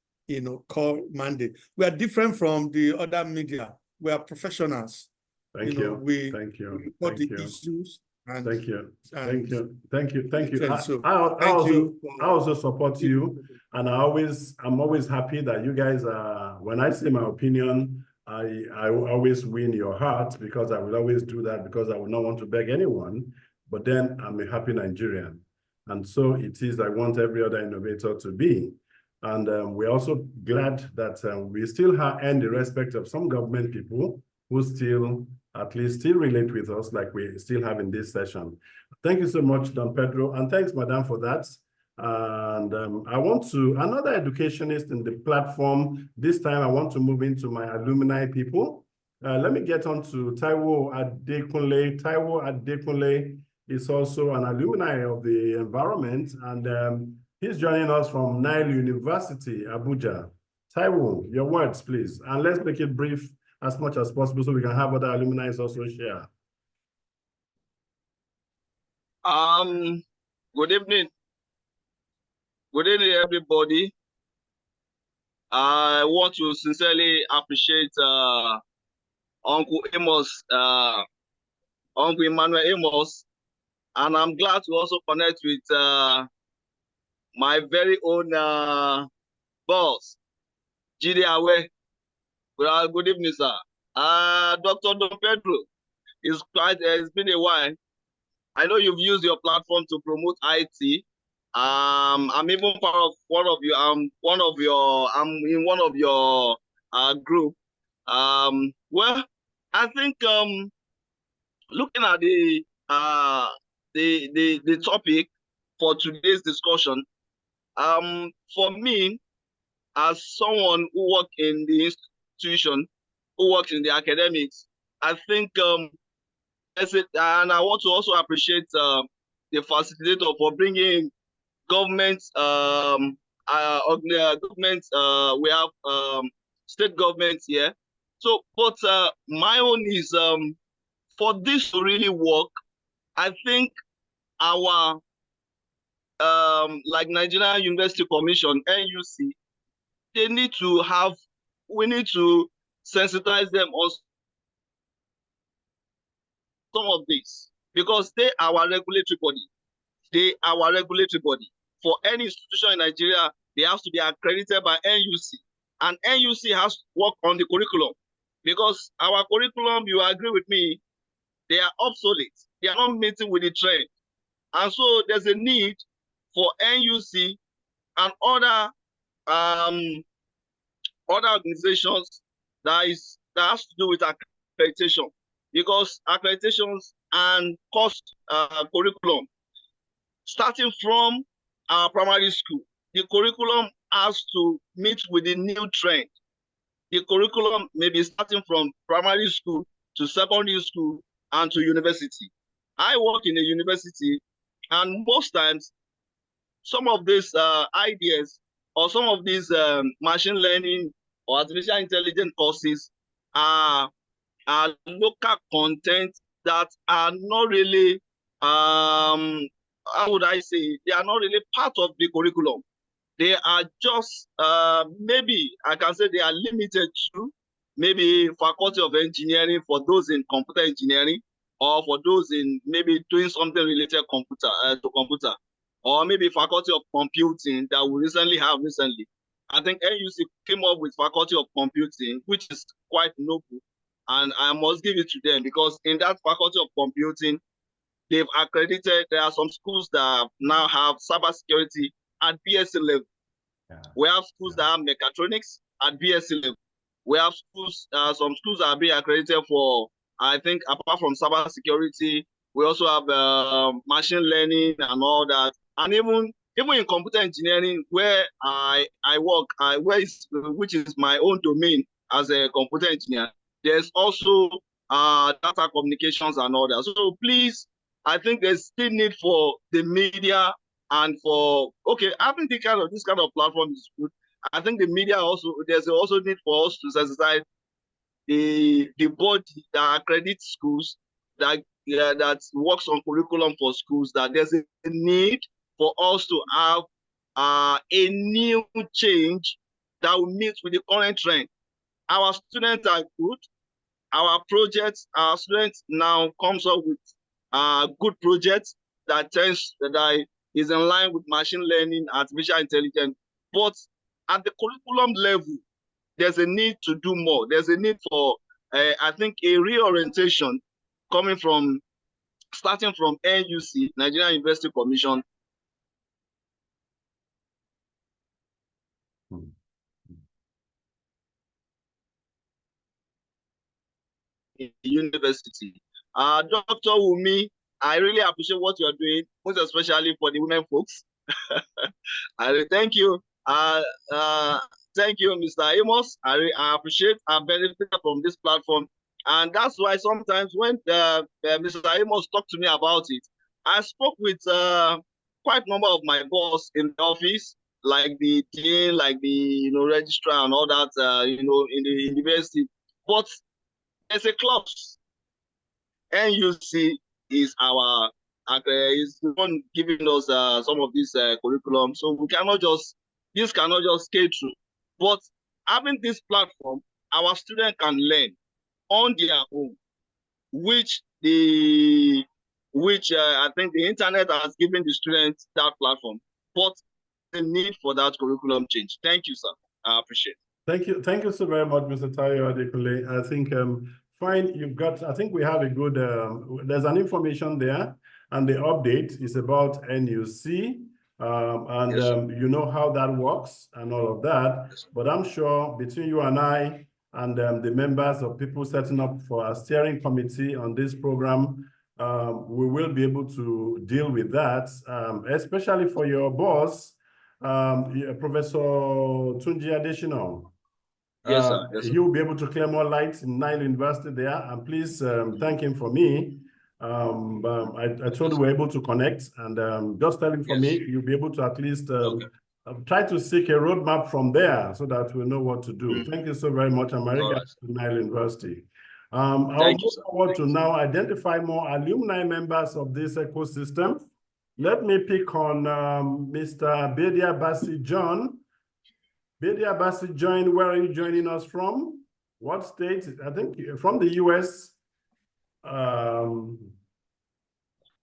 core mandate. We are different from the other media. We are professionals. Thank you. We thank you. report Thank the you. issues. And, Thank you. And Thank you. Thank you. So I also support you, and I'm always happy that you guys are. When I say my opinion, I will always win your heart, because I will always do that, because I will not want to beg anyone. But then I'm a happy Nigerian, and so it is. I want every other innovator to be. And we're also glad that we still earn the respect of some government people who still relate with us, like we still have in this session. Thank you so much, Don Pedro, and thanks, Madam, for that. And I want to, another educationist in the platform, this time I want to move into my alumni people. Let me get on to Taiwo Adekunle. Taiwo Adekunle is also an alumni of the environment, and he's joining us from Nile University, Abuja. Taiwo, your words, please, and let's make it brief as much as possible so we can have other alumni also share. Good evening. Good evening, everybody. I want to sincerely appreciate Uncle Amos, Uncle Emmanuel Amos, and I'm glad to also connect with my very own boss, Jide Awe. Good evening, sir. Dr. Don Pedro, it's been a while. I know you've used your platform to promote IT. I'm even part of one of you. I'm in one of your group. Well, I think looking at the topic for today's discussion, for me, as someone who works in the institution, who works in the academics, I think and I want to also appreciate the facilitator for bringing government, government. We have state governments here. So, but my own is for this to really work, I think our like Nigerian University Commission, NUC, we need to sensitize them on some of this, because they are our regulatory body. They are our regulatory body. For any institution in Nigeria, they have to be accredited by NUC. And NUC has to work on the curriculum, because our curriculum, you agree with me, they are obsolete. They are not meeting with the trend. And so there's a need for NUC and other organizations that has to do with accreditation, because accreditations and cost curriculum, starting from our primary school, the curriculum has to meet with the new trend. The curriculum may be starting from primary school to secondary school and to university. I work in a university, and most times some of these ideas or some of these machine learning or artificial intelligence courses are local content that are not really, how would I say, they are not really part of the curriculum. They are just, maybe I can say they are limited to maybe Faculty of Engineering for those in computer engineering, or for those in maybe doing something related to computer, or maybe Faculty of Computing that we recently. I think NUC came up with Faculty of Computing, which is quite noble, and I must give it to them, because in that Faculty of Computing, they've accredited. There are some schools that now have cybersecurity at BSc level. Yeah. We have schools that have mechatronics at BSc level. We have schools, some schools are being accredited for, I think, apart from cybersecurity, we also have machine learning and all that. And even in computer engineering, where I work, which is my own domain as a computer engineer, there's also data communications and all that. So please, I think there's still need for the media and for, okay, having this kind of platform is good. I think the media also, there's also need for us to sensitize the body that accredits schools, that that works on curriculum for schools, that there's a need for us to have a new change that will meet with the current trend. Our students are good. Our projects, our students now comes up with good projects that is in line with machine learning, artificial intelligence. But at the curriculum level, there's a need to do more. There's a need for, I think, a reorientation coming from, starting from NUC, Nigerian University Commission. University. Dr. Wumi, I really appreciate what you're doing, most especially for the women folks. I thank you. Thank you, Mr. Amos. I appreciate and benefit from this platform. And that's why sometimes when Mr. Amos talked to me about it, I spoke with quite a number of my boss in the office, like the dean, like the registrar and all that, in the university. But there's a clause. NUC is is the one giving us some of this curriculum. So this cannot just scale through. But having this platform, our students can learn on their own, which I think the internet has given the students that platform. But the need for that curriculum change. Thank you, sir. I appreciate it. Thank you so very much, Mr. Tayo Adekule. I think fine, I think we have a good, there's an information there, and the update is about NUC, and Yes, you know how that works and all of that. Yes, but I'm sure between you and I and the members of people setting up for a steering committee on this program, we will be able to deal with that, especially for your boss, Professor Tunji Adesina. Yes, sir. Yes, sir. He will be able to clear more light in Nile University there, and please thank him for me. I told you we're able to connect, and just tell him for me, you'll be able to at least try to seek a roadmap from there so that we know what to do. Thank you so very much, America, to Nile University. I'll move forward to now identify more alumni members of this ecosystem. Let me pick on Mr. Bedia Bassi John. Bedia Bassi John, where are you joining us from? What state? I think from the US.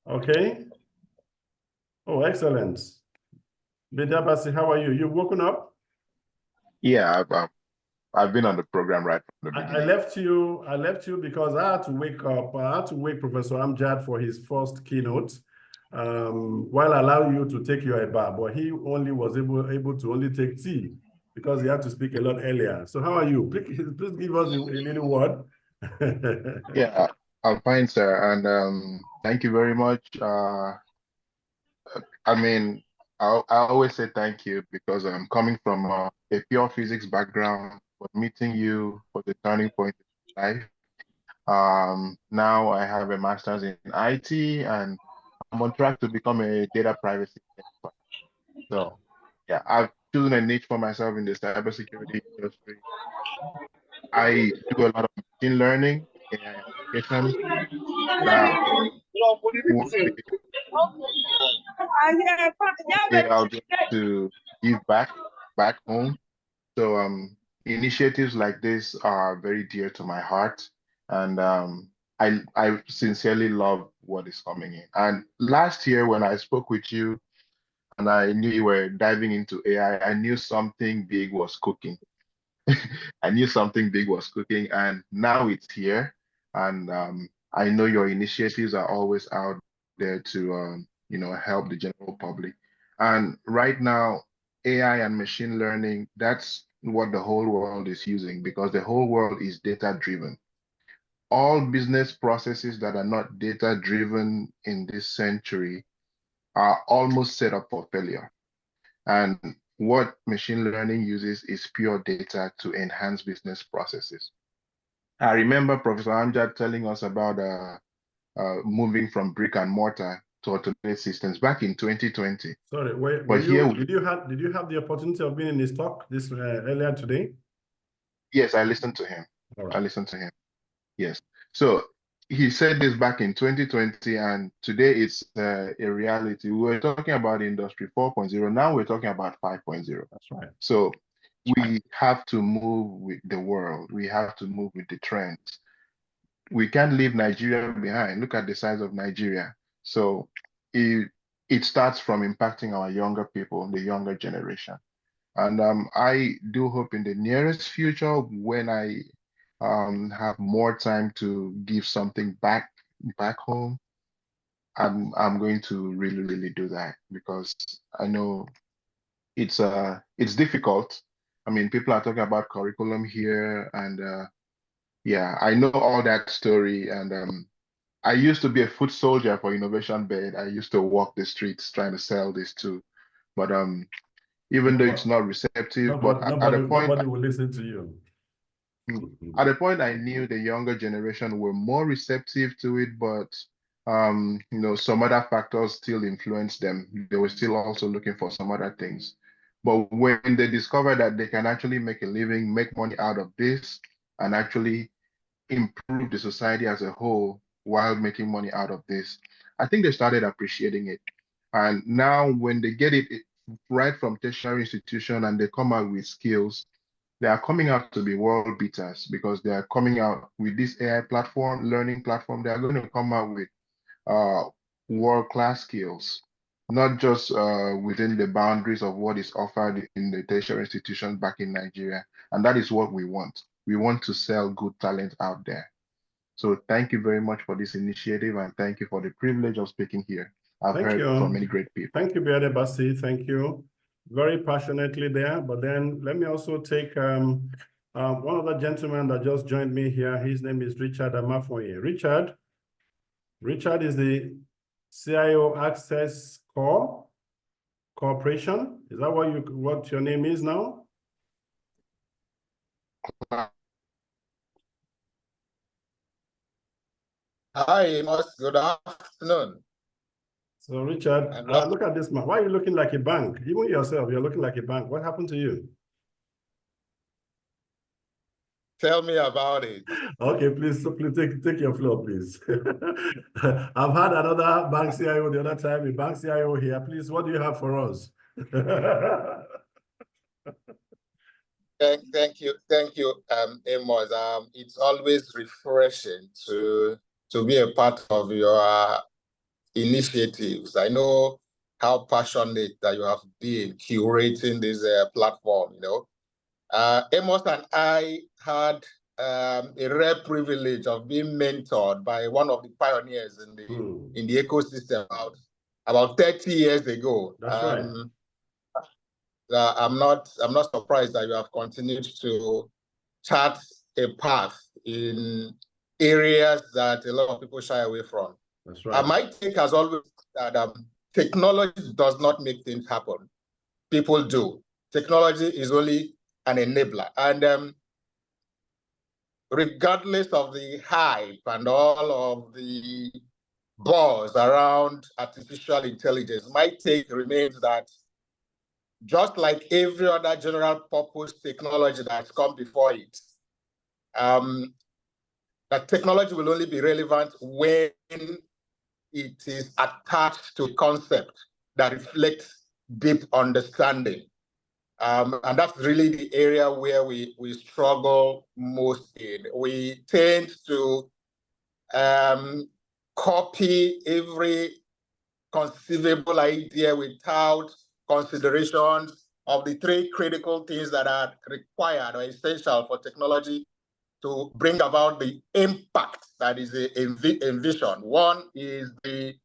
Okay. Oh, excellent. Bedia Bassi, how are you? You've woken up? Yeah, I've been on the program right from the beginning. I left you because I had to wake up. I had to wake Professor Amjad for his first keynote, while allowing you to take your eba, but he only was able to only take tea because he had to speak a lot earlier. So how are you? Please give us a little word. Yeah, I'm fine, sir, and thank you very much. I mean, I always say thank you because I'm coming from a pure physics background, but meeting you for the turning point in life. Now I have a master's in IT, and I'm on track to become a data privacy expert. So, yeah, I've chosen a niche for myself in the cybersecurity industry. I do a lot of machine learning, AI applications that one day I'll get to give back home. So initiatives like this are very dear to my heart, and I sincerely love what is coming in. And last year when I spoke with you and I knew you were diving into AI, I knew something big was cooking. I knew something big was cooking, and now it's here. And I know your initiatives are always out there to help the general public. And right now, AI and machine learning, that's what the whole world is using because the whole world is data driven. All business processes that are not data driven in this century are almost set up for failure. And what machine learning uses is pure data to enhance business processes. I remember Professor Amjad telling us about moving from brick and mortar to automated systems back in 2020. Sorry, did you have the opportunity of being in his talk this earlier today? Yes, I listened to him. All right. I listened to him. Yes. So he said this back in 2020, and today it's a reality. We were talking about Industry 4.0. Now we're talking about 5.0. That's right. So we have to move with the world. We have to move with the trends. We can't leave Nigeria behind. Look at the size of Nigeria. So it starts from impacting our younger people, the younger generation. And I do hope in the nearest future, when I have more time to give something back home, I'm going to really do that, because I know it's difficult. I mean, people are talking about curriculum here, and yeah, I know all that story. And I used to be a foot soldier for Innovationbed. I used to walk the streets trying to sell this too, but even though it's not receptive, but at a point, nobody will listen to you. At a point, I knew the younger generation were more receptive to it, but you know, some other factors still influenced them. They were still also looking for some other things. But when they discovered that they can actually make a living, make money out of this, and actually improve the society as a whole while making money out of this, I think they started appreciating it. And now when they get it right from tertiary institution and they come out with skills, they are coming out to be world beaters, because they are coming out with this AI platform, learning platform. They are going to come out with world-class skills, not just within the boundaries of what is offered in the tertiary institutions back in Nigeria. And that is what we want. We want to sell good talent out there. So thank you very much for this initiative, and thank you for the privilege of speaking here. I've heard from many great people. Thank you, Biade Basi. Thank you. Very passionately there. But then let me also take one other gentleman that just joined me here. His name is Richard Amafoye. Richard is the CIO Access Corporation. Is that what your name is now? Hi, Amos. Good afternoon. So, Richard, look at this man. Why are you looking like a bank? Even yourself, you're looking like a bank. What happened to you? Tell me about it. Okay, please take your floor, please. I've had another bank CIO the other time, a bank CIO here. Please, what do you have for us? Thank you, Amos. It's always refreshing to be a part of your initiatives. I know how passionate that you have been curating this platform. You know, Amos and I had a rare privilege of being mentored by one of the pioneers in the ecosystem about 30 years ago. That's right. I'm not surprised that you have continued to chart a path in areas that a lot of people shy away from. That's right. My take has always been that technology does not make things happen. People do. Technology is only an enabler. And regardless of the hype and all of the buzz around artificial intelligence, my take remains that just like every other general purpose technology that's come before it, that technology will only be relevant when it is attached to a concept that reflects deep understanding. And that's really the area where we struggle most in. We tend to copy every conceivable idea without considerations of the three critical things that are required or essential for technology to bring about the impact that is envisioned. One is the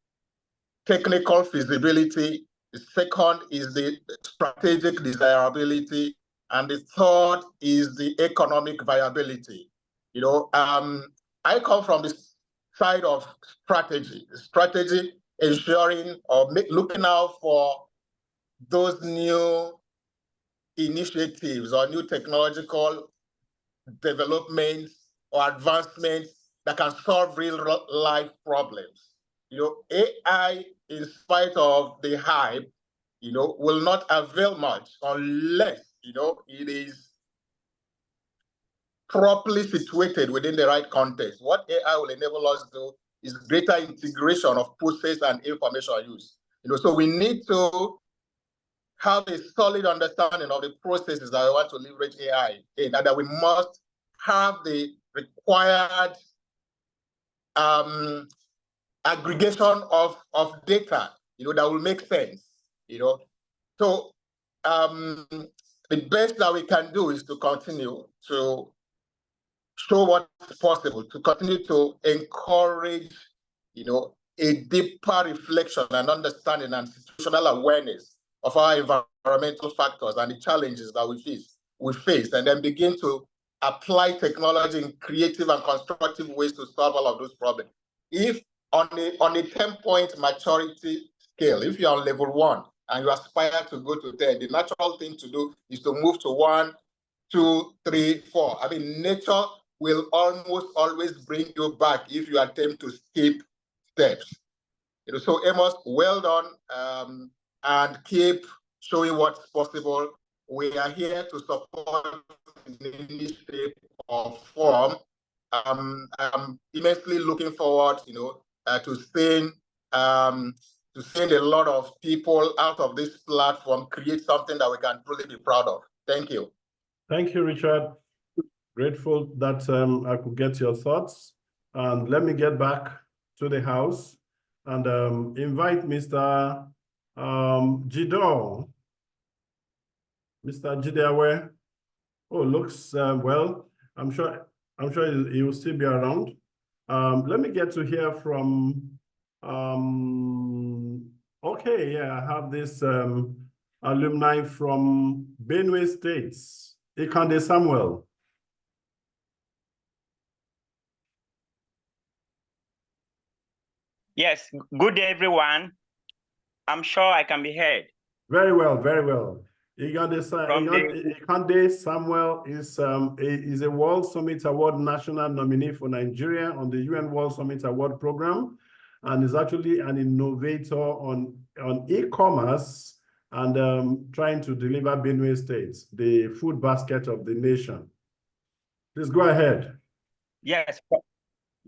technical feasibility, the second is the strategic desirability, and the third is the economic viability. You know, I come from the side of strategy ensuring or looking out for those new initiatives or new technological developments or advancements that can solve real life problems. AI, in spite of the hype, will not avail much unless, it is properly situated within the right context. What AI will enable us to do is greater integration of process and information use. So we need to have a solid understanding of the processes that we want to leverage AI in, and that we must have the required aggregation of data, that will make sense. So the best that we can do is to continue to show what's possible, to continue to encourage, a deeper reflection and understanding and situational awareness of our environmental factors and the challenges that we face, and then begin to apply technology in creative and constructive ways to solve all of those problems. If on a 10-point maturity scale, if you're on level 1 and you aspire to go to 10, the natural thing to do is to move to 1, 2, 3, 4. I mean, nature will almost always bring you back if you attempt to skip steps. So Amos, well done, and keep showing what's possible. We are here to support in any shape or form. I'm immensely looking forward, to seeing a lot of people out of this platform create something that we can truly be proud of. Thank you. Thank you, Richard. Grateful that I could get your thoughts. And let me get back to the house and invite Mr. Jido. Mr. Jideawe. Oh, looks well. I'm sure he will still be around. Let me get to hear from. Okay, yeah, I have this alumni from Benue State, Ikande Samuel. Yes, good day, everyone. I'm sure I can be heard. Very well, very well. Ikande Samuel is a World Summit Award National nominee for Nigeria on the UN World Summit Award program, and is actually an innovator on e-commerce and trying to deliver Benue State, the food basket of the nation. Please go ahead. Yes.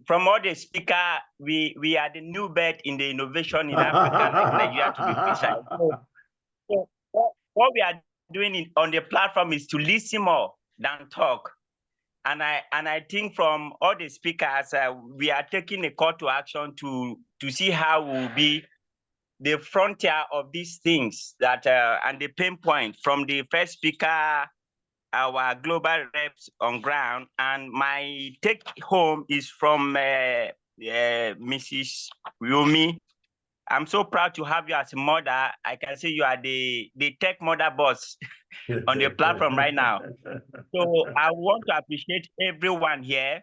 From all the speaker, we are the new bird in the innovation in Africa, like Nigeria to be precise. So what we are doing on the platform is to listen more than talk. And I think from all the speakers, we are taking a call to action to see how we'll be the frontier of these things that and the pain point from the first speaker, our global reps on ground, and my take home is from Mrs. Yumi. I'm so proud to have you as a mother. I can say you are the tech mother boss on the platform right now. So I want to appreciate everyone here.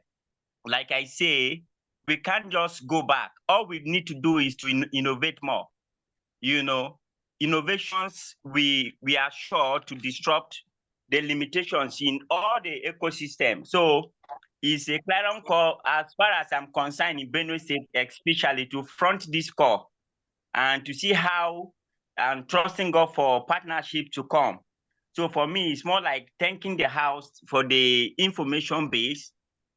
Like I say, we can't just go back. All we need to do is to innovate more. Innovations, we are sure to disrupt the limitations in all the ecosystem. So it's a clarion call, as far as I'm concerned, in Benue State, especially to front this call and to see how and trusting God for partnership to come. So for me, it's more like thanking the house for the information base.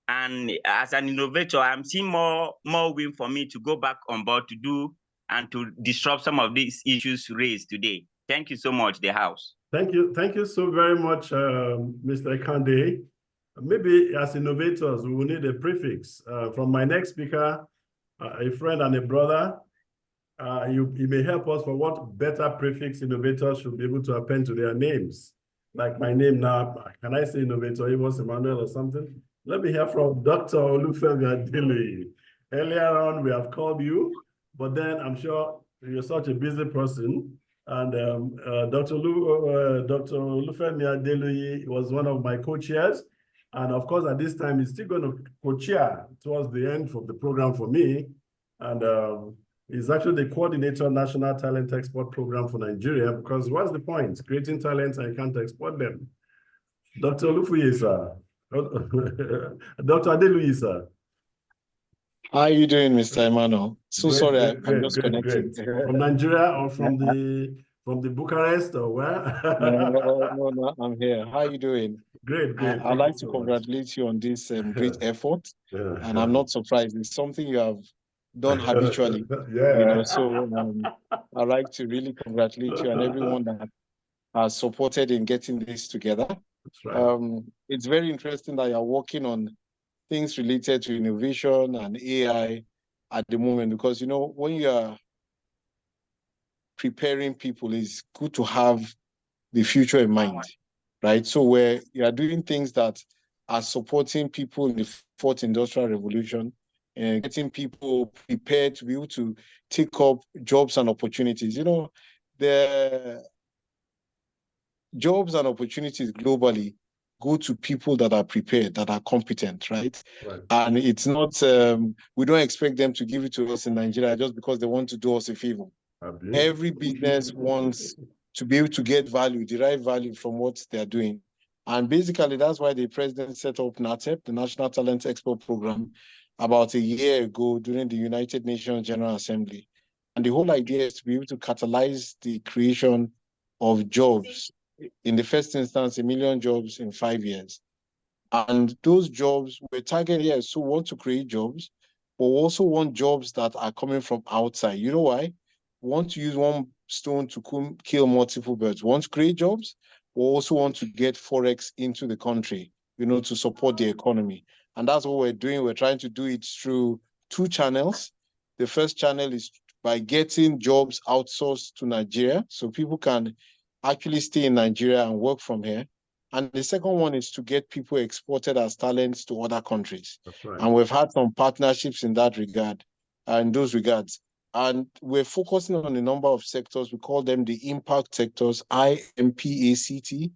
And as an innovator, I'm seeing more win for me to go back on board to do and to disrupt some of these issues raised today. Thank you so much, the house. Thank you so very much, Mr. Kande. Maybe as innovators, we will need a prefix. From my next speaker, a friend and a brother, you may help us for what better prefix innovators should be able to append to their names. Like my name now, can I say innovator, Amos Emmanuel or something? Let me hear from Dr. Olufemi Adili. Earlier on, we have called you, but then I'm sure you're such a busy person. And Dr. Olufemi Adili was one of my co-chairs. And of course, at this time, he's still going to co-chair towards the end of the program for me. And he's actually the coordinator National Talent Export Program for Nigeria, because what's the point? Creating talents and you can't export them. Dr. Olufuyi, sir. Dr. Adeluyi, sir. How are you doing, Mr. Emmanuel? So Great, sorry, great, I'm great, just great, connecting. great. From Nigeria or from the Bucharest or where? No, I'm here. How are you doing? Great, great. I'd Thank you like to so much. congratulate you on this great effort. And I'm not surprised. It's something you have done habitually. Yeah. You know, so I'd like to really congratulate you and everyone that has supported in getting this together. That's right. It's very interesting that you're working on things related to innovation and AI at the moment, because, you know, when you are preparing people, it's good to have the future in mind, right? So where you are doing things that are supporting people in the fourth industrial revolution and getting people prepared to be able to take up jobs and opportunities. You know, the jobs and opportunities globally go to people that are prepared, that are competent, right? Right. And it's not, we don't expect them to give it to us in Nigeria just because they want to do us a favor. Every business wants to be able to get value, derive value from what they're doing. And basically, that's why the president set up NATEP, the National Talent Export Program, about a year ago during the United Nations General Assembly. And the whole idea is to be able to catalyze the creation of jobs. In the first instance, 1 million jobs in 5 years. And those jobs we're targeting, yes, so we want to create jobs, but we also want jobs that are coming from outside. You know why? We want to use one stone to kill multiple birds. We want to create jobs, we also want to get Forex into the country, you know, to support the economy. And that's what we're doing. We're trying to do it through 2 channels. The first channel is by getting jobs outsourced to Nigeria, so people can actually stay in Nigeria and work from here. And the second one is to get people exported as talents to other countries. That's right. And we've had some partnerships in that regard, in those regards. And we're focusing on a number of sectors. We call them the impact sectors: IMPACT,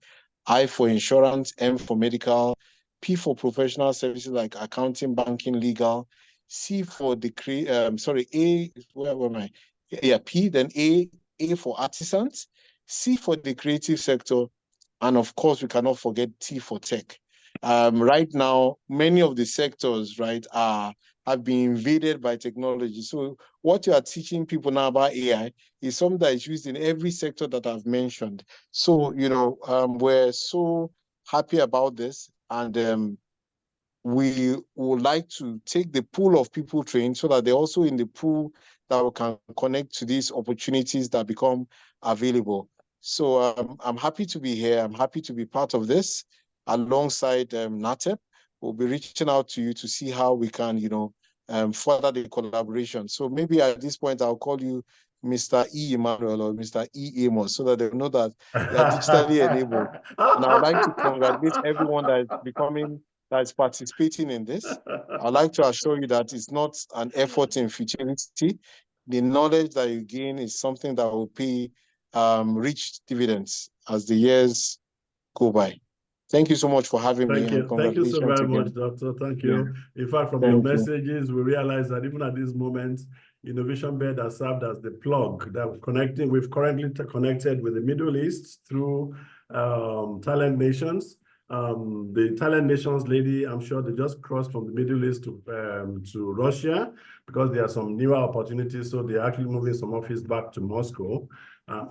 I for insurance, M for medical, P for professional services like accounting, banking, legal, C for the A, where am I? Yeah, P, then A for artisans, C for the creative sector, and of course, we cannot forget T for tech. Right now, many of the sectors, right, have been invaded by technology. So what you are teaching people now about AI is something that is used in every sector that I've mentioned. So, you know, we're so happy about this. And we would like to take the pool of people trained so that they're also in the pool that we can connect to these opportunities that become available. So I'm happy to be here. I'm happy to be part of this alongside NATEP. We'll be reaching out to you to see how we can, you know, further the collaboration. So maybe at this point, I'll call you Mr. E. Emmanuel or Mr. E. Amos so that they know that you're digitally enabled. And I'd like to congratulate everyone that is participating in this. I'd like to assure you that it's not an effort in futility. The knowledge that you gain is something that will pay rich dividends as the years go by. Thank you so much for having me. Thank you. And Thank you so congratulations very much, again. Doctor. Thank you. Yeah. In fact, from Thank your you. messages, we realize that even at this moment, Innovationbed has served as the plug that we've currently connected with the Middle East through Talent Nations. The Talent Nations lady, I'm sure they just crossed from the Middle East to Russia because there are some newer opportunities. So they're actually moving some office back to Moscow.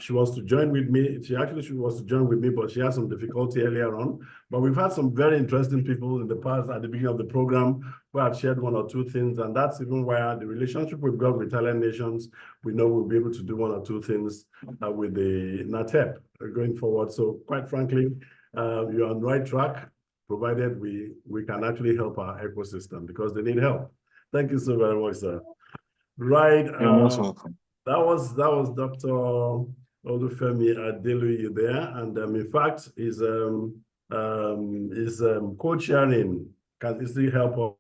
She wants to join with me. She wants to join with me, but she had some difficulty earlier on. But we've had some very interesting people in the past at the beginning of the program who have shared 1 or 2 things. And that's even why the relationship we've got with Talent Nations, we know we'll be able to do 1 or 2 things with the NATEP going forward. So quite frankly, you're on the right track, provided we can actually help our ecosystem because they need help. Thank you so very much, sir. Right. You're most welcome. That was Dr. Olufemi Adeluyi there, and in fact, is co-chairing. Can easily help us.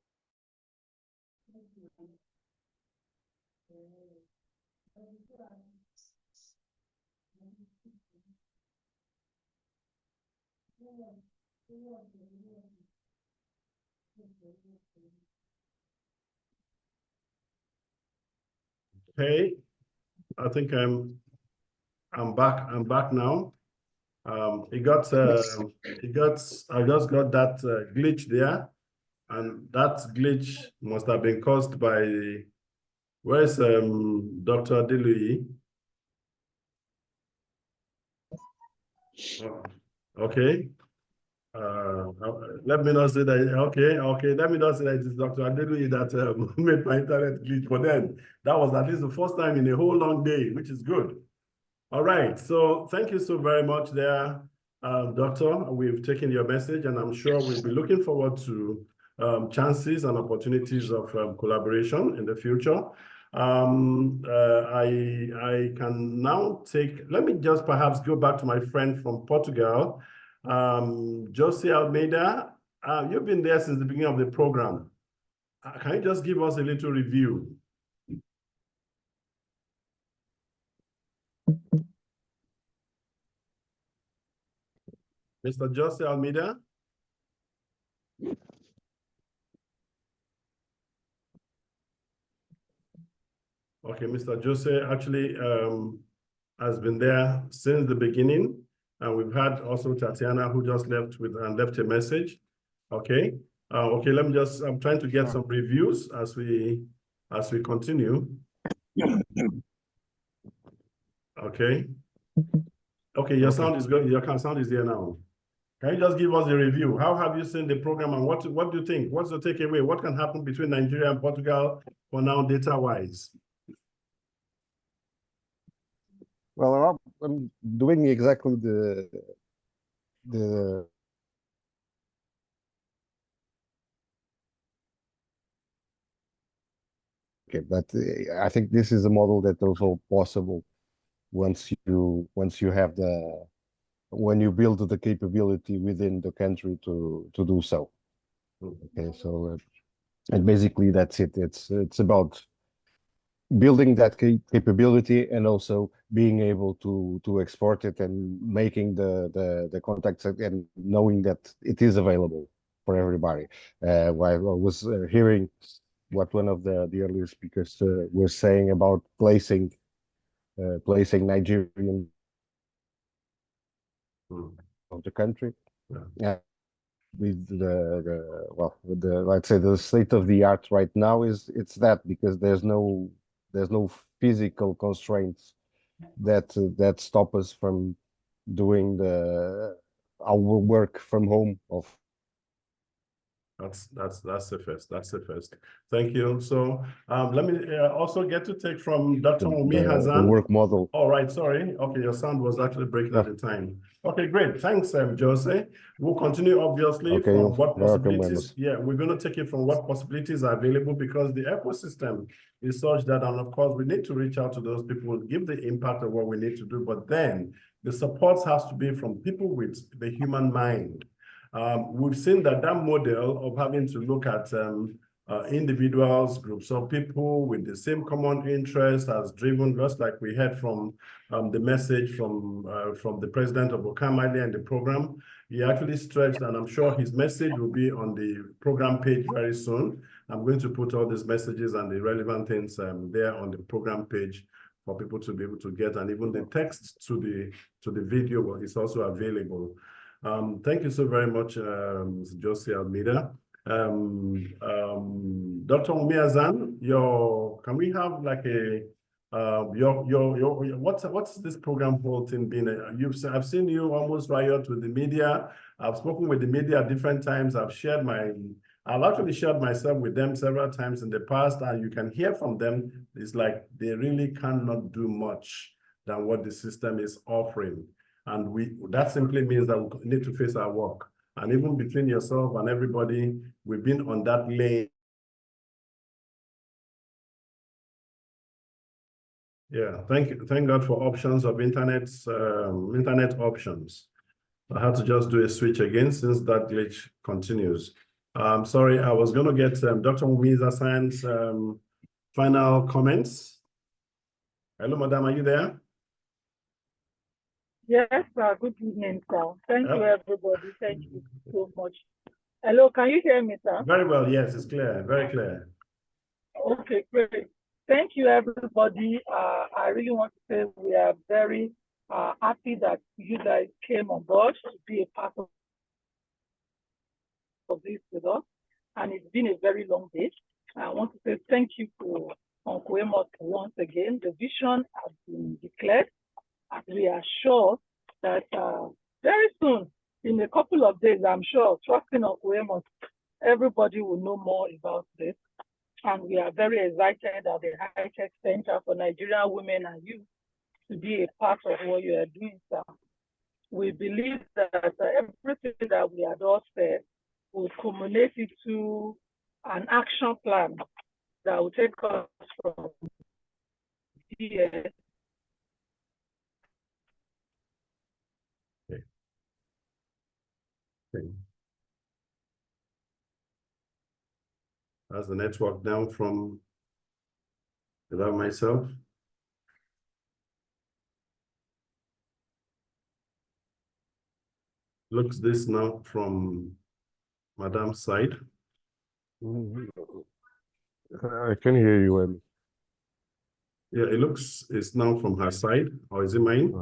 Okay, I think I'm back. I'm back now. I just got that glitch there. And that glitch must have been caused by, where's Dr. Adelui? Oh, okay. Let me not say that. Okay. Let me not say that it is Dr. Adelui that made my internet glitch. But then that was at least the first time in a whole long day, which is good. All right. So thank you so very much there, Doctor. We've taken your message, and I'm sure we'll be looking forward to chances and opportunities of collaboration in the future. I can now take, let me just perhaps go back to my friend from Portugal, Jose Almeida. You've been there since the beginning of the program. Can you just give us a little review? Mr. Jose Almeida? Okay, Mr. Jose actually has been there since the beginning. And we've had also Tatiana who just left left a message. Okay. Okay, let me just, I'm trying to get some reviews as we continue. Okay. Okay, your sound is good. Your sound is there now. Can you just give us a review? How have you seen the program and what do you think? What's the takeaway? What can happen between Nigeria and Portugal for now, data-wise? Well, I'm doing exactly the okay, but I think this is a model that also possible once you have when you build the capability within the country to do so. Okay, so and basically that's it. It's about building that capability and also being able to export it and making the contacts and knowing that it is available for everybody. While I was hearing what one of the earlier speakers was saying about placing Nigerian of the country. Yeah. With let's say the state of the art right now it's that because there's no physical constraints that stop us from doing our work from home of. That's the first. That's the first. Thank you. So let me also get to take from Dr. Umi Hazan. The work model. All right, sorry. Okay, your sound was actually breaking at the time. Okay, great. Thanks, Jose. We'll continue obviously from what possibilities. Yeah, we're going to take it from what possibilities are available because the ecosystem is such that, and of course, we need to reach out to those people, give the impact of what we need to do, but then the support has to be from people with the human mind. We've seen that model of having to look at individuals, groups of people with the same common interest has driven, just like we heard from the message from the president of Okamali and the program. He actually stretched, and I'm sure his message will be on the program page very soon. I'm going to put all these messages and the relevant things there on the program page for people to be able to get, and even the text to the video is also available. Thank you so very much, Jose Almeida. Dr. Umiazan, can we have like a what's this program whole thing been? I've seen you almost riot with the media. I've spoken with the media at different times. I've actually shared myself with them several times in the past, and you can hear from them. It's like they really cannot do much than what the system is offering. And that simply means that we need to face our work. And even between yourself and everybody, we've been on that lane. Yeah, thank God for options of internet options. I had to just do a switch again since that glitch continues. Sorry, I was going to get Dr. Mumiza San's final comments. Hello, madam, are you there? Yes, good evening, sir. Thank you, everybody. Thank you so much. Hello, can you hear me, sir? Very well, yes, it's clear, very clear. Okay, great. Thank you, everybody. I really want to say we are very happy that you guys came on board to be a part of this with us. and it's been a very long day. I want to say thank you to Uncle Amos once again. The vision has been declared, and we are sure that very soon, in a couple of days, I'm sure, trusting Uncle Amos, everybody will know more about this. And we are very excited at the High Tech Center for Nigerian Women and Youth to be a part of what you are doing, sir. We believe that everything that we had all said will culminate into an action plan that will take us from here. Okay. How's the network down from about myself? Looks this now from Madam's side. I can hear you well. Yeah, it looks it's now from her side, or is it mine?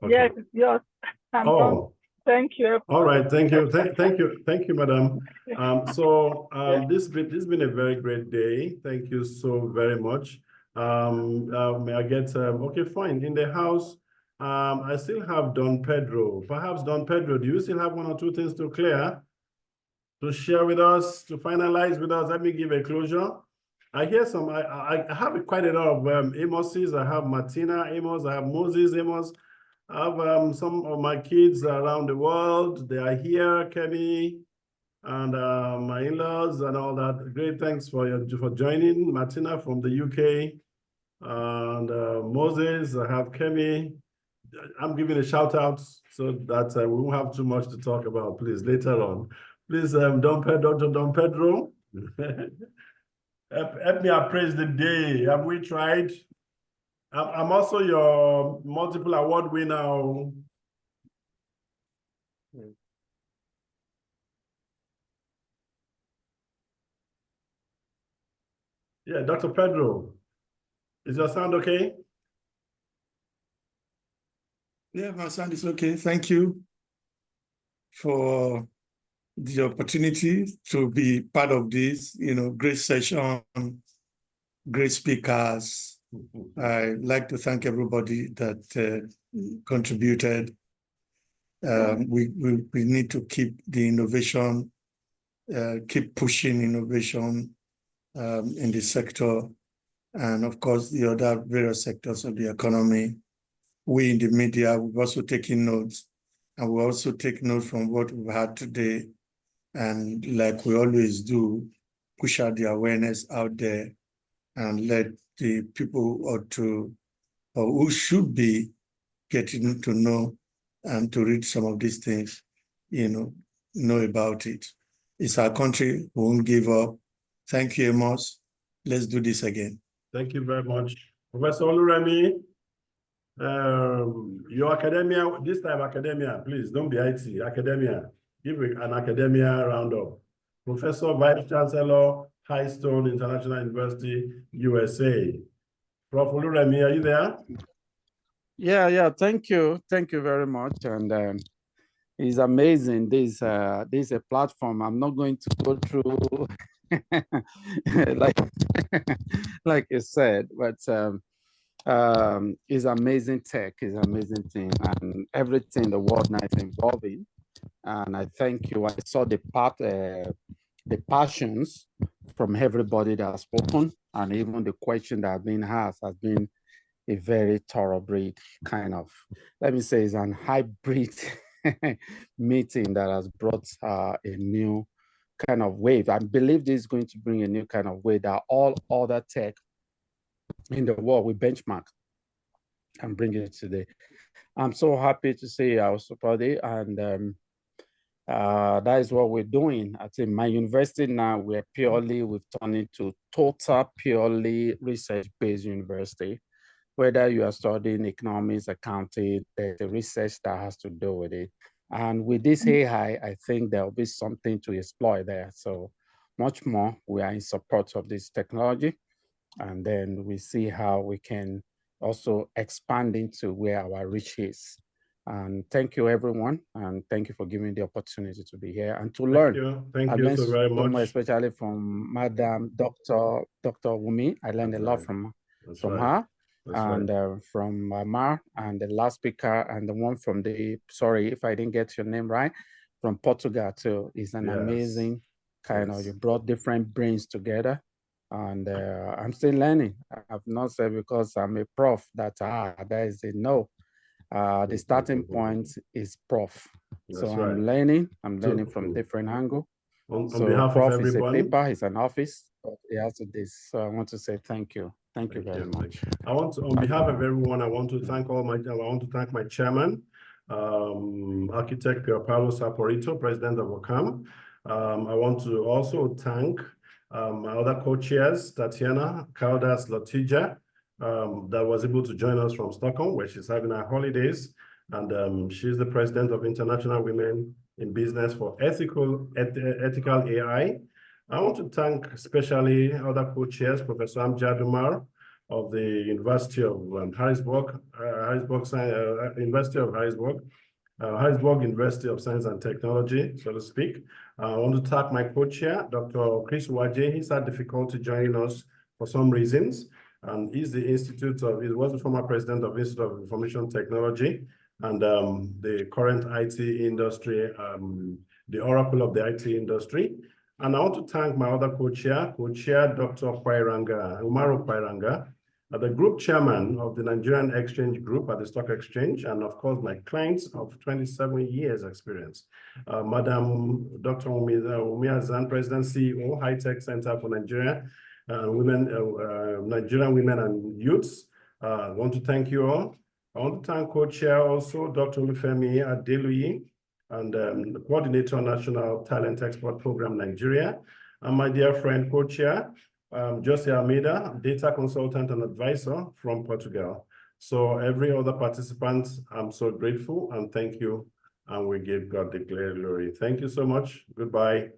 Okay. Yes, it's yours. I'm done. Thank you. All right, thank you, thank you, madam. This has been a very great day. Thank you so very much. May I get okay, fine. In the house, I still have Don Pedro. Perhaps Don Pedro, do you still have one or two things to clear, to share with us, to finalize with us? Let me give a closure. I hear some. I have quite a lot of Amoses. I have Martina Amos. I have Moses Amos. I have some of my kids around the world. They are here, Kenny, and my in-laws and all that. Great, thanks for joining. Martina from the UK, and Moses. I have Kemi. I'm giving a shout out so that we won't have too much to talk about. Please later on. Please, Dr. Don Pedro, help me appraise the day. Have we tried? I'm also your multiple award winner. Yeah, Dr. Pedro, is your sound okay? Yeah, my sound is okay. Thank you for the opportunity to be part of this, great session, great speakers. I'd like to thank everybody that contributed. We need to keep the innovation, keep pushing innovation in the sector, and of course, the other various sectors of the economy. We in the media, we've also taken notes, and we also take notes from what we've had today. And like we always do, push out the awareness out there and let the people who should be getting to know and to read some of these things, know about it. It's our country. We won't give up. Thank you, Amos. Let's do this again. Thank you very much. Professor Oluremi, your academia, this time academia, please don't be IT, academia. Give an academia roundup. Professor Vice Chancellor, Highstone International University, USA. Prof. Oluremi, are you there? Yeah, thank you very much. And it's amazing, this is a platform. I'm not going to go through like you said, but it's amazing tech, it's amazing thing, and everything the world now is involving. And I thank you. I saw the passions from everybody that has spoken, and even the question that has been asked has been a very thoroughbred kind of, let me say, it's an hybrid meeting that has brought a new kind of wave. I believe this is going to bring a new kind of wave that all other tech in the world will benchmark and bring it today. I'm so happy to see our support, and that is what we're doing. I think my university now, we've turned into total purely research-based university. Whether you are studying economics, accounting, there's a research that has to do with it. And with this AI, I think there'll be something to exploit there. So much more, we are in support of this technology. And then we see how we can also expand into where our reach is. And thank you, everyone. And thank you for giving me the opportunity to be here and to learn. Thank you so very much. Especially from Madam Dr. Wumi. I learned a lot from her. And from Mar, and the last speaker, and the one from sorry if I didn't get your name right, from Portugal too. Is an amazing kind of, you brought different brains together. And I'm still learning. I've not said because I'm a prof that there is a no. The starting point is prof. I'm learning from different angle. On behalf prof of everybody, is a paper, it's an office, but it has to this. So I want to say thank you. Thank you very much. I want to, on behalf of everyone, I want to thank my chairman, Architect Paulo Saporito, President of OCAM. I want to also thank my other co-chairs, Tatiana Caldas Lotija, that was able to join us from Stockholm, where she's having her holidays. And she's the president of International Women in Business for Ethical AI. I want to thank especially other co-chairs, Professor Amjad Umar of the University of Harrisburg, University of Harrisburg, Harrisburg University of Science and Technology, so to speak. I want to thank my co-chair, Dr. Chris Waje. He's had difficulty joining us for some reasons. And he's the he was the former president of Institute of Information Technology and the current IT industry, the oracle of the IT industry. And I want to thank my other co-chair, Dr. Umaru Kwairanga, the group chairman of the Nigerian Exchange Group at the Stock Exchange, and of course, my clients of 27 years experience. Madam Dr. Umia Zan, President, CEO, High Tech Center for Nigeria, Nigerian Women and Youths. I want to thank you all. I want to thank co-chair also, Dr. Olufemi Adeluyi, and the coordinator National Talent Export Program Nigeria, and my dear friend co-chair, Jose Almeida, data consultant and advisor from Portugal. So every other participant, I'm so grateful and thank you, and we give God the glory. Thank you so much. Goodbye.